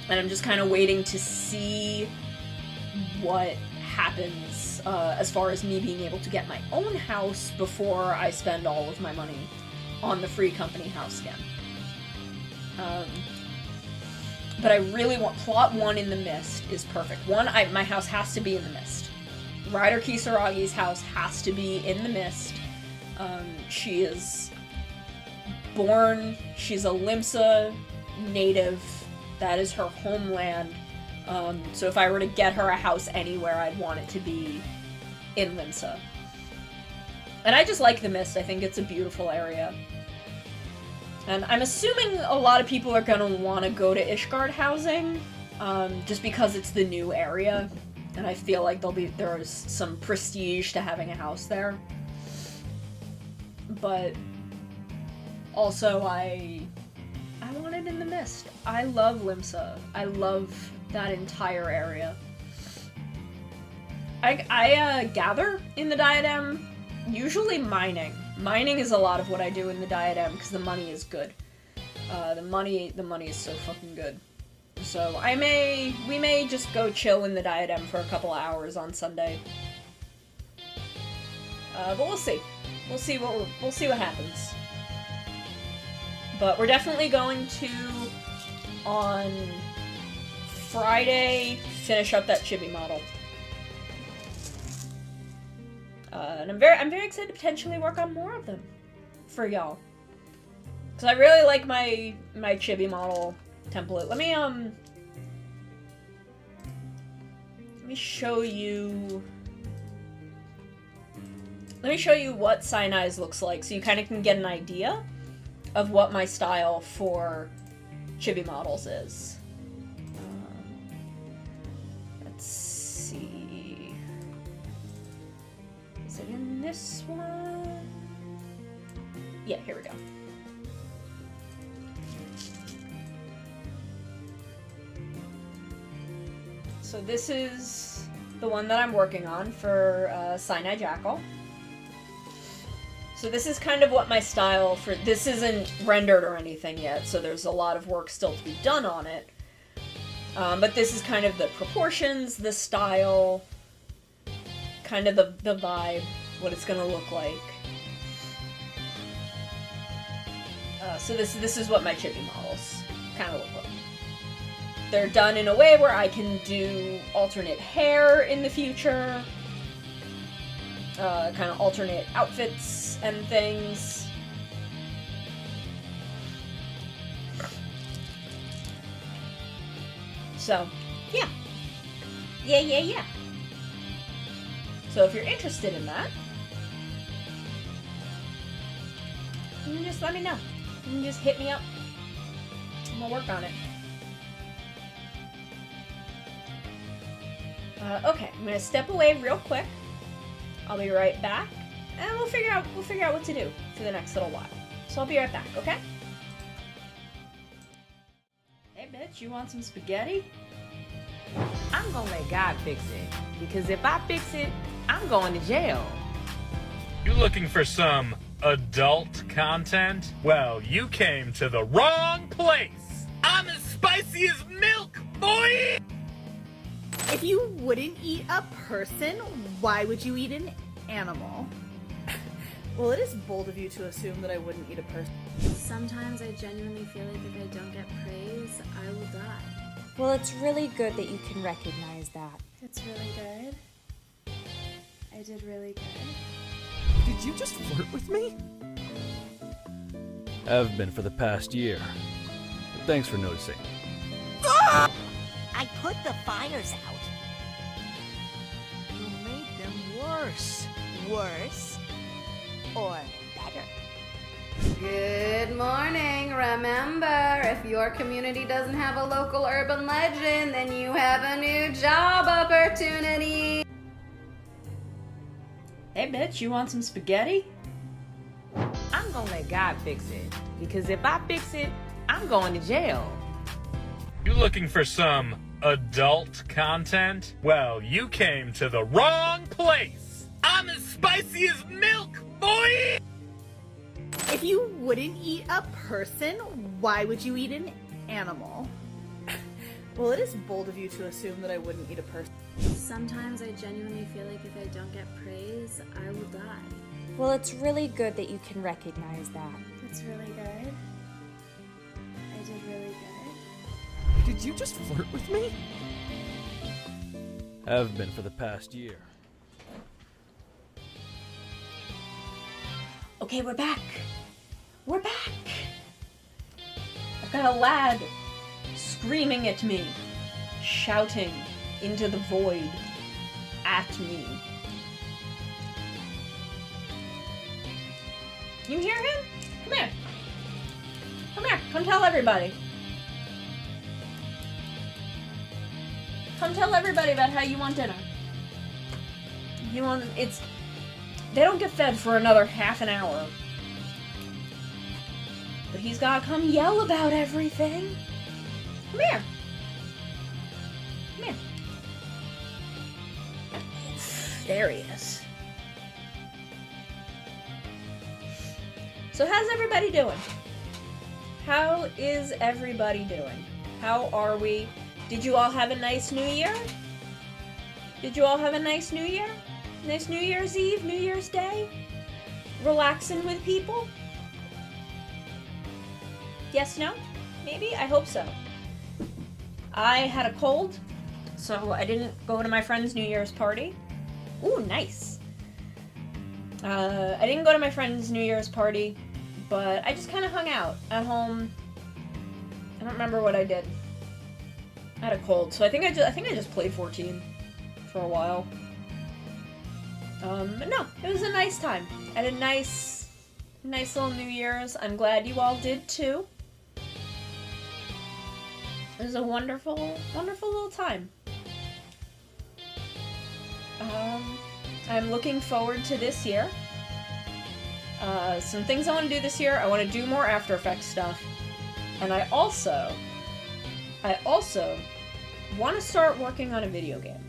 and I'm just kind of waiting to see what happens as far as me being able to get my own house before I spend all of my money on the free company house again. But I really want, plot 1 in the Mist is perfect. My house has to be in the Mist. Ryder Kisaragi's house has to be in the Mist. She is born, she's a Limsa native. That is her homeland. So if I were to get her a house anywhere, I'd want it to be in Limsa. And I just like the Mist. I think it's a beautiful area. And I'm assuming a lot of people are going to want to go to Ishgard housing, just because it's the new area. And I feel like there's some prestige to having a house there. But also I want it in the Mist. I love Limsa. I love that entire area. I gather in the Diadem, usually mining. Mining is a lot of what I do in the Diadem because the money is good. The money is so fucking good. So we may just go chill in the Diadem for a couple of hours on Sunday. But we'll see. We'll see what happens. But we're definitely going to, on Friday, finish up that chibi model. And I'm very excited to potentially work on more of them for y'all. Because I really like my chibi model template. Let me show you what Sinai's looks like so you kind of can get an idea of what my style for chibi models is. Let's see. Is it in this one? Yeah, here we go. So this is the one that I'm working on for Sinai Jackal. So this is kind of what my style for... This isn't rendered or anything yet, so there's a lot of work still to be done on it. But this is kind of the proportions, the style, kind of the vibe, what it's gonna look like. So this is what my chibi models kind of look like. They're done in a way where I can do alternate hair in the future, kind of alternate outfits and things. So, yeah. Yeah. So if you're interested in that, you can just let me know. You can just hit me up, and we'll work on it. Okay, I'm gonna step away real quick. I'll be right back, and we'll figure out what to do for the next little while. So I'll be right back, okay? Hey, bitch, you want some spaghetti? I'm gonna let God fix it, because if I fix it, I'm going to jail. You looking for some adult content? Well, you came to the wrong place. I'm as spicy as milk, boy! If you wouldn't eat a person, why would you eat an animal? Well, it is bold of you to assume that I wouldn't eat a person. Sometimes I genuinely feel like if I don't get praise, I will die. Well, it's really good that you can recognize that. It's really good. I did really good. Did you just flirt with me? Have been for the past year. But thanks for noticing. I put the fires out. You made them worse. Worse? Or better? Good morning. Remember, if your community doesn't have a local urban legend, then you have a new job opportunity. Hey, bitch, you want some spaghetti? I'm gonna let God fix it. Because if I fix it, I'm going to jail. You looking for some adult content? Well, you came to the wrong place. I'm as spicy as milk, boy! If you wouldn't eat a person, why would you eat an animal? Well, it is bold of you to assume that I wouldn't eat a person. Sometimes I genuinely feel like if I don't get praise, I will die. Well, it's really good that you can recognize that. That's really good. I did really good. Did you just flirt with me? Have been for the past year. Okay, we're back. We're back. I've got a lad screaming at me, shouting into the void at me. You hear him? Come here. Come here. Come tell everybody. Come tell everybody about how you want dinner. They don't get fed for another half an hour. But he's gotta come yell about everything. Come here. Come here. There he is. So how's everybody doing? How is everybody doing? How are we? Did you all have a nice New Year? Did you all have a nice New Year? Nice New Year's Eve, New Year's Day? Relaxing with people? Yes, no? Maybe? I hope so. I had a cold, so I didn't go to my friend's New Year's party. Ooh, nice. I didn't go to my friend's New Year's party, but I just kind of hung out at home. I don't remember what I did. I had a cold, so I think I just played 14 for a while. But no, it was a nice time. I had a nice little New Year's. I'm glad you all did too. It was a wonderful, wonderful little time. I'm looking forward to this year. Some things I want to do this year. I want to do more After Effects stuff. And I also want to start working on a video game.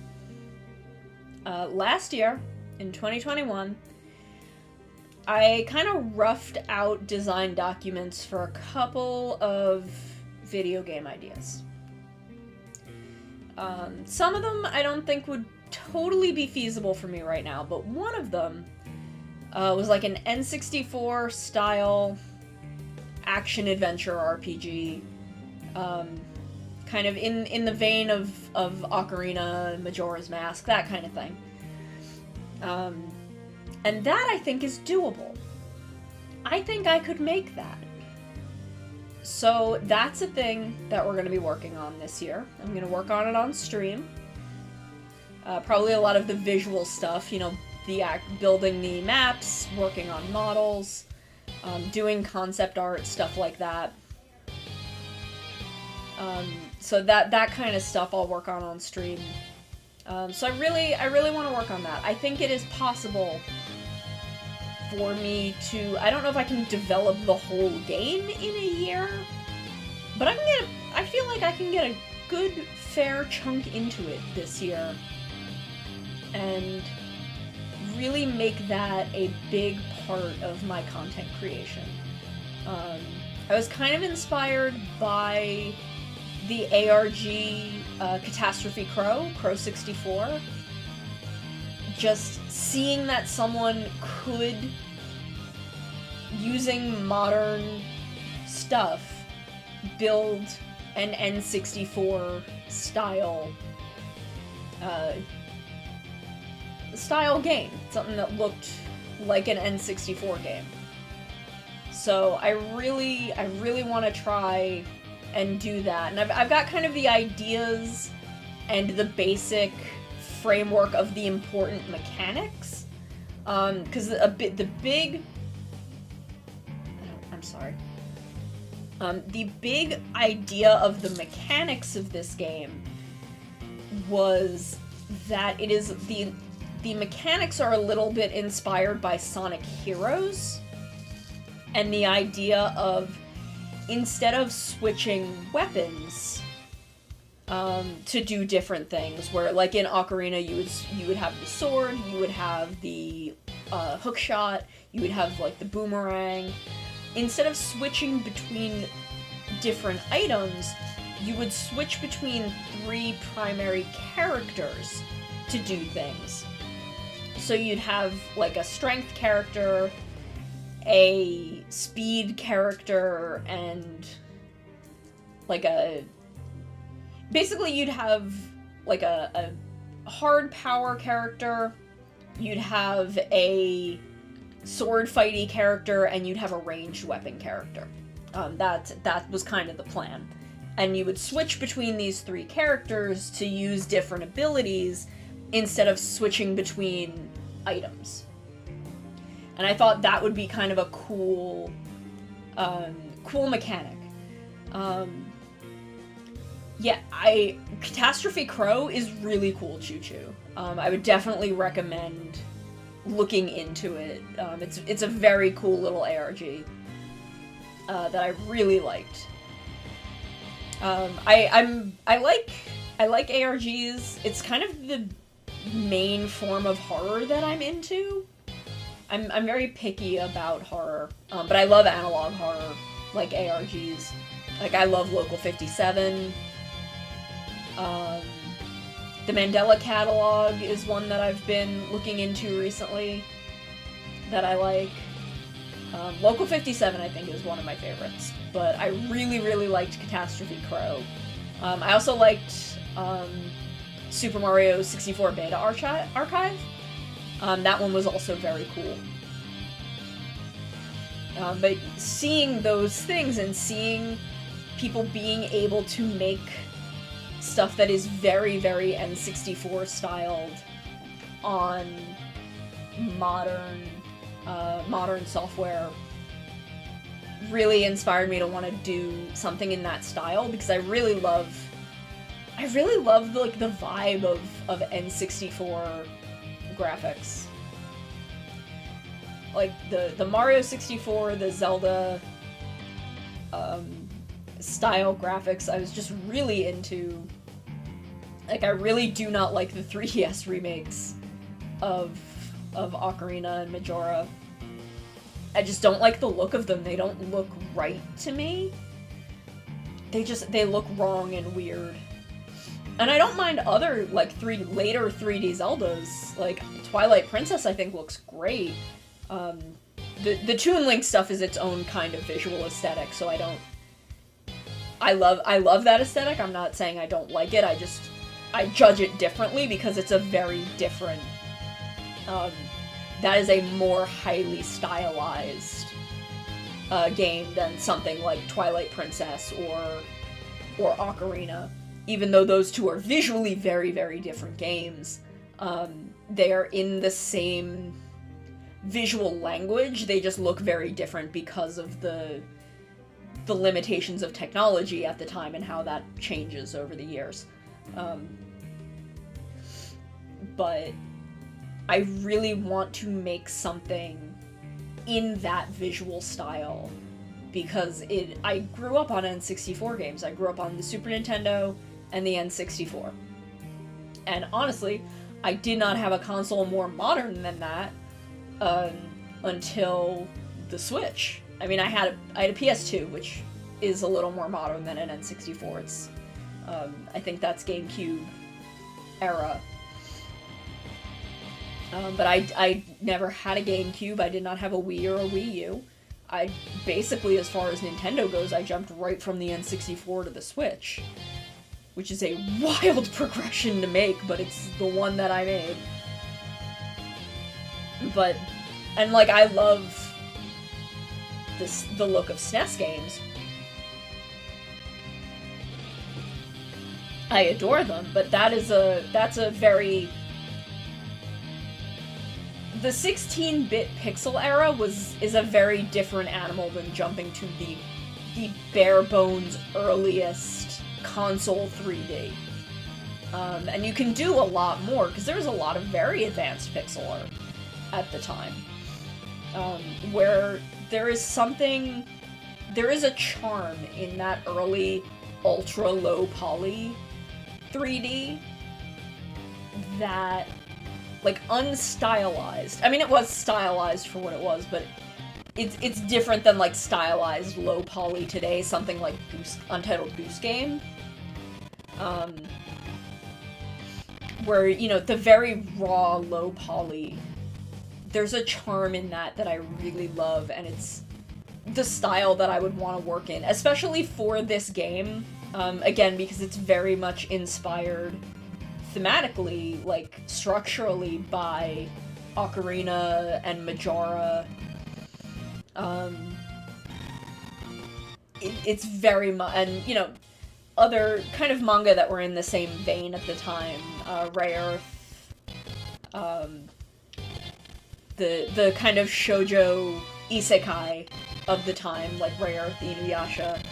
Last year, in 2021, I kind of roughed out design documents for a couple of video game ideas. Some of them I don't think would totally be feasible for me right now, but one of them was like an N64 style action-adventure RPG, kind of in the vein of Ocarina, Majora's Mask, that kind of thing. And that, I think, is doable. I think I could make that. So that's a thing that we're going to be working on this year. I'm going to work on it on stream. Probably a lot of the visual stuff, you know, building the maps, working on models, doing concept art, stuff like that. So that kind of stuff I'll work on stream. So I really want to work on that. I think it is possible for me to, I don't know if I can develop the whole game in a year, but I feel like I can get a good, fair chunk into it this year, and really make that a big part of my content creation. I was kind of inspired by the ARG Catastrophe Crow 64. Just seeing that someone could, using modern stuff, build an N64 style game. Something that looked like an N64 game. So I really want to try and do that. And I've got kind of the ideas and the basic framework of the important mechanics. Because the big idea of the mechanics of this game was that it is the mechanics are a little bit inspired by Sonic Heroes, and the idea of, instead of switching weapons to do different things, where like in Ocarina you would have the sword, you would have the hook shot, you would have like the boomerang. Instead of switching between different items, you would switch between 3 primary characters to do things. So you'd have like a strength character, a speed character, and like basically you'd have like a hard power character, you'd have a sword fighty character, and you'd have a ranged weapon character. That was kind of the plan. And you would switch between these 3 characters to use different abilities instead of switching between items. And I thought that would be kind of a cool mechanic. Catastrophe Crow is really cool, Choo-Choo. I would definitely recommend looking into it. It's a very cool little ARG that I really liked. I like ARGs. It's kind of the main form of horror that I'm into. I'm very picky about horror, but I love analog horror, like ARGs. Like, I love Local 57. The Mandela Catalog is one that I've been looking into recently that I like. Local 57, I think, is one of my favorites, but I really, really liked Catastrophe Crow. I also liked Super Mario 64 Beta Archive. That one was also very cool. But seeing those things and seeing people being able to make stuff that is very, very N64 styled on modern software really inspired me to want to do something in that style, because I really love like the vibe of N64 graphics. Like the Mario 64, the Zelda style graphics, I was just really into. Like, I really do not like the 3DS remakes of Ocarina and Majora. I just don't like the look of them. They don't look right to me. They look wrong and weird. And I don't mind other, like, later 3D Zeldas. Like, Twilight Princess, I think, looks great. The Toon Link stuff is its own kind of visual aesthetic, so I love that aesthetic. I'm not saying I don't like it, I judge it differently because it's a very different, that is a more highly stylized game than something like Twilight Princess or Ocarina. Even though those two are visually very, very different games, they are in the same visual language, they just look very different because of the limitations of technology at the time and how that changes over the years. But I really want to make something in that visual style, because I grew up on N64 games. I grew up on the Super Nintendo and the N64. And honestly, I did not have a console more modern than that until the Switch. I mean, I had a PS2, which is a little more modern than an N64. It's, I think that's GameCube era. But I never had a GameCube. I did not have a Wii or a Wii U. I basically, as far as Nintendo goes, I jumped right from the N64 to the Switch, which is a wild progression to make, but it's the one that I made. But, and like, I love the look of SNES games. I adore them, but that's a very... The 16-bit pixel era is a very different animal than jumping to the bare bones earliest console 3D. And you can do a lot more, because there's a lot of very advanced pixel art at the time. Where there is a charm in that early ultra low poly 3D that, like, unstylized. I mean, it was stylized for what it was, but it's different than, like, stylized low poly today, something like Untitled Goose Game. Where, you know, the very raw low poly, there's a charm in that I really love, and it's the style that I would want to work in, especially for this game, again, because it's very much inspired thematically, like, structurally by Ocarina and Majora. It's very much, and, you know, other kind of manga that were in the same vein at the time, Ray Earth, the kind of shoujo isekai of the time, like Ray Earth, Inuyasha,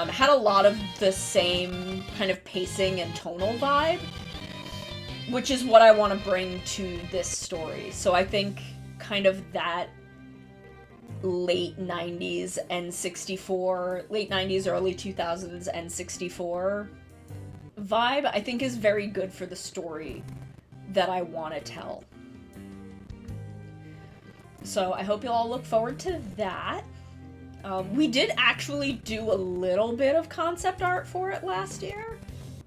had a lot of the same kind of pacing and tonal vibe, which is what I want to bring to this story. So I think kind of that late 90s N64, late 90s, early 2000s N64 vibe, I think is very good for the story that I want to tell. So I hope you all look forward to that. We did actually do a little bit of concept art for it last year.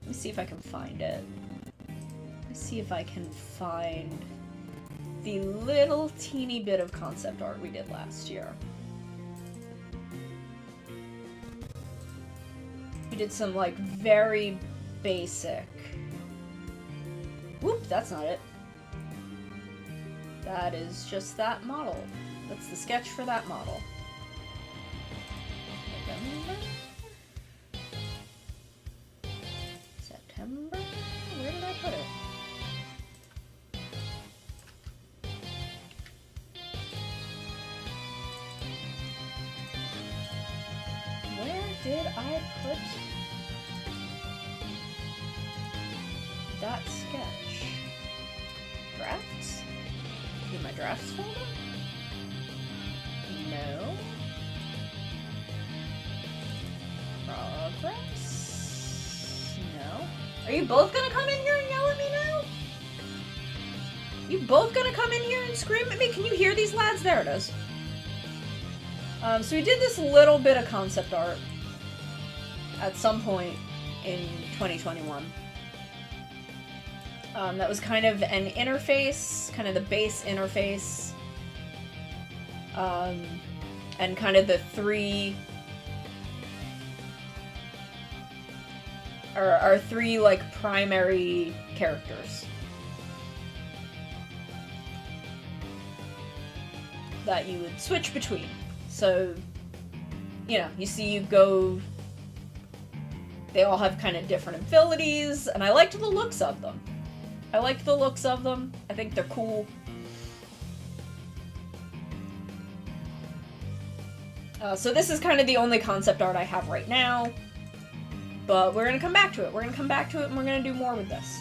Let me see if I can find it. Let me see if I can find the little teeny bit of concept art we did last year. We did some, like, very basic... Whoop, that's not it. That is just that model. That's the sketch for that model. September? Where did I put it? Where did I put that sketch? Drafts? In my drafts folder? No. Progress? No. Are you both gonna come in here and yell at me now? You both gonna come in here and scream at me? Can you hear these lads? There it is. So we did this little bit of concept art at some point in 2021. That was kind of an interface, kind of the base interface, and kind of the our three, like, primary characters that you would switch between. So, you know, they all have kind of different abilities, and I liked the looks of them. I think they're cool. So this is kind of the only concept art I have right now. But we're gonna come back to it. And we're gonna do more with this.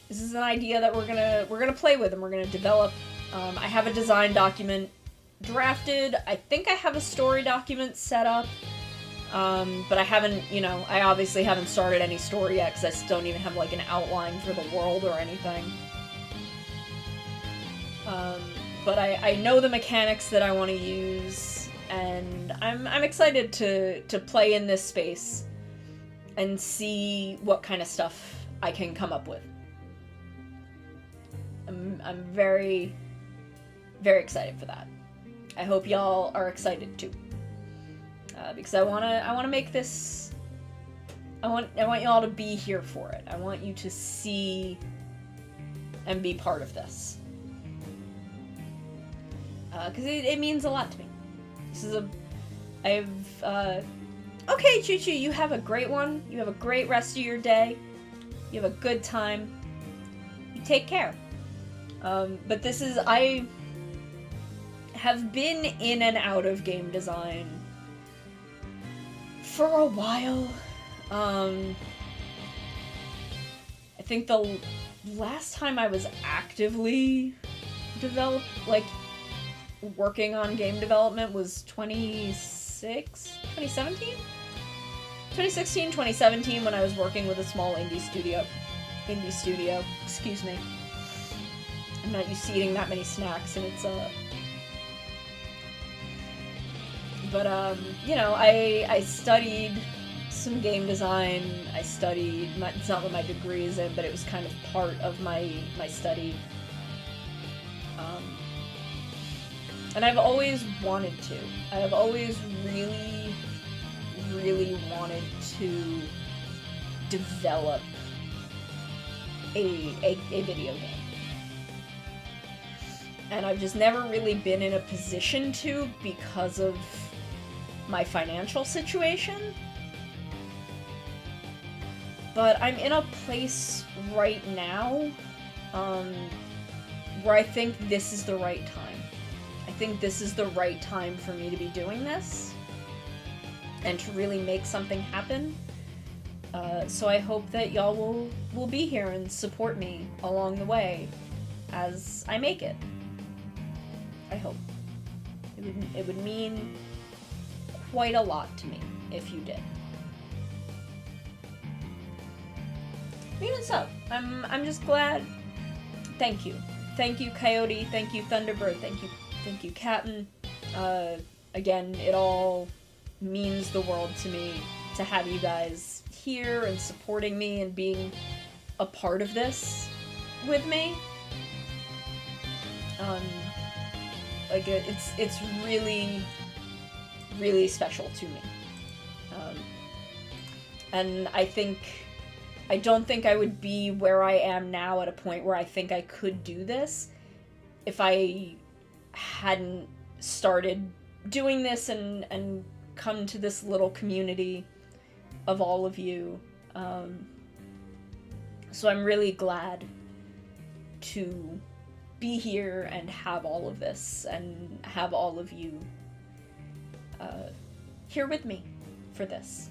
This is an idea that we're gonna play with and we're gonna develop. I have a design document drafted. I think I have a story document set up. But I haven't, you know, I obviously haven't started any story yet because I still don't even have, like, an outline for the world or anything. But I know the mechanics that I want to use, and I'm excited to play in this space and see what kind of stuff I can come up with. I'm very, very excited for that. I hope y'all are excited too. Because I wanna make this. I want y'all to be here for it. I want you to see and be part of this. Because it means a lot to me. This is Okay, Choo Choo, you have a great one. You have a great rest of your day. You have a good time. You take care. But this is, I have been in and out of game design for a while. I think the last time I was actively working on game development was 2017? 2016, 2017, when I was working with a small indie studio, excuse me. I'm not used to eating that many snacks, and it's, but, you know, I studied some game design. I studied, it's not what my degree is in, but it was kind of part of my study. And I've always wanted to. I've always really, really wanted to develop a video game. And I've just never really been in a position to because of my financial situation. But I'm in a place right now where I think this is the right time. I think this is the right time for me to be doing this and to really make something happen. So I hope that y'all will be here and support me along the way as I make it. I hope. It would mean quite a lot to me if you did. Even so, I'm just glad. Thank you. Thank you, Coyote. Thank you, Thunderbird. Thank you, Captain. Again, it all means the world to me to have you guys here and supporting me and being a part of this with me. It's really, really special to me. And I don't think I would be where I am now at a point where I think I could do this if I hadn't started doing this and come to this little community of all of you. So I'm really glad to be here and have all of this and have all of you here with me for this.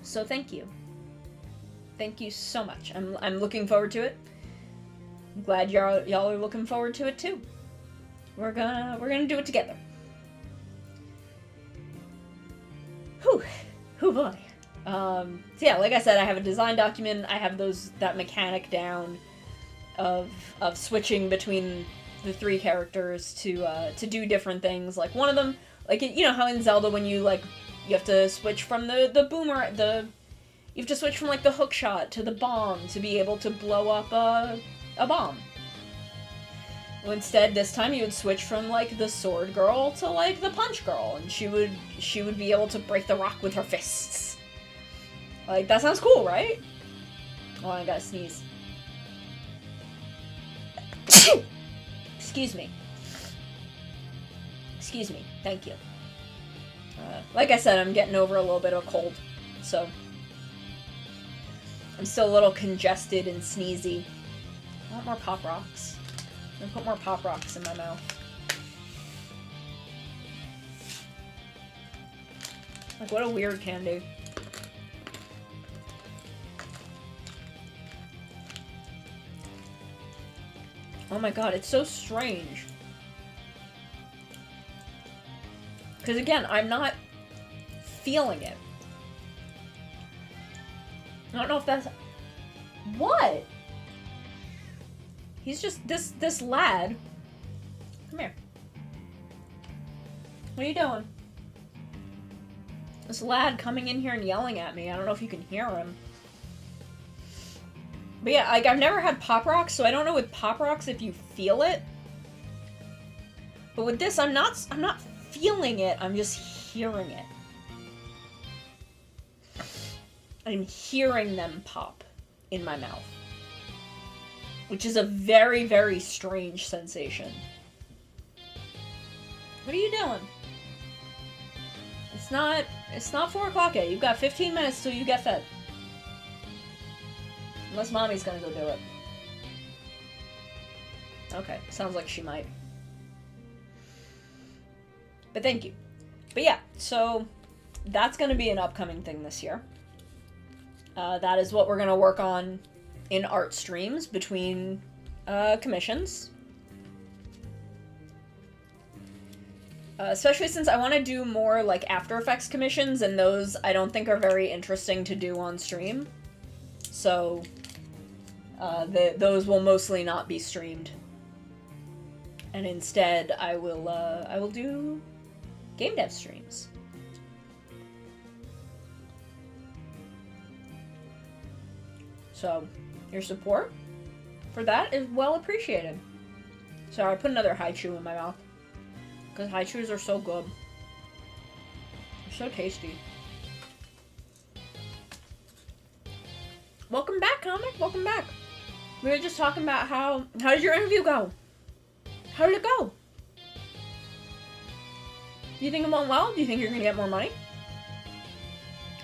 So thank you. Thank you so much. I'm looking forward to it. I'm glad y'all are looking forward to it too. We're gonna do it together. Whew boy. So yeah, like I said, I have a design document. I have that mechanic down of switching between the three characters to do different things. Like one of them, like you know how in Zelda when you have to switch from the boomer, you have to switch from like the hook shot to the bomb to be able to blow up a bomb. Well, instead, this time you would switch from like the sword girl to like the punch girl, and she would be able to break the rock with her fists. Like that sounds cool, right? Oh, I gotta sneeze. Excuse me. Excuse me. Thank you. Like I said, I'm getting over a little bit of a cold, so I'm still a little congested and sneezy. I want more Pop Rocks. I'm gonna put more Pop Rocks in my mouth. Like, what a weird candy. Oh my god, it's so strange. Because again, I'm not feeling it. I don't know if that's... What? He's just... This lad... Come here. What are you doing? This lad coming in here and yelling at me. I don't know if you can hear him. But yeah, like, I've never had Pop Rocks, so I don't know with Pop Rocks if you feel it. But with this, I'm not feeling it, I'm just hearing it. I'm hearing them pop in my mouth. Which is a very, very strange sensation. What are you doing? It's not 4 o'clock yet. You've got 15 minutes till you get fed. Unless mommy's gonna go do it. Okay, sounds like she might. But thank you. But yeah, so that's gonna be an upcoming thing this year. That is what we're gonna work on in art streams between commissions. Especially since I want to do more like After Effects commissions, and those I don't think are very interesting to do on stream. So those will mostly not be streamed, and instead I will do game dev streams. So your support for that is well appreciated. Sorry, I put another haichu in my mouth. Because haichus are so good. They're so tasty. Welcome back, Comic. Welcome back. We were just talking about how did your interview go? How did it go? Do you think it went well? Do you think you're going to get more money?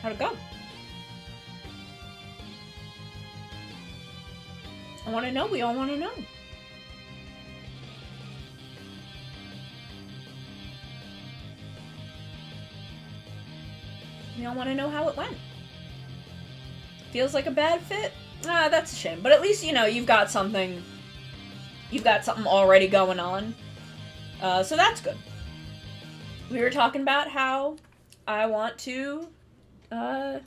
How'd it go? I want to know. We all want to know. We all want to know how it went. Feels like a bad fit? Ah, that's a shame. But at least, you know, you've got something already going on. So that's good. We were talking about how I want to, there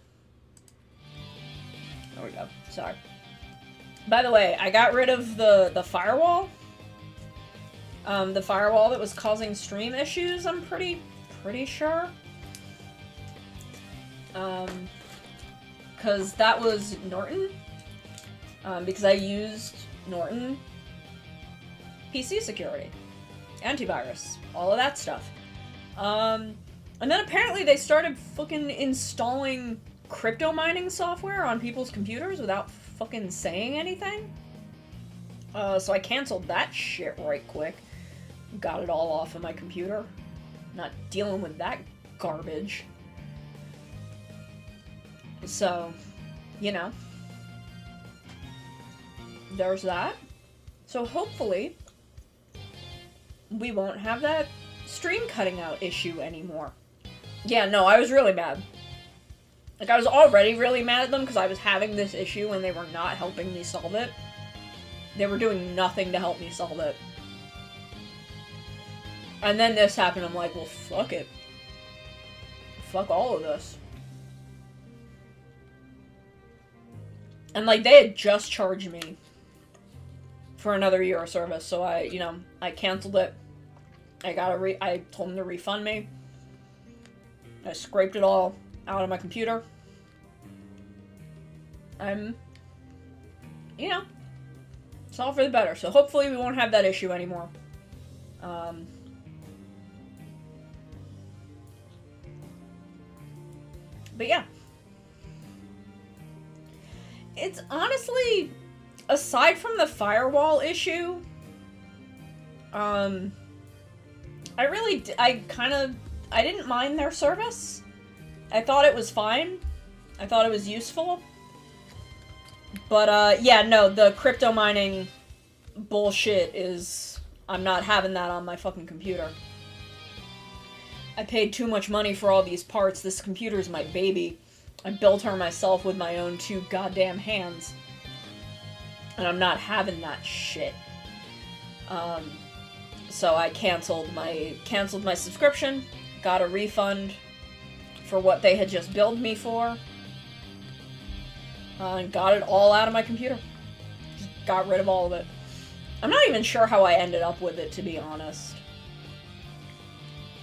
we go. Sorry. By the way, I got rid of the firewall. The firewall that was causing stream issues, I'm pretty sure. Because that was Norton. Because I used Norton PC security, antivirus, all of that stuff. And then apparently they started fucking installing crypto mining software on people's computers without fucking saying anything. So I canceled that shit right quick. Got it all off of my computer. Not dealing with that garbage. So, you know, there's that. So hopefully we won't have that stream cutting out issue anymore. Yeah, no, I was really mad. Like, I was already really mad at them because I was having this issue and they were not helping me solve it. They were doing nothing to help me solve it. And then this happened, I'm like, well, fuck it. Fuck all of this. And, like, they had just charged me for another year of service, so I canceled it. I told them to refund me. I scraped it all out of my computer. It's all for the better, so hopefully we won't have that issue anymore. But yeah. It's honestly, aside from the firewall issue, I didn't mind their service. I thought it was fine. I thought it was useful. But, yeah, no, the crypto mining bullshit is, I'm not having that on my fucking computer. I paid too much money for all these parts. This computer's my baby. I built her myself with my own 2 goddamn hands. And I'm not having that shit. So I canceled my subscription, got a refund for what they had just billed me for, and got it all out of my computer. Just got rid of all of it. I'm not even sure how I ended up with it, to be honest.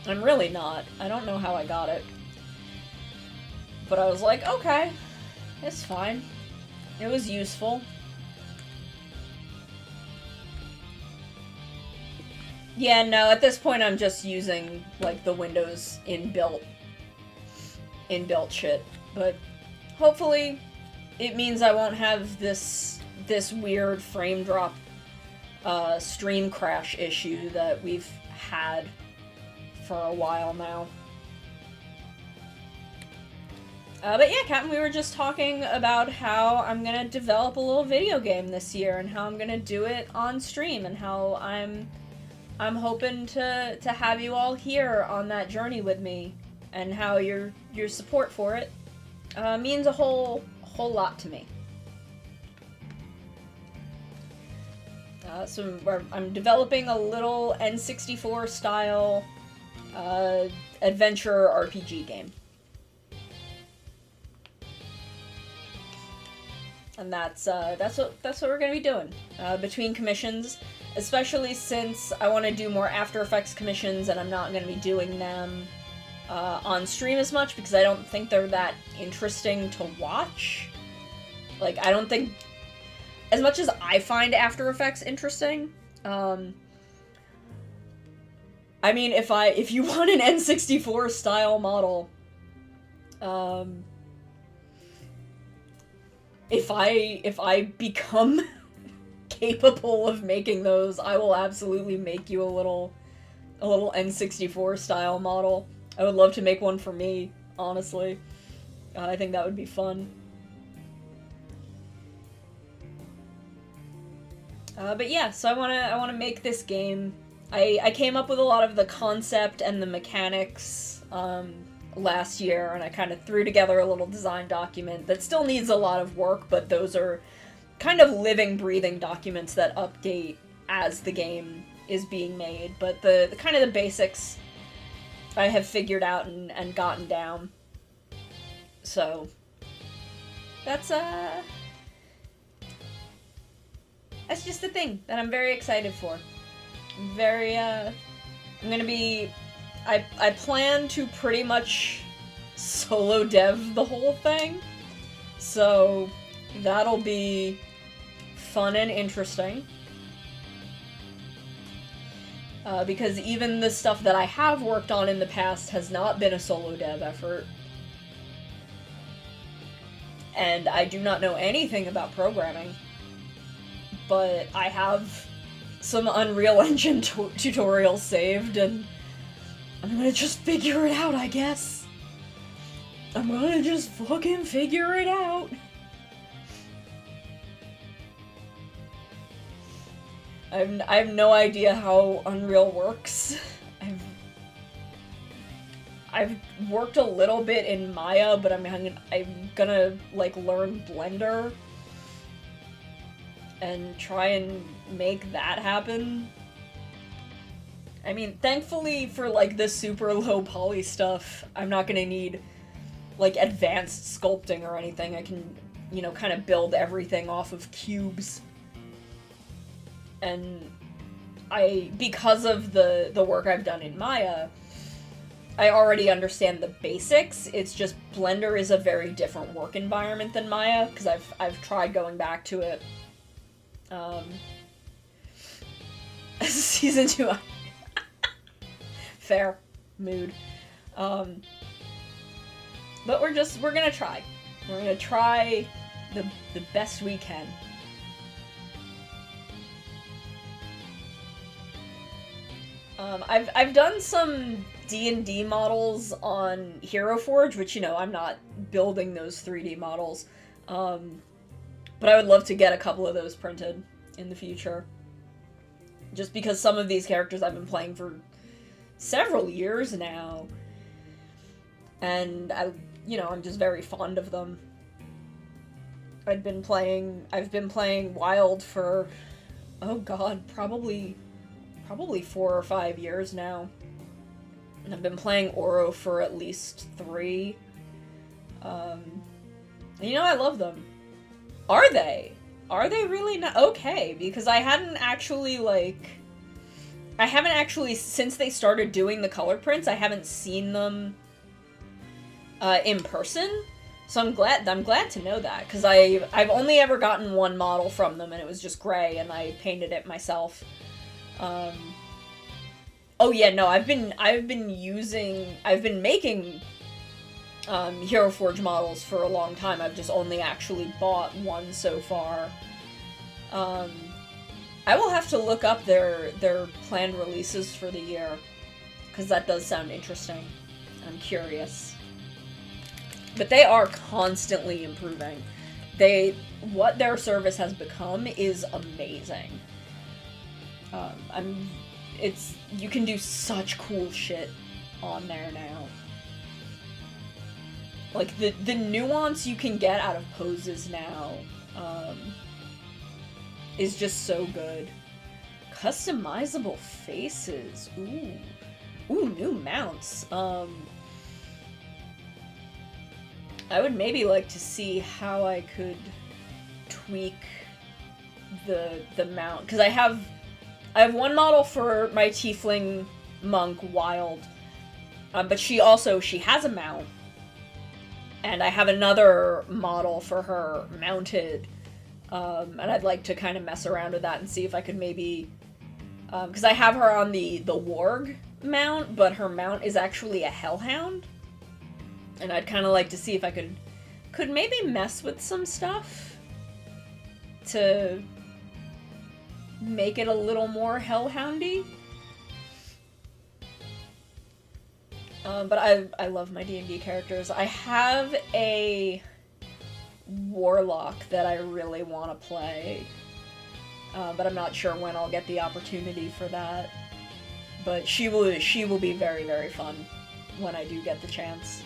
I'm really not. I don't know how I got it. But I was like, okay, it's fine. It was useful. Yeah, no, at this point I'm just using, like, the Windows inbuilt shit. But hopefully it means I won't have this weird frame drop stream crash issue that we've had for a while now. But yeah, Captain, we were just talking about how I'm gonna develop a little video game this year and how I'm gonna do it on stream and how I'm hoping to have you all here on that journey with me and how your support for it means a whole lot to me. So I'm developing a little N64 style adventure RPG game. And that's what we're gonna be doing between commissions, especially since I want to do more After Effects commissions, and I'm not gonna be doing them on stream as much because I don't think they're that interesting to watch. Like, I don't think, as much as I find After Effects interesting, I mean, if you want an N64 style model, if I become capable of making those, I will absolutely make you a little N64 style model. I would love to make one for me, honestly. I think that would be fun. But yeah, so I wanna make this game. I came up with a lot of the concept and the mechanics last year, and I kind of threw together a little design document that still needs a lot of work, but those are kind of living, breathing documents that update as the game is being made. But the kind of the basics I have figured out and gotten down. So that's just a thing that I'm very excited for. I'm gonna be, I plan to pretty much solo dev the whole thing, so that'll be fun and interesting. Because even the stuff that I have worked on in the past has not been a solo dev effort. And I do not know anything about programming. But I have some Unreal Engine tutorials saved, and I'm gonna just figure it out, I guess. I'm gonna just fucking figure it out. I have no idea how Unreal works. I've worked a little bit in Maya, but I'm gonna like learn Blender and try and make that happen. I mean, thankfully for like the super low poly stuff, I'm not gonna need like advanced sculpting or anything. I can, you know, kind of build everything off of cubes. And because of the work I've done in Maya, I already understand the basics. It's just Blender is a very different work environment than Maya, because I've tried going back to it. Season 2. Fair. Mood. But we're gonna try. We're gonna try the best we can. I've done some D&D models on Hero Forge, which, you know, I'm not building those 3D models. But I would love to get a couple of those printed in the future. Just because some of these characters I've been playing for several years now. And I'm just very fond of them. I've been playing Wild for, oh god, probably 4 or 5 years now. And I've been playing Oro for at least 3. I love them. Are they? Are they really not? Okay, because I haven't actually, since they started doing the color prints, I haven't seen them in person. So I'm glad to know that, because I've only ever gotten one model from them, and it was just gray, and I painted it myself. Oh yeah, no, I've been making Hero Forge models for a long time. I've just only actually bought one so far. I will have to look up their planned releases for the year, because that does sound interesting. I'm curious. But they are constantly improving. What their service has become is amazing. You can do such cool shit on there now. Like, the nuance you can get out of poses now, is just so good. Customizable faces. Ooh, new mounts. I would maybe like to see how I could tweak the mount, because I have one model for my tiefling monk, Wild, but she has a mount, and I have another model for her mounted, and I'd like to kind of mess around with that and see if I could maybe, because I have her on the warg mount, but her mount is actually a hellhound, and I'd kind of like to see if I could maybe mess with some stuff to make it a little more hellhoundy. But I love my D&D characters. I have a warlock that I really want to play, but I'm not sure when I'll get the opportunity for that. But she will be very, very fun when I do get the chance.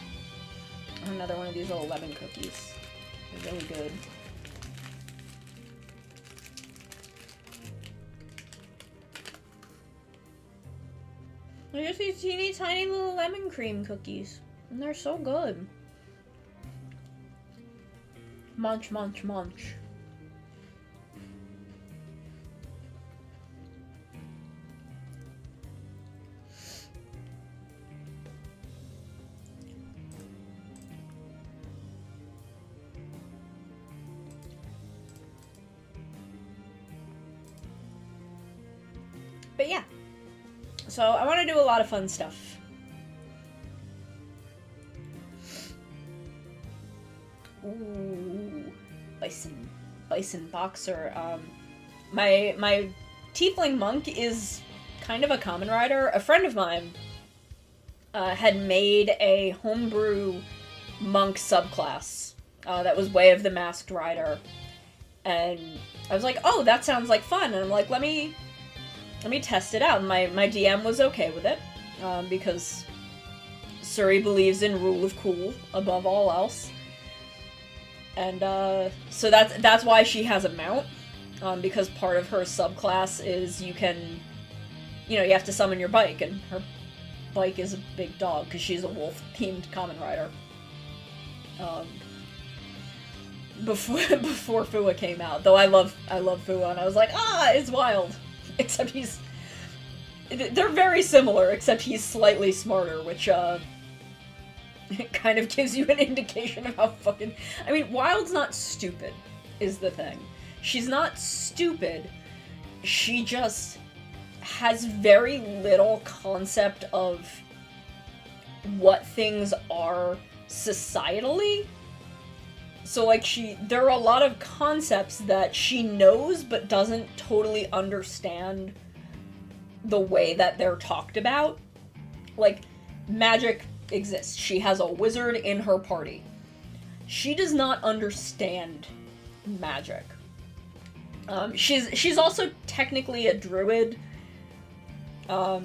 Another one of these little lemon cookies. They're really good. They're just these teeny tiny little lemon cream cookies. And they're so good. Munch, munch, munch. But yeah. So I want to do a lot of fun stuff. Ooh, bison boxer. My tiefling monk is kind of a common rider. A friend of mine had made a homebrew monk subclass that was Way of the Masked Rider, and I was like, oh, that sounds like fun. And I'm like, let me test it out. My DM was okay with it, because Suri believes in rule of cool above all else. And so that's why she has a mount, because part of her subclass is you have to summon your bike, and her bike is a big dog, because she's a wolf-themed common rider. Before Fua came out, though I love Fua, and I was like, it's wild. Except they're very similar, except he's slightly smarter, which, it kind of gives you an indication of how fucking... I mean, Wild's not stupid, is the thing. She's not stupid. She just has very little concept of what things are societally. So, like, there are a lot of concepts that she knows but doesn't totally understand the way that they're talked about. Like, magic exists. She has a wizard in her party. She does not understand magic. She's also technically a druid, but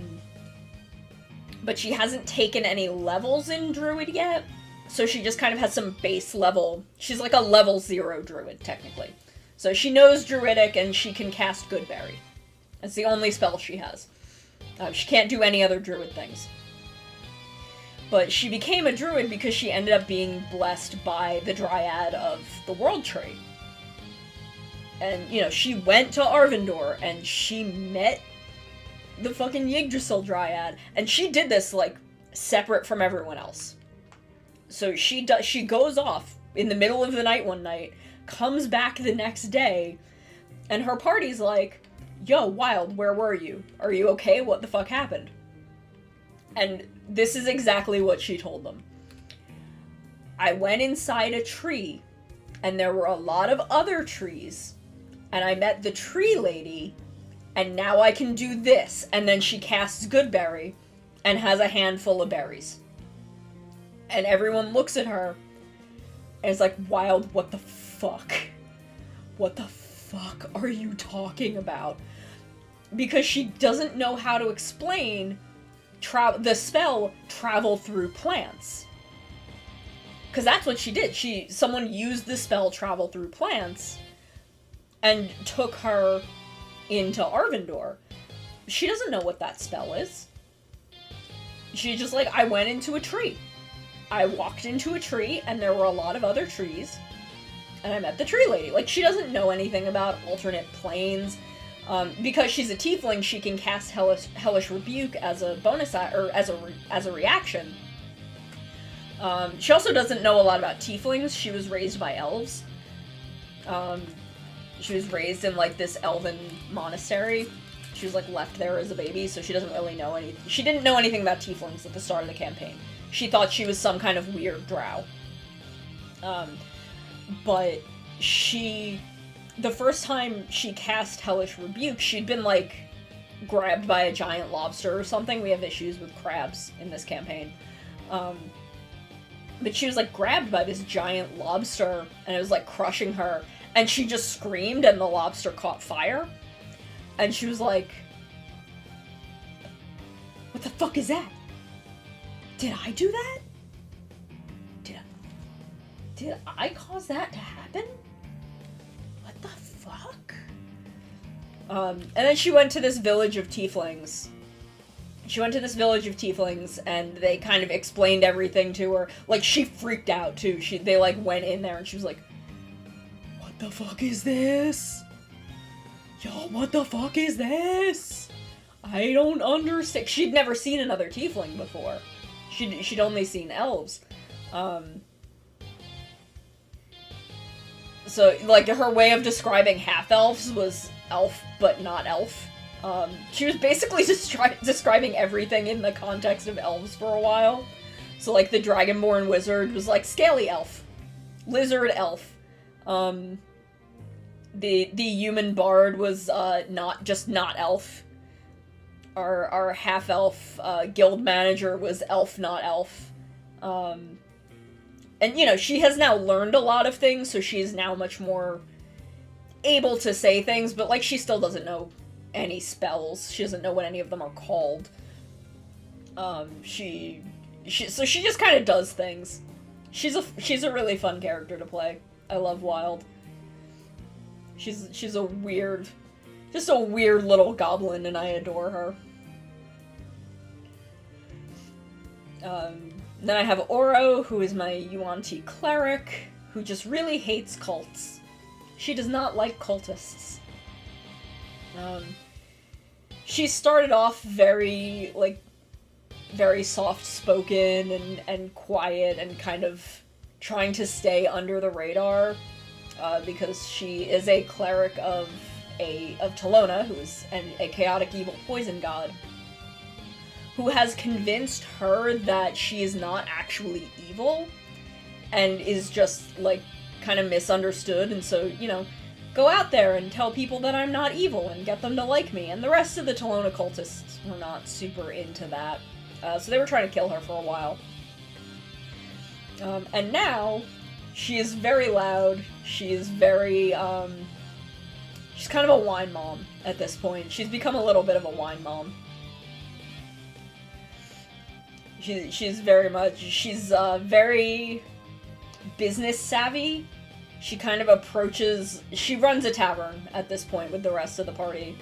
she hasn't taken any levels in druid yet. So she just kind of has some base level. She's like a level 0 druid, technically. So she knows druidic, and she can cast Goodberry. That's the only spell she has. She can't do any other druid things. But she became a druid because she ended up being blessed by the dryad of the World Tree. And, she went to Arvindor, and she met the fucking Yggdrasil dryad. And she did this, like, separate from everyone else. So she goes off in the middle of the night one night, comes back the next day, and her party's like, yo, Wild, where were you? Are you okay? What the fuck happened? And this is exactly what she told them. I went inside a tree, and there were a lot of other trees, and I met the tree lady, and now I can do this. And then she casts Goodberry and has a handful of berries. And everyone looks at her, And it's like, Wild, what the fuck? What the fuck are you talking about? Because she doesn't know how to explain the spell travel through plants. Because that's what she did. Someone used the spell travel through plants and took her into Arvindor. She doesn't know what that spell is. She's just like, I went into a tree. I walked into a tree, and there were a lot of other trees, and I met the tree lady. Like, she doesn't know anything about alternate planes. Because she's a tiefling, she can cast Hellish Rebuke as a bonus, or as a reaction. She also doesn't know a lot about tieflings. She was raised by elves. She was raised in, like, this elven monastery. She was, like, left there as a baby, so she doesn't really know she didn't know anything about tieflings at the start of the campaign. She thought she was some kind of weird drow. But the first time she cast Hellish Rebuke, she'd been, like, grabbed by a giant lobster or something. We have issues with crabs in this campaign. But she was, like, grabbed by this giant lobster, and it was, like, crushing her. And she just screamed, and the lobster caught fire. And she was like, what the fuck is that? Did I do that? Did I cause that to happen? What the fuck? And then she went to this village of tieflings. And they kind of explained everything to her. Like, she freaked out, too. They, like, went in there, and she was like, what the fuck is this? Yo, what the fuck is this? I don't understand. She'd never seen another tiefling before. She'd only seen elves. So, like, her way of describing half-elves was elf, but not elf. She was basically describing everything in the context of elves for a while. So, like, the Dragonborn wizard was, like, scaly elf. Lizard elf. The human bard was, not elf. Our half-elf, guild manager was elf, not elf. And, you know, she has now learned a lot of things, so she is now much more able to say things, but, like, she still doesn't know any spells. She doesn't know what any of them are called. So she just kind of does things. She's a really fun character to play. I love Wild. She's a weird little goblin, and I adore her. Then I have Oro, who is my Yuan-Ti cleric, who just really hates cults. She does not like cultists. She started off very soft-spoken and quiet and kind of trying to stay under the radar, because she is a cleric of Talona, who is a chaotic evil poison god, who has convinced her that she is not actually evil, and is just, like, kind of misunderstood, and so, you know, go out there and tell people that I'm not evil and get them to like me, and the rest of the Talona cultists were not super into that, so they were trying to kill her for a while. And now, she is very loud, she is very, she's kind of a wine mom at this point. She's become a little bit of a wine mom. She's very business savvy. She kind of she runs a tavern at this point with the rest of the party.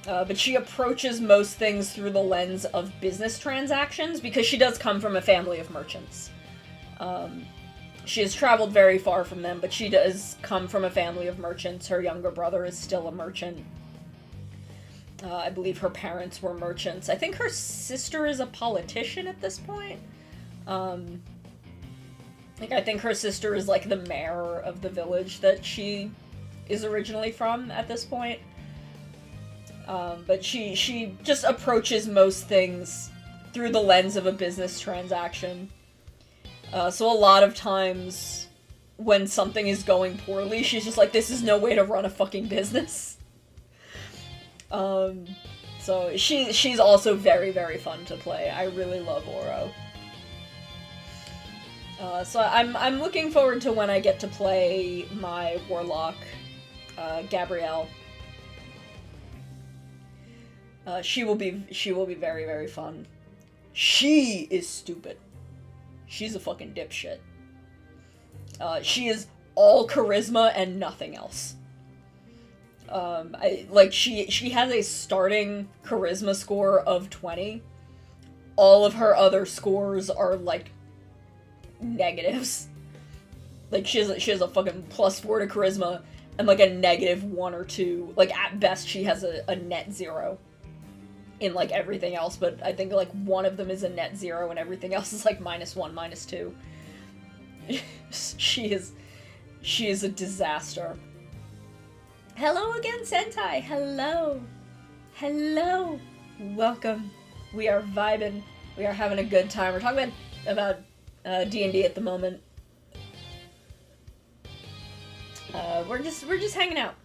But she approaches most things through the lens of business transactions, because she does come from a family of merchants. She has traveled very far from them, but she does come from a family of merchants. Her younger brother is still a merchant. I believe her parents were merchants. I think her sister is a politician at this point. I think her sister is, like, the mayor of the village that she is originally from at this point. But she just approaches most things through the lens of a business transaction. So a lot of times when something is going poorly, she's just like, this is no way to run a fucking business. So she's also very, very fun to play. I really love Oro. So I'm looking forward to when I get to play my warlock, Gabrielle. She will be very, very fun. She is stupid. She's a fucking dipshit. She is all charisma and nothing else. She has a starting charisma score of 20. All of her other scores are, like, negatives. Like, she has a fucking +4 to charisma and, like, a -1 or 2. Like, at best, she has a net 0 in, like, everything else, but I think, like, one of them is a net 0 and everything else is, like, -1, -2. She is a disaster. Hello again, Sentai! Hello! Hello! Welcome. We are vibing. We are having a good time. We're talking about D&D at the moment. We're just hanging out.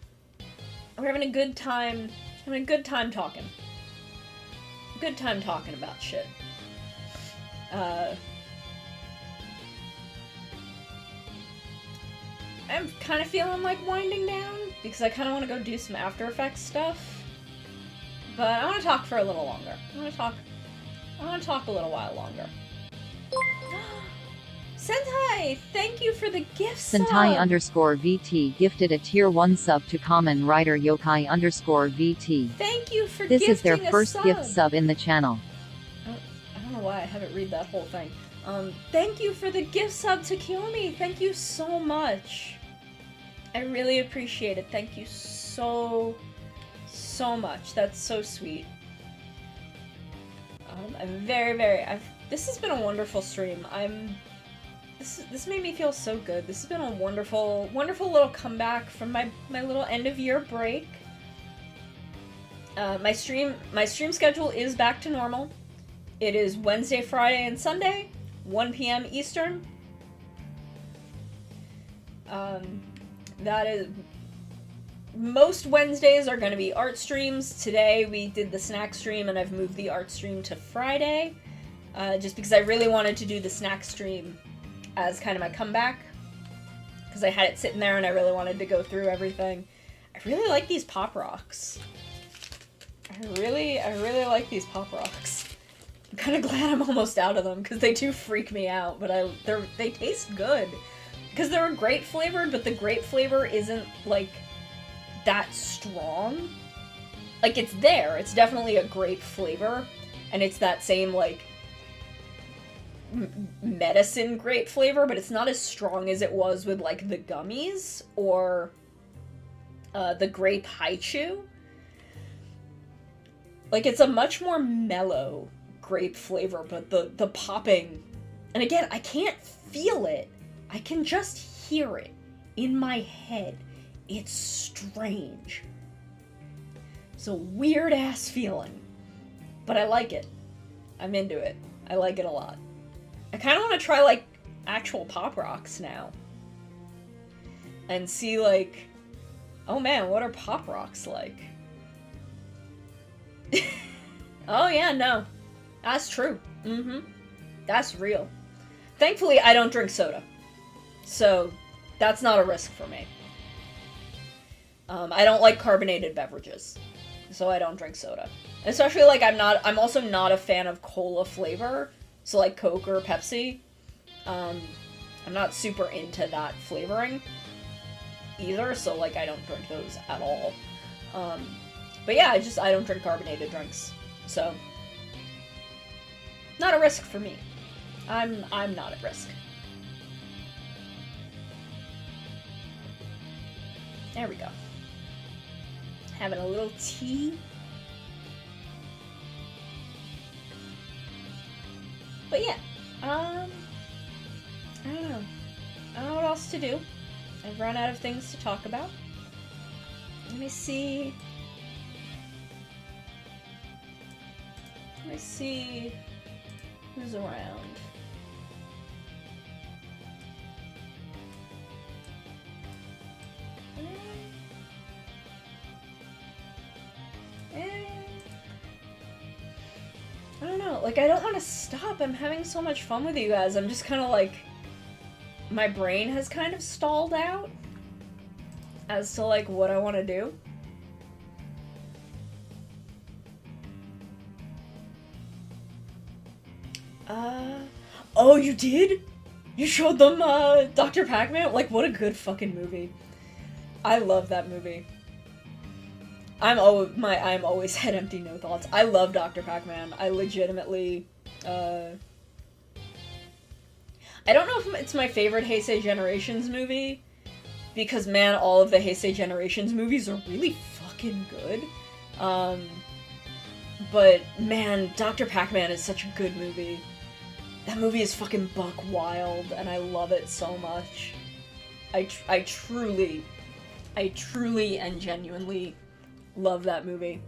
We're having a good time. Having a good time talking. Good time talking about shit. I'm kind of feeling like winding down because I kind of want to go do some After Effects stuff. But I want to talk for a little longer. I want to talk a little while longer. Sentai, thank you for the gift sub! Sentai_VT gifted a tier 1 sub to Common Rider Yokai_VT. Thank you for This gifting is their first sub. gift sub in the channel. I don't know why I haven't read that whole thing. Thank you for the gift sub to Kiyomi. Thank you so much. I really appreciate it. Thank you so much. That's so sweet. I'm this has been a wonderful stream. This made me feel so good. This has been a wonderful little comeback from my little end of year break. My stream schedule is back to normal. It is Wednesday, Friday, and Sunday, 1 p.m. Eastern. That is... Most Wednesdays are going to be art streams. Today we did the snack stream and I've moved the art stream to Friday. Just because I really wanted to do the snack stream as kind of my comeback. Because I had it sitting there and I really wanted to go through everything. I really like these Pop Rocks. I really like these Pop Rocks. I'm kind of glad I'm almost out of them because they do freak me out, but they taste good. Because they're a grape flavored, but the grape flavor isn't, like, that strong. Like, it's there. It's definitely a grape flavor. And it's that same, like, medicine grape flavor, but it's not as strong as it was with, like, the gummies or the grape haichu. Like, it's a much more mellow grape flavor, but the popping... And again, I can't feel it. I can just hear it in my head. It's strange. It's a weird-ass feeling. But I like it. I'm into it. I like it a lot. I kind of want to try, like, actual Pop Rocks now. And see, like... Oh man, what are Pop Rocks like? Oh yeah, no. That's true. Mm-hmm. That's real. Thankfully, I don't drink soda. So, that's not a risk for me. I don't like carbonated beverages. So I don't drink soda. Especially, like, I'm also not a fan of cola flavor. So, like, Coke or Pepsi. I'm not super into that flavoring either. So, like, I don't drink those at all. But yeah, I don't drink carbonated drinks. So, not a risk for me. I'm not at risk. There we go. Having a little tea. But yeah, I don't know. I don't know what else to do. I've run out of things to talk about. Let me see. Let me see who's around. I don't know, like, I don't want to stop. I'm having so much fun with you guys. I'm just kind of like, my brain has kind of stalled out as to, like, what I want to do. Oh, you did? You showed them, Dr. Pac-Man? Like, what a good fucking movie. I love that movie. I'm always head empty, no thoughts. I love Dr. Pac-Man. I legitimately, I don't know if it's my favorite Heisei Generations movie, because, man, all of the Heisei Generations movies are really fucking good. But, man, Dr. Pac-Man is such a good movie. That movie is fucking buck wild, and I love it so much. I truly and genuinely love that movie.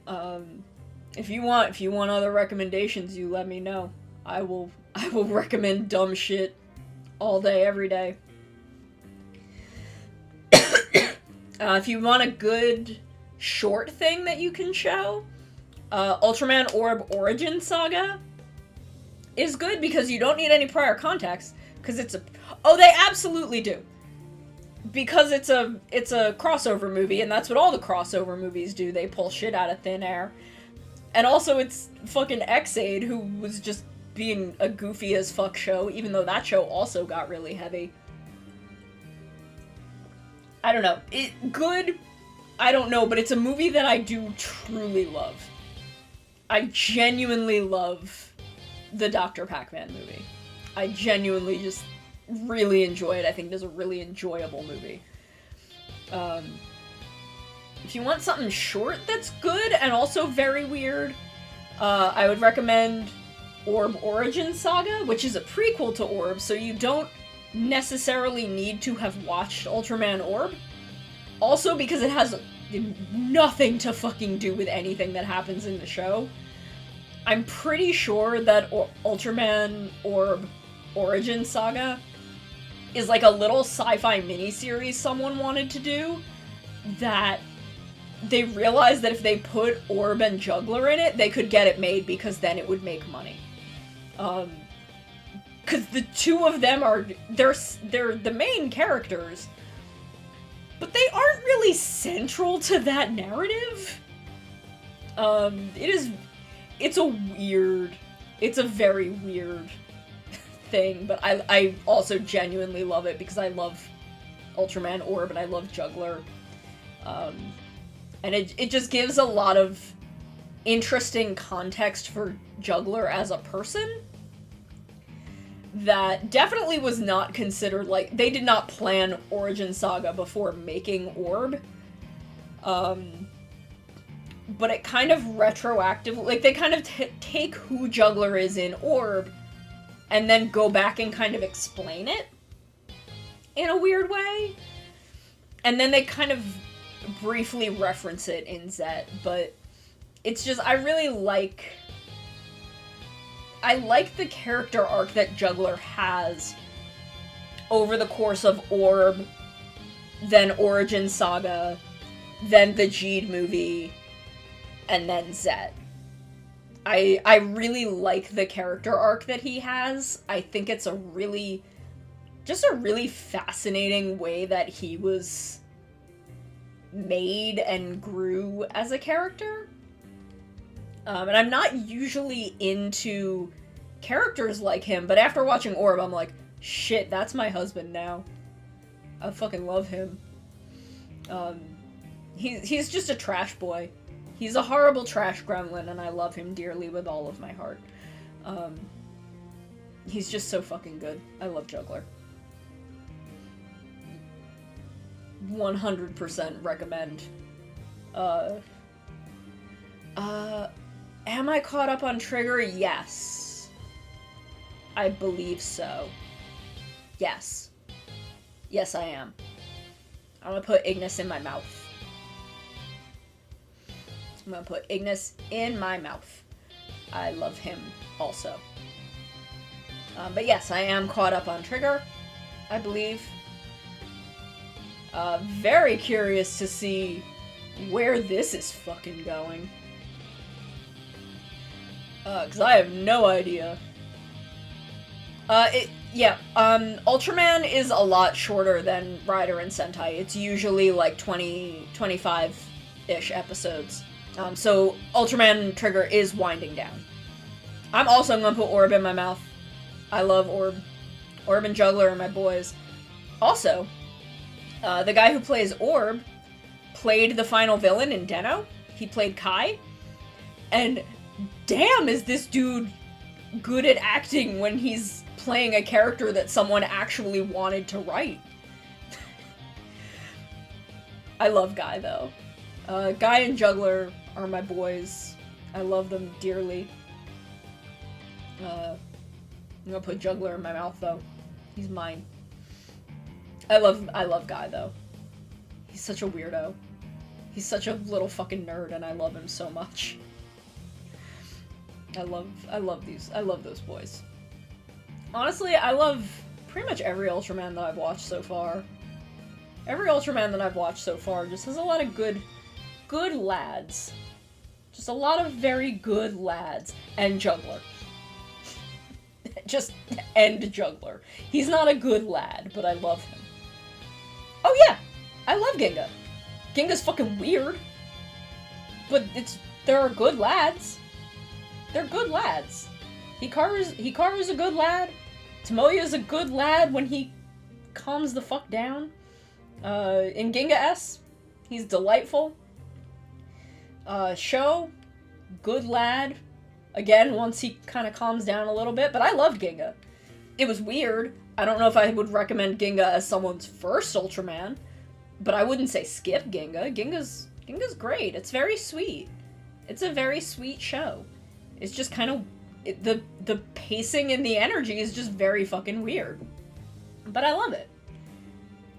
If you want other recommendations, you let me know. I will recommend dumb shit all day, every day. If you want a good short thing that you can show, Ultraman Orb Origin Saga is good because you don't need any prior context, because it's a... Oh, they absolutely do. Because it's a crossover movie, and that's what all the crossover movies do. They pull shit out of thin air. And also it's fucking X-Aid, who was just being a goofy as fuck show, even though that show also got really heavy. I don't know. Good? I don't know, but it's a movie that I do truly love. I genuinely love the Dr. Pac-Man movie. I genuinely just really enjoy it. I think it is a really enjoyable movie. If you want something short that's good and also very weird, I would recommend Orb Origin Saga, which is a prequel to Orb, so you don't necessarily need to have watched Ultraman Orb. Also because it has nothing to fucking do with anything that happens in the show. I'm pretty sure that Ultraman Orb Origin Saga is like a little sci-fi miniseries someone wanted to do that they realized that if they put Orb and Juggler in it, they could get it made because then it would make money. Because the two of them they're the main characters, but they aren't really central to that narrative. It's a very weird thing, but I also genuinely love it because I love Ultraman Orb and I love Juggler. And it just gives a lot of interesting context for Juggler as a person that definitely was not considered, like, they did not plan Origin Saga before making Orb. But it kind of retroactively, like, they kind of take who Juggler is in Orb and then go back and kind of explain it in a weird way. And then they kind of briefly reference it in Zet, but it's just, I like the character arc that Juggler has over the course of Orb, then Origin Saga, then the Jeed movie, and then Zet. I really like the character arc that he has. I think it's a really fascinating way that he was made and grew as a character. And I'm not usually into characters like him, but after watching Orb, I'm like, shit, that's my husband now. I fucking love him. He's just a trash boy. He's a horrible trash gremlin, and I love him dearly with all of my heart. He's just so fucking good. I love Juggler. 100% recommend. Am I caught up on Trigger? Yes. I believe so. Yes. Yes, I am. I'm gonna put Ignis in my mouth. I'm gonna put Ignis in my mouth. I love him also. But yes, I am caught up on Trigger, I believe. Very curious to see where this is fucking going. Because I have no idea. Yeah, Ultraman is a lot shorter than Rider and Sentai. It's usually like 20, 25-ish episodes. So Ultraman Trigger is winding down. I'm also gonna put Orb in my mouth. I love Orb. Orb and Juggler are my boys. Also, the guy who plays Orb played the final villain in Den-O. He played Kai. And damn, is this dude good at acting when he's playing a character that someone actually wanted to write. I love Guy, though. Guy and Juggler are my boys. I love them dearly. I'm gonna put Juggler in my mouth, though. He's mine. I love Guy, though. He's such a weirdo. He's such a little fucking nerd, and I love him so much. I love those boys. Honestly, I love pretty much every Ultraman that I've watched so far. Every Ultraman that I've watched so far just has a lot of good lads. Just a lot of very good lads. And Juggler. Just end Juggler. He's not a good lad, but I love him. Oh yeah! I love Ginga. Ginga's fucking weird. But there are good lads. They're good lads. Hikaru's a good lad. Tomoya's a good lad when he calms the fuck down. In Ginga S, he's delightful. Sho, good lad. Again, once he kind of calms down a little bit, but I loved Ginga. It was weird. I don't know if I would recommend Ginga as someone's first Ultraman, but I wouldn't say skip Ginga. Ginga's great. It's very sweet. It's a very sweet show. It's just kind of... The pacing and the energy is just very fucking weird. But I love it.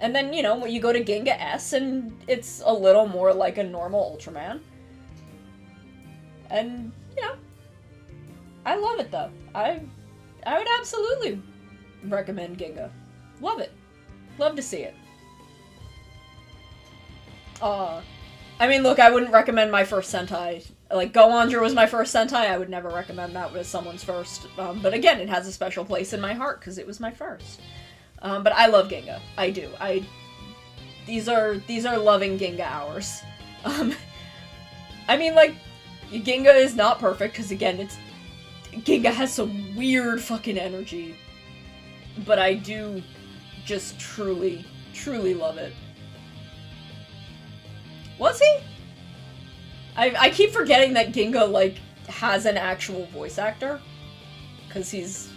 And then, you know, when you go to Ginga S, and it's a little more like a normal Ultraman. And, you know, I love it, though. I would absolutely recommend Ginga. Love it. Love to see it. I mean, look, I wouldn't recommend my first Sentai. Like, Go Andra was my first Sentai, I would never recommend that as someone's first. But again, it has a special place in my heart, because it was my first. But I love Ginga. I do. These are loving Ginga hours. I mean, like, Ginga is not perfect, because again, Ginga has some weird fucking energy. But I do just truly, truly love it. Was he? I keep forgetting that Ginga, like, has an actual voice actor. Because he's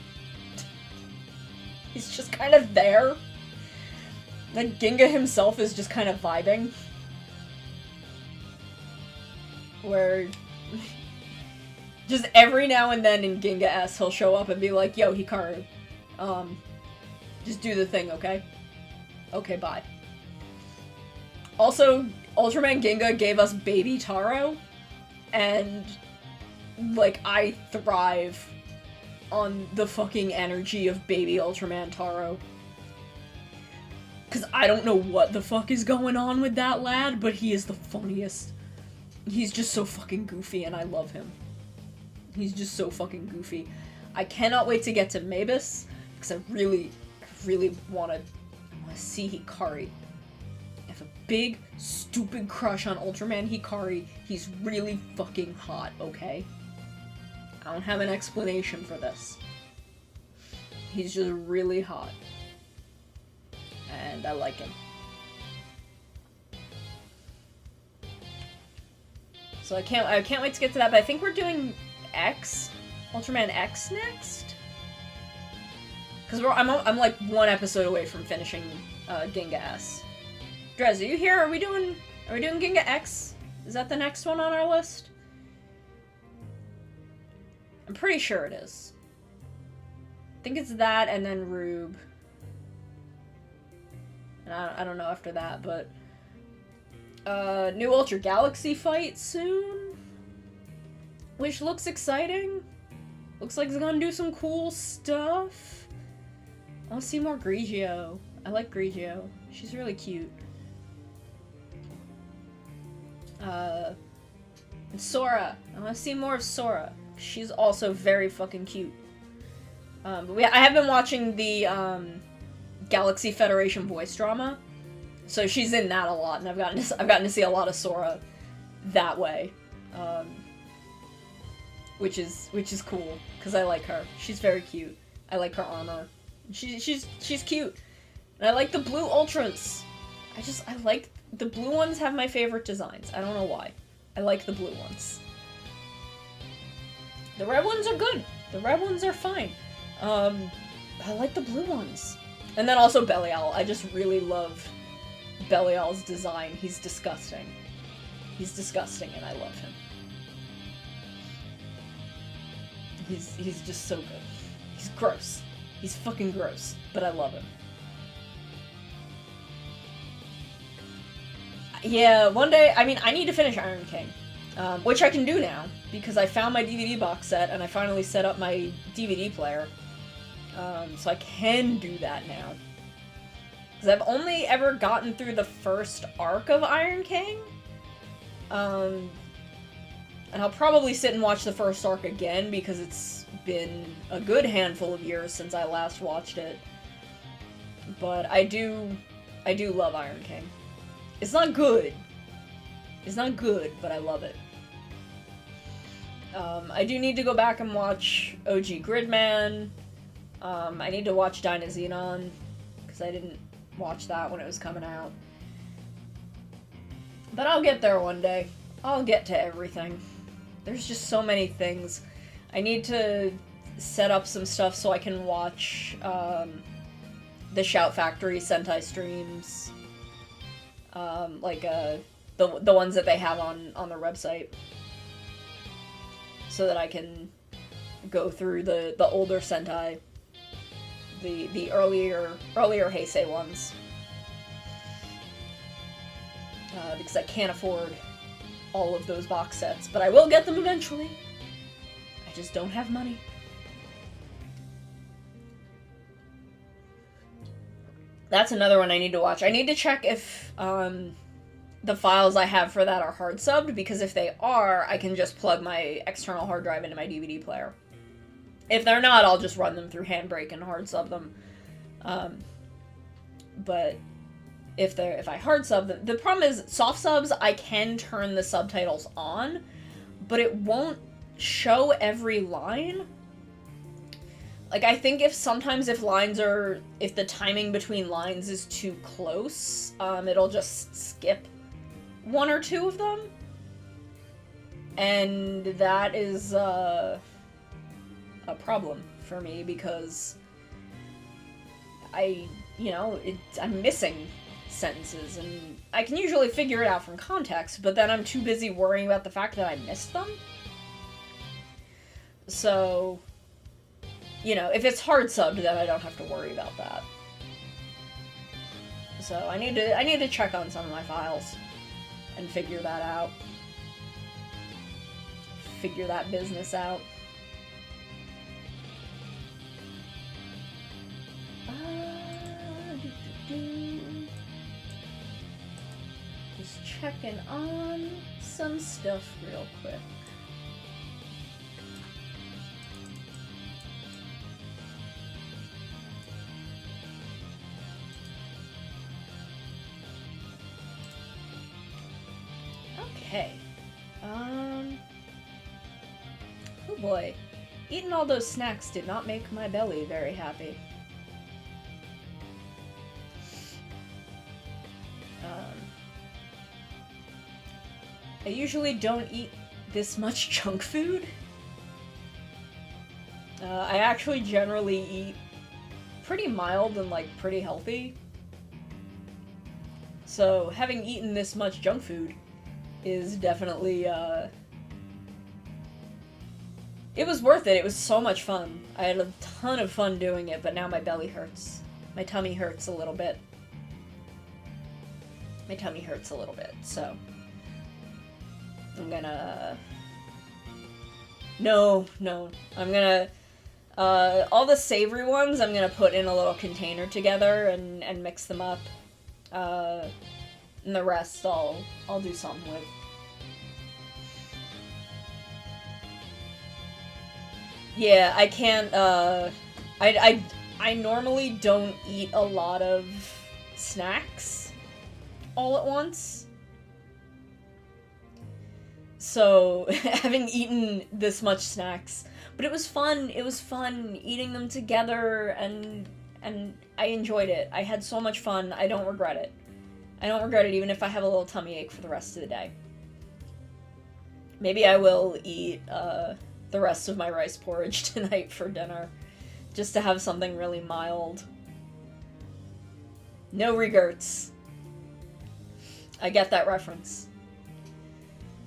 just kind of there. Like, Ginga himself is just kind of vibing. Where... just every now and then in Ginga S, he'll show up and be like, yo, Hikaru, just do the thing, okay? Okay, bye. Also, Ultraman Ginga gave us Baby Taro, and, like, I thrive on the fucking energy of Baby Ultraman Taro. Because I don't know what the fuck is going on with that lad, but he is the funniest. He's just so fucking goofy, and I love him. He's just so fucking goofy. I cannot wait to get to Mabus, because I really want to see Hikari. I have a big, stupid crush on Ultraman Hikari. He's really fucking hot, okay? I don't have an explanation for this. He's just really hot. And I like him. So I can't wait to get to that, but I think we're doing X? Ultraman X next? Because I'm like one episode away from finishing Ginga S. Drez, are you here? Are we doing Ginga X? Is that the next one on our list? I'm pretty sure it is. I think it's that and then Rube. And I don't know after that, but new Ultra Galaxy fight soon, which looks exciting. Looks like it's gonna do some cool stuff. I want to see more Grigio. I like Grigio. She's really cute. And Sora. I want to see more of Sora. She's also very fucking cute. But I have been watching the Galaxy Federation voice drama, so she's in that a lot, and I've gotten to see a lot of Sora that way, which is cool because I like her. She's very cute. I like her armor. She's cute, and I like the blue ultras. I like the blue ones. Have my favorite designs. I don't know why. I like the blue ones. The red ones are good. The red ones are fine. I like the blue ones. And then also Belial. I just really love Belial's design. He's disgusting. He's disgusting, and I love him. He's just so good. He's gross. He's fucking gross, but I love him. Yeah, one day, I mean, I need to finish Iron King, which I can do now, because I found my DVD box set, and I finally set up my DVD player, so I can do that now. Because I've only ever gotten through the first arc of Iron King, and I'll probably sit and watch the first arc again, because it's been a good handful of years since I last watched it. But I do love Iron King. It's not good. It's not good, but I love it. I do need to go back and watch OG Gridman. I need to watch Dynazenon, because I didn't watch that when it was coming out. But I'll get there one day. I'll get to everything. There's just so many things. I need to set up some stuff so I can watch the Shout Factory Sentai streams. The ones that they have on their website. So that I can go through the older Sentai. The earlier Heisei ones. Because I can't afford all of those box sets, but I will get them eventually. I just don't have money. That's another one I need to watch. I need to check if the files I have for that are hard subbed, because if they are, I can just plug my external hard drive into my DVD player. If they're not, I'll just run them through Handbrake and hard sub them. But if I hard sub them, the problem is soft subs, I can turn the subtitles on, but it won't show every line. Like, I think if the timing between lines is too close, it'll just skip one or two of them. And that is, a problem for me, because I'm missing sentences, and I can usually figure it out from context, but then I'm too busy worrying about the fact that I missed them. So, if it's hard subbed, then I don't have to worry about that. So I need to check on some of my files and figure that out. Figure that business out. Just checking on some stuff real quick. Okay. Oh boy. Eating all those snacks did not make my belly very happy. I usually don't eat this much junk food. I actually generally eat pretty mild and, pretty healthy. So, having eaten this much junk food is definitely, it was worth it. It was so much fun. I had a ton of fun doing it, but now my belly hurts. My tummy hurts a little bit. So I'm gonna... No. I'm gonna... all the savory ones I'm gonna put in a little container together and mix them up. And the rest I'll do something with. Yeah, I can't, I normally don't eat a lot of snacks all at once. So, having eaten this much snacks, but it was fun. It was fun eating them together, and I enjoyed it. I had so much fun. I don't regret it. I don't regret it even if I have a little tummy ache for the rest of the day. Maybe I will eat the rest of my rice porridge tonight for dinner, just to have something really mild. No regrets. I get that reference.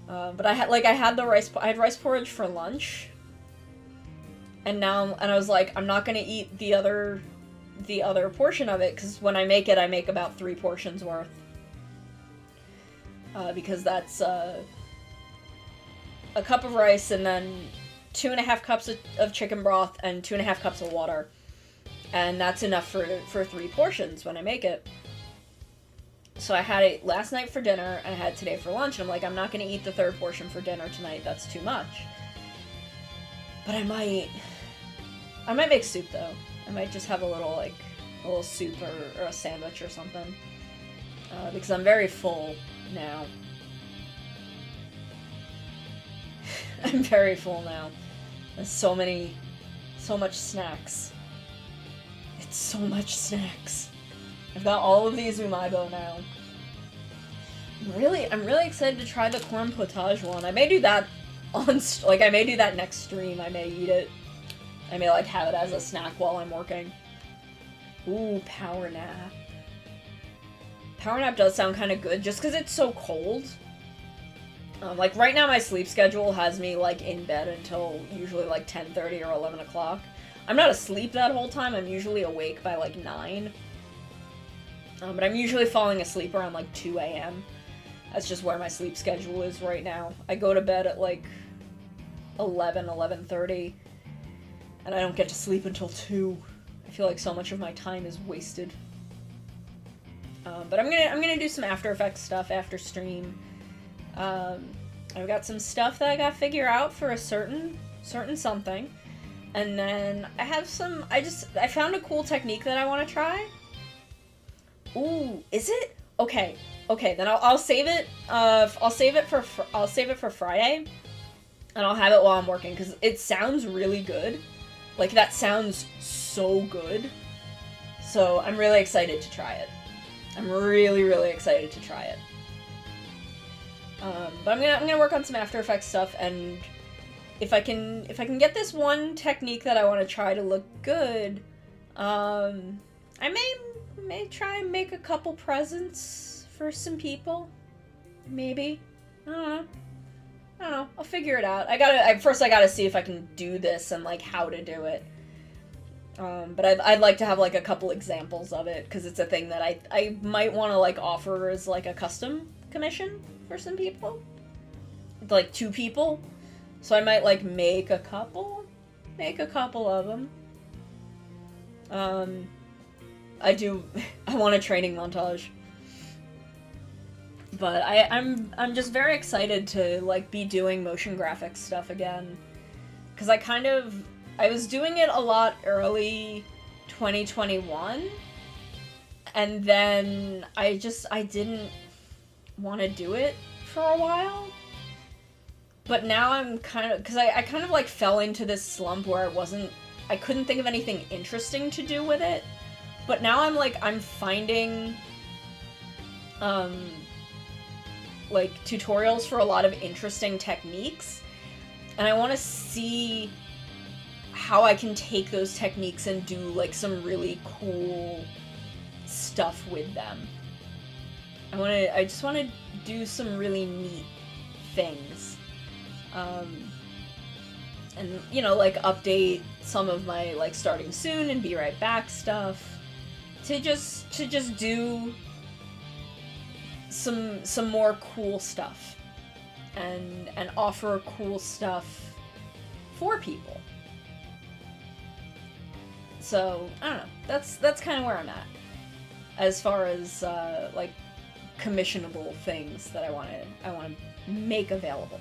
But I had rice porridge for lunch, and I was like, I'm not gonna eat the other portion of it, because when I make it, I make about 3 portions worth. Because that's a cup of rice and then 2.5 cups of chicken broth and 2.5 cups of water, and that's enough for 3 portions when I make it. So I had it last night for dinner, and I had it today for lunch, and I'm like, I'm not going to eat the 3rd portion for dinner tonight, that's too much. But I might make soup, though. I might just have a little soup or a sandwich or something. Because I'm very full now. I'm very full now. There's so much snacks. It's so much snacks. I've got all of these umaibo now. I'm really excited to try the corn potage one. I may do that I may do that next stream. I may eat it. I may, have it as a snack while I'm working. Ooh, power nap. Power nap does sound kind of good, just because it's so cold. Right now my sleep schedule has me, in bed until usually, 10:30 or 11 o'clock. I'm not asleep that whole time. I'm usually awake by, 9. But I'm usually falling asleep around, 2 a.m. That's just where my sleep schedule is right now. I go to bed at, 11:30, and I don't get to sleep until 2. I feel like so much of my time is wasted. But I'm gonna do some After Effects stuff after stream. I've got some stuff that I gotta figure out for a certain something. And then I have some, I found a cool technique that I want to try. Ooh, is it? Okay, then I'll save it, I'll save it for Friday, and I'll have it while I'm working, because it sounds really good. That sounds so good. So I'm really excited to try it. I'm really, really excited to try it. But I'm gonna work on some After Effects stuff, and if I can get this one technique that I want to try to look good, I may try and make a couple presents for some people. Maybe. I don't know. I'll figure it out. First I gotta see if I can do this and how to do it. But I'd like to have a couple examples of it, because it's a thing that I might want to offer as a custom commission for some people. 2 people. So I might make a couple of them. I want a training montage. But I'm just very excited to be doing motion graphics stuff again. Cause I was doing it a lot early 2021, and then I didn't want to do it for a while. But now I'm because I kind of fell into this slump where I couldn't think of anything interesting to do with it. But now I'm finding tutorials for a lot of interesting techniques, and I want to see how I can take those techniques and do some really cool stuff with them. I just want to do some really neat things. And update some of my starting soon and be right back stuff to just do some more cool stuff and offer cool stuff for people. So I don't know. That's kind of where I'm at as far as commissionable things that I want to make available.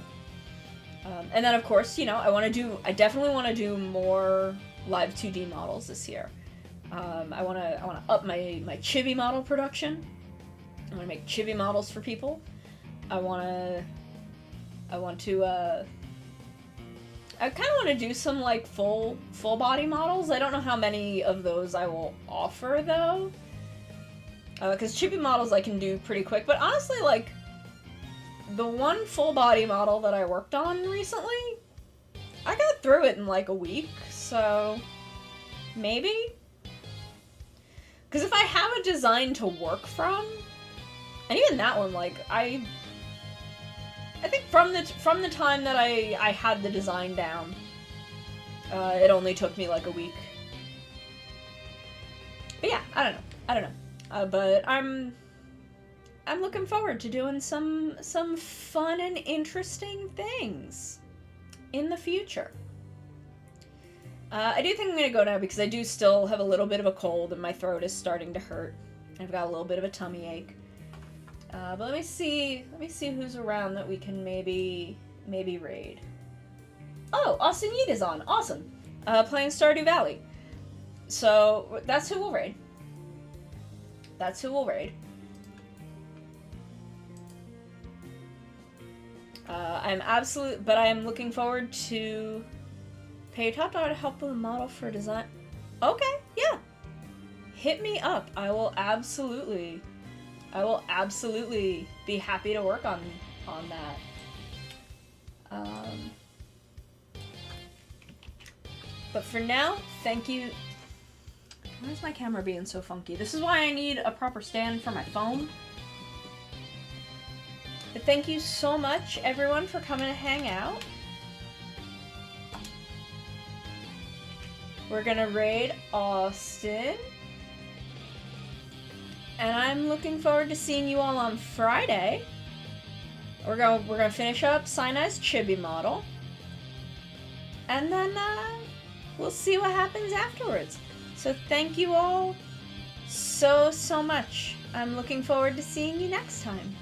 And then of course, I definitely want to do more live 2D models this year. I wanna up my chibi model production. I wanna make chibi models for people. I kind of want to do some like full body models. I don't know how many of those I will offer though, because chibi models I can do pretty quick. But honestly, like the one full body model that I worked on recently, I got through it in like a week. So maybe, because if I have a design to work from, and even that one, like I think from the time that I had the design down, it only took me like a week. But yeah, I don't know. But I'm looking forward to doing some fun and interesting things in the future. I do think I'm gonna go now because I do still have a little bit of a cold and my throat is starting to hurt. I've got a little bit of a tummy ache. But let me see who's around that we can maybe raid. Oh, Austin Yeet is on. Awesome. Playing Stardew Valley. So that's who we'll raid. But I am looking forward to pay top dollar to help with a model for design. Okay, yeah. Hit me up. I will absolutely be happy to work on that. But for now, thank you. Where's my camera being so funky? This is why I need a proper stand for my phone. But thank you so much, everyone, for coming to hang out. We're gonna raid Austin. And I'm looking forward to seeing you all on Friday. We're gonna finish up Sinai's chibi model. And then we'll see what happens afterwards. So thank you all so much. I'm looking forward to seeing you next time.